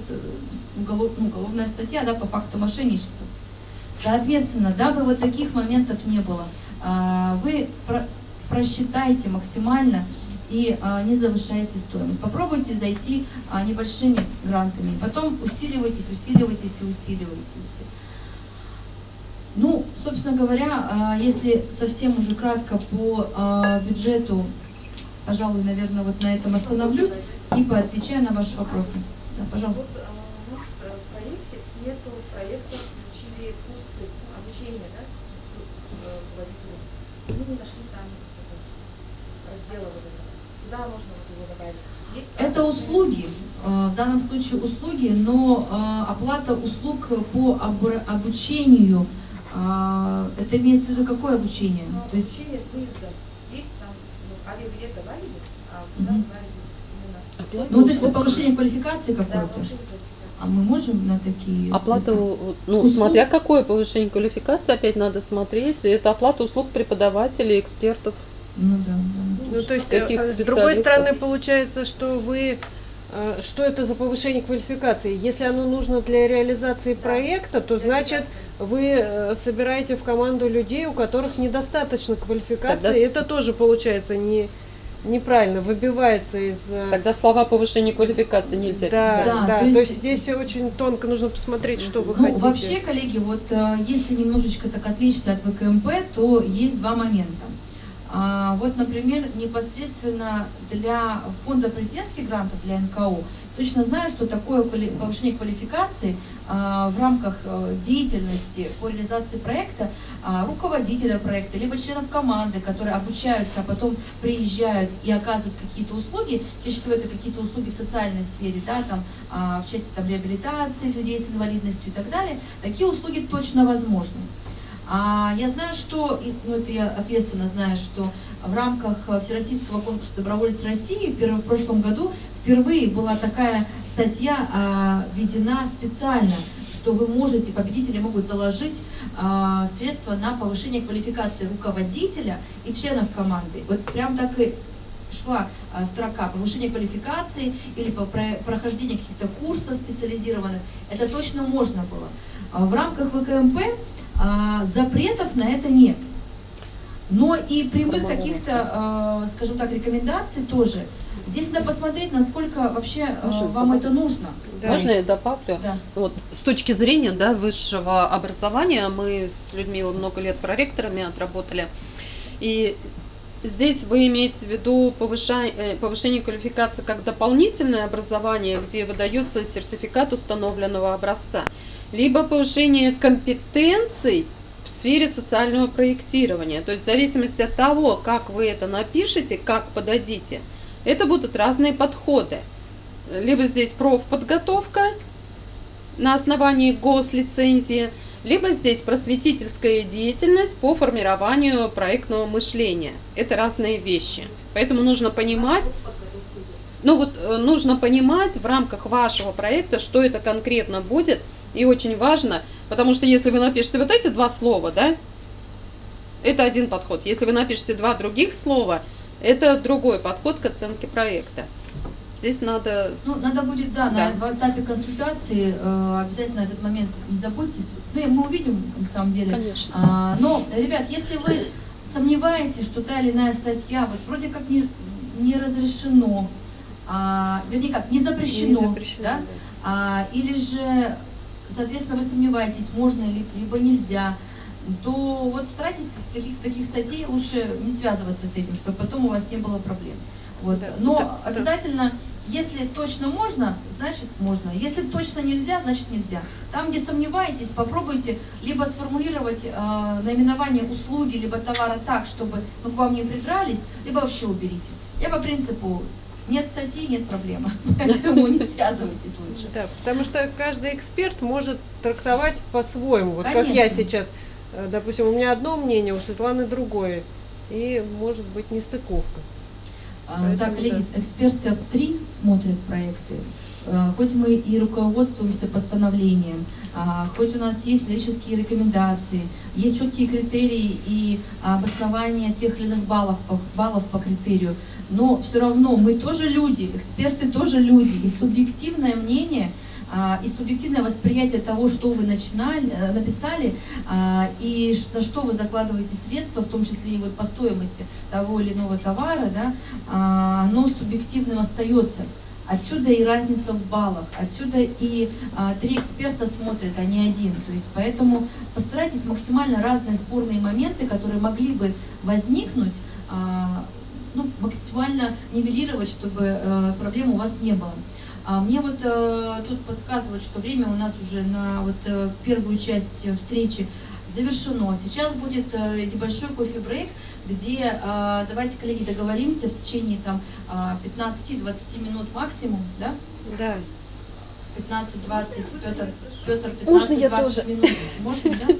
Speaker 12: уголовная статья, да, по факту мошенничества. Соответственно, дабы вот таких моментов не было, вы просчитайте максимально и не завышайте стоимость. Попробуйте зайти небольшими грантами, потом усиливайтесь. Ну, собственно говоря, если совсем уже кратко по бюджету, пожалуй, наверное, вот на этом остановлюсь и поотвечаю на ваши вопросы. Да, пожалуйста.
Speaker 6: Вот у нас в проекте, в смету проекта включили курсы обучения, да, водителям. Мы не нашли там раздела вот этого. Куда можно вот его добавить? Есть
Speaker 12: Это услуги, в данном случае услуги, но оплата услуг по обучению, это имеется в виду какое обучение?
Speaker 6: Ну,
Speaker 12: То есть
Speaker 6: обучение с выездом. Есть там, авиабилет добавили, а куда добавили именно?
Speaker 12: Ну, то есть это повышение квалификации
Speaker 6: Да,
Speaker 12: какое-то?
Speaker 6: повышение квалификации.
Speaker 12: А мы можем на такие...
Speaker 5: Оплата, ну,
Speaker 12: услуг?
Speaker 5: смотря какое повышение квалификации, опять надо смотреть. Это оплата услуг преподавателей, экспертов.
Speaker 12: Ну да.
Speaker 11: Ну, то есть,
Speaker 5: Таких
Speaker 11: с другой
Speaker 5: специалистов.
Speaker 11: стороны, получается, что вы, что это за повышение квалификации? Если оно нужно для реализации проекта, то значит вы собираете в команду людей, у которых недостаточно квалификации.
Speaker 5: Тогда
Speaker 11: Это тоже получается неправильно, выбивается из...
Speaker 5: Тогда слова повышения квалификации нельзя писать.
Speaker 12: Да,
Speaker 11: то есть здесь очень тонко нужно посмотреть, что вы хотите.
Speaker 12: Вообще, коллеги, вот если немножечко так отличиться от ВКМП, то есть два момента. Вот, например, непосредственно для фонда президентских грантов, для НКО, точно знаю, что такое повышение квалификации в рамках деятельности по реализации проекта руководителя проекта, либо членов команды, которые обучаются, а потом приезжают и оказывают какие-то услуги, чаще всего это какие-то услуги в социальной сфере, да, там, в части там, реабилитации людей с инвалидностью и так далее, такие услуги точно возможны. Я знаю, что, ну это я ответственно знаю, что в рамках Всероссийского конкурса «Добровольцы России» в прошлом году впервые была такая статья введена специально, что вы можете, победители могут заложить средства на повышение квалификации руководителя и членов команды. Вот прям так и шла строка повышение квалификации или по прохождение каких-то курсов специализированных. Это точно можно было. В рамках ВКМП запретов на это нет. Но и прямых каких-то, скажем так, рекомендаций тоже. Здесь надо посмотреть, насколько вообще вам это нужно.
Speaker 5: Можно я добавлю?
Speaker 12: Да.
Speaker 5: Вот, с точки зрения, да, высшего образования, мы с Людмилой много лет проректорами отработали. И здесь вы имеете в виду повышение квалификации как дополнительное образование, где выдается сертификат установленного образца, либо повышение компетенций в сфере социального проектирования. То есть в зависимости от того, как вы это напишете, как подадите, это будут разные подходы. Либо здесь профподготовка на основании гослицензии, либо здесь просветительская деятельность по формированию проектного мышления. Это разные вещи. Поэтому нужно понимать, нужно понимать в рамках вашего проекта, что это конкретно будет. И очень важно, потому что если вы напишете вот эти два слова, да, это один подход. Если вы напишете два других слова, это другой подход к оценке проекта. Здесь надо...
Speaker 12: Ну, надо будет, да, на этапе консультации обязательно этот момент не забудьте. Ну, мы увидим, на самом деле.
Speaker 5: Конечно.
Speaker 12: Но, ребят, если вы сомневаетесь, что та или иная статья вот вроде как не разрешено, вернее как, не запрещено, да? Или же, соответственно, вы сомневаетесь, можно либо нельзя, то вот старайтесь каких-то таких статей лучше не связываться с этим, чтобы потом у вас не было проблем. Вот. Но обязательно, если точно можно, значит можно. Если точно нельзя, значит нельзя. Там, где сомневаетесь, попробуйте либо сформулировать наименование услуги, либо товара так, чтобы к вам не придрались, либо вообще уберите. Я по принципу нет статьи, нет проблемы. Поэтому не связывайтесь лучше.
Speaker 11: Да, потому что каждый эксперт может трактовать по-своему. Вот
Speaker 12: Конечно.
Speaker 11: как я сейчас, допустим, у меня одно мнение, у Светланы другое. и может быть нестыковка.
Speaker 12: Так,
Speaker 11: Поэтому
Speaker 12: коллеги, эксперты 3 смотрят проекты. Хоть мы и руководствуемся постановлением, хоть у нас есть методические рекомендации, есть четкие критерии и обоснование тех или иных баллов по критерию, но все равно мы тоже люди, эксперты тоже люди, и субъективное мнение и субъективное восприятие того, что вы написали, и на что вы закладываете средства, в том числе и вот по стоимости того или иного товара, да, оно субъективным остается. Отсюда и разница в баллах, отсюда и 3 эксперта смотрят, а не 1. То есть поэтому постарайтесь максимально разные спорные моменты, которые могли бы возникнуть, максимально нивелировать, чтобы проблем у вас не было. Мне вот тут подсказывают, что время у нас уже на первую часть встречи завершено. Сейчас будет небольшой кофе-брейк, где давайте, коллеги, договоримся в течение 15-20 минут максимум, да?
Speaker 11: Да.
Speaker 12: 15-20, Петр, 15-20
Speaker 5: Можно я тоже?
Speaker 12: минут. Можно, да?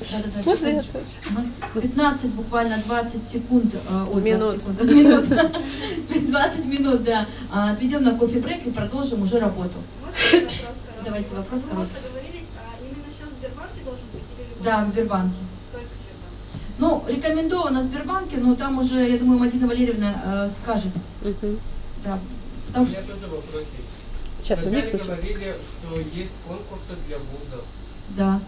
Speaker 12: Да,
Speaker 5: Можно я
Speaker 12: секундочку.
Speaker 5: тоже?
Speaker 12: 15, буквально 20 секунд,
Speaker 11: Минут.
Speaker 12: 20 минут, да. Отведем на кофе-брейк и продолжим уже работу.
Speaker 7: Можно вопрос?
Speaker 12: Давайте вопрос
Speaker 7: Мы
Speaker 12: короткий.
Speaker 7: договорились, именно счет в Сбербанке должен быть или в любом
Speaker 12: Да, в
Speaker 7: банке?
Speaker 12: Сбербанке.
Speaker 7: Только в Сбербанке.
Speaker 12: Ну, рекомендовано в Сбербанке, но там уже, я думаю, Мадина Валерьевна скажет.
Speaker 5: Мгм.
Speaker 12: Да.
Speaker 9: У
Speaker 12: Потому
Speaker 9: меня
Speaker 12: что,
Speaker 9: тоже вопрос есть.
Speaker 5: Сейчас у
Speaker 9: Когда
Speaker 5: них
Speaker 9: вы
Speaker 5: случай.
Speaker 9: говорили, что есть конкурсы для вузов.
Speaker 12: да.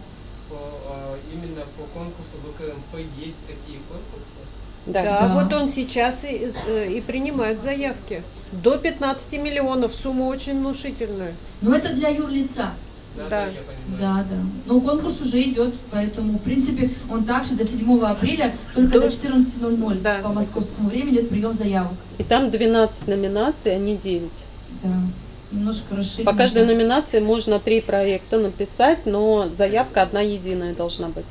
Speaker 9: Именно по конкурсу ВКМП есть такие конкурсы?
Speaker 11: Да,
Speaker 12: Да.
Speaker 11: вот он сейчас и принимает заявки. До 15 миллионов, сумма очень внушительная.
Speaker 12: Но это для юрлица.
Speaker 11: Да.
Speaker 9: Я понимаю.
Speaker 12: Да, да. Но конкурс уже идет, поэтому, в принципе, он также до 7 апреля, только до 14:00
Speaker 11: Да.
Speaker 12: по московскому времени идет прием заявок.
Speaker 5: И там 12 номинаций, а не 9.
Speaker 12: Да. Немножко расширено.
Speaker 5: По каждой номинации можно 3 проекта написать, но заявка одна единая должна быть.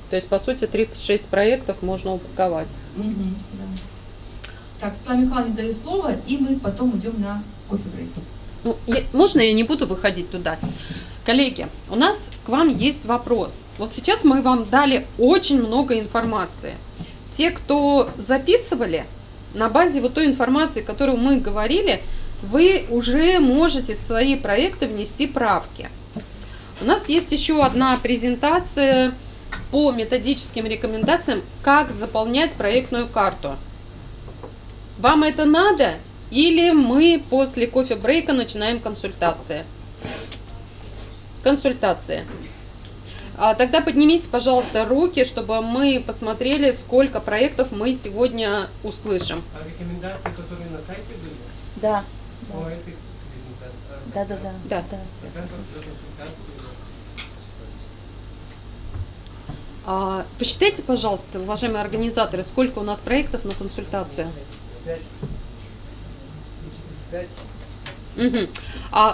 Speaker 5: То есть, по сути, 36 проектов можно упаковать.
Speaker 12: Мгм, да. Так, Светлане Михайловне даю слово, и мы потом идем на кофе-брейк.
Speaker 5: Ну, можно я не буду выходить туда? Коллеги, у нас к вам есть вопрос. Вот сейчас мы вам дали очень много информации. Те, кто записывали, на базе вот той информации, которую мы говорили, вы уже можете в свои проекты внести правки. У нас есть еще одна презентация по методическим рекомендациям, как заполнять проектную карту. Вам это надо? Или мы после кофе-брейка начинаем консультации? Консультация. Тогда поднимите, пожалуйста, руки, чтобы мы посмотрели, сколько проектов мы сегодня услышим.
Speaker 9: А рекомендации, которые на сайте были?
Speaker 12: Да.
Speaker 9: По этой презентации?
Speaker 12: Да.
Speaker 5: Да.
Speaker 9: Тогда консультации.
Speaker 5: Посчитайте, пожалуйста, уважаемые организаторы, сколько у нас проектов на консультацию.
Speaker 1: 5.
Speaker 5: Мгм.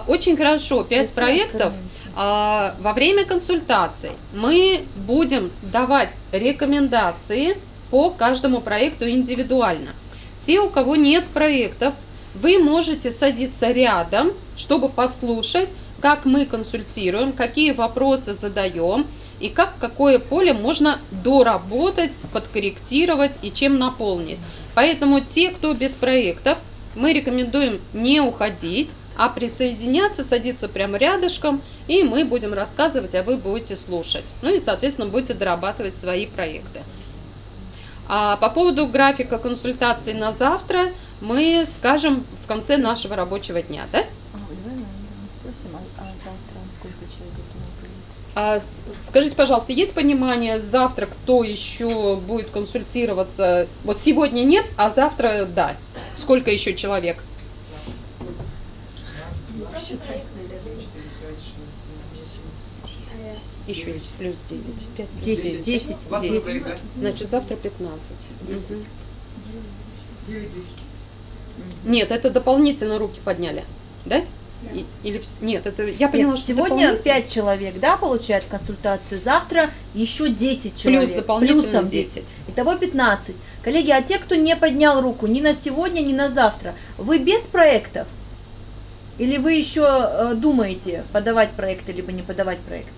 Speaker 5: Очень хорошо, 5 проектов. Во время консультаций мы будем давать рекомендации по каждому проекту индивидуально. Те, у кого нет проектов, вы можете садиться рядом, чтобы послушать, как мы консультируем, какие вопросы задаем и как какое поле можно доработать, подкорректировать и чем наполнить. Поэтому те, кто без проектов, мы рекомендуем не уходить, а присоединяться, садиться прямо рядышком, и мы будем рассказывать, а вы будете слушать. Ну и, соответственно, будете дорабатывать свои проекты. А по поводу графика консультаций на завтра мы скажем в конце нашего рабочего дня, да?
Speaker 12: Давай мы спросим, завтра сколько человек готово прийти?
Speaker 5: Скажите, пожалуйста, есть понимание завтра, кто еще будет консультироваться? Вот сегодня нет, а завтра да. Сколько еще человек? Еще есть плюс 9. 5 плюс
Speaker 12: 10. 10.
Speaker 5: Значит, завтра 15. Мгм. Нет, это дополнительно руки подняли, да? Нет, это я поняла, что
Speaker 12: Сегодня
Speaker 5: дополнительно.
Speaker 12: 5 человек, да, получают консультацию, завтра еще 10 человек.
Speaker 5: Плюс дополнительно
Speaker 12: плюсом
Speaker 5: 10.
Speaker 12: Итого 15. Коллеги, а те, кто не поднял руку ни на сегодня, ни на завтра, вы без проектов? Или вы еще думаете, подавать проекты, либо не подавать проекты?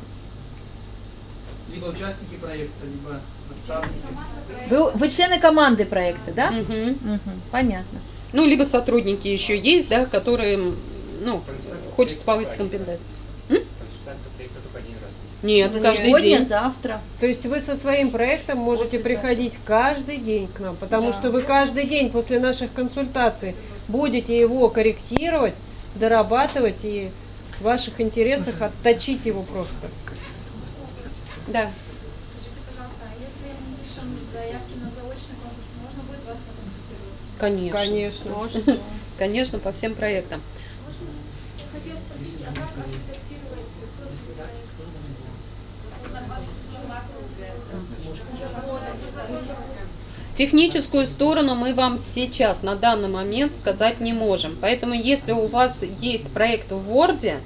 Speaker 1: Либо участники проекта, либо
Speaker 6: Вы члены команды проекта, да?
Speaker 5: Мгм.
Speaker 6: Понятно.
Speaker 5: Ну, либо сотрудники еще есть, да, которые, ну, хочется повысить компетенцию.
Speaker 4: Консультация проекта только один раз.
Speaker 5: Нет, каждый
Speaker 6: Сегодня,
Speaker 5: день.
Speaker 6: завтра.
Speaker 11: То есть вы со своим проектом можете
Speaker 6: Послезавтра.
Speaker 11: приходить каждый день к нам, потому
Speaker 6: Да.
Speaker 11: что вы каждый день после наших консультаций будете его корректировать, дорабатывать и в ваших интересах отточить его просто.
Speaker 5: Да.
Speaker 8: Скажите, пожалуйста, а если мы пишем заявки на заочный конкурс, можно будет вас проконсультироваться?
Speaker 5: Конечно.
Speaker 11: Конечно.
Speaker 6: Можно.
Speaker 5: Конечно, по всем проектам.
Speaker 8: Я хотела спросить, а как отредактировать собственный проект? Вот на 20 макро
Speaker 5: Техническую сторону мы вам сейчас, на данный момент, сказать не можем. Поэтому, если у вас есть проект в Word,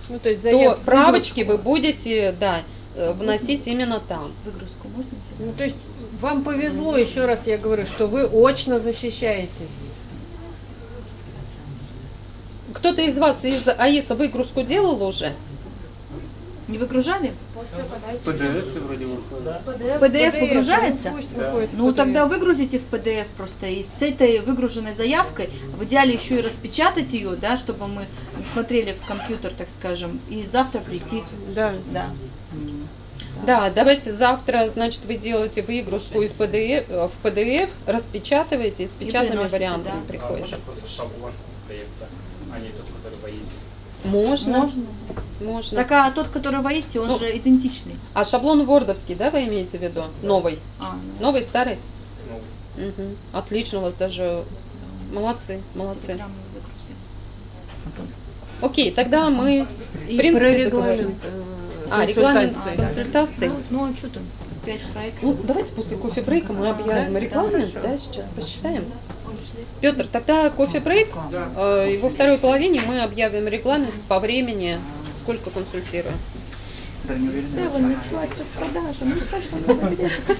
Speaker 11: Ну, то есть
Speaker 5: то правочки вы будете, да, вносить именно там.
Speaker 6: Выгрузку можно делать?
Speaker 11: Ну, то есть вам повезло, еще раз я говорю, что вы очно защищаетесь.
Speaker 5: Кто-то из вас из АИСа выгрузку делал уже?
Speaker 6: Не выгружали?
Speaker 8: после подачи.
Speaker 9: PDF вроде выходит.
Speaker 6: В PDF выгружается?
Speaker 11: Пусть
Speaker 9: Да.
Speaker 11: выходит в
Speaker 6: Ну
Speaker 11: PDF.
Speaker 6: тогда выгрузите в PDF просто и с этой выгруженной заявкой в идеале еще и распечатать ее, да, чтобы мы не смотрели в компьютер, так скажем, и завтра прийти.
Speaker 11: Да.
Speaker 6: Да.
Speaker 5: Да, давайте завтра, значит, вы делаете выгрузку из PDF, в PDF, распечатываете и с печатными
Speaker 6: приносите,
Speaker 5: вариантами
Speaker 6: да.
Speaker 5: приходите.
Speaker 4: Можно просто шаблон проекта, а не тот, который в АИСе.
Speaker 5: Можно.
Speaker 6: Можно.
Speaker 5: Можно.
Speaker 6: Так, а тот, который в АИСе, он
Speaker 5: Ну,
Speaker 6: же идентичный.
Speaker 5: А шаблон вордовский, да, вы имеете в виду? Новый.
Speaker 6: А, ну,
Speaker 5: Новый, старый?
Speaker 4: Ну,
Speaker 5: Мгм. Отлично, у вас даже молодцы, молодцы.
Speaker 6: телеграмму загрузил.
Speaker 5: Окей, тогда мы,
Speaker 11: И
Speaker 5: в принципе,
Speaker 11: про
Speaker 5: договорились.
Speaker 11: регламент
Speaker 5: Регламент
Speaker 11: консультаций.
Speaker 5: консультаций.
Speaker 6: Ну, а что там? 5 проектов.
Speaker 5: Ну, давайте после кофе-брейка мы объявим
Speaker 6: Да,
Speaker 5: регламент,
Speaker 6: хорошо.
Speaker 5: да, сейчас посчитаем. Петр, тогда кофе-брейк, и во второй половине мы объявим регламент по времени, сколько консультируем.
Speaker 6: Началась распродажа. Ну, страшно было.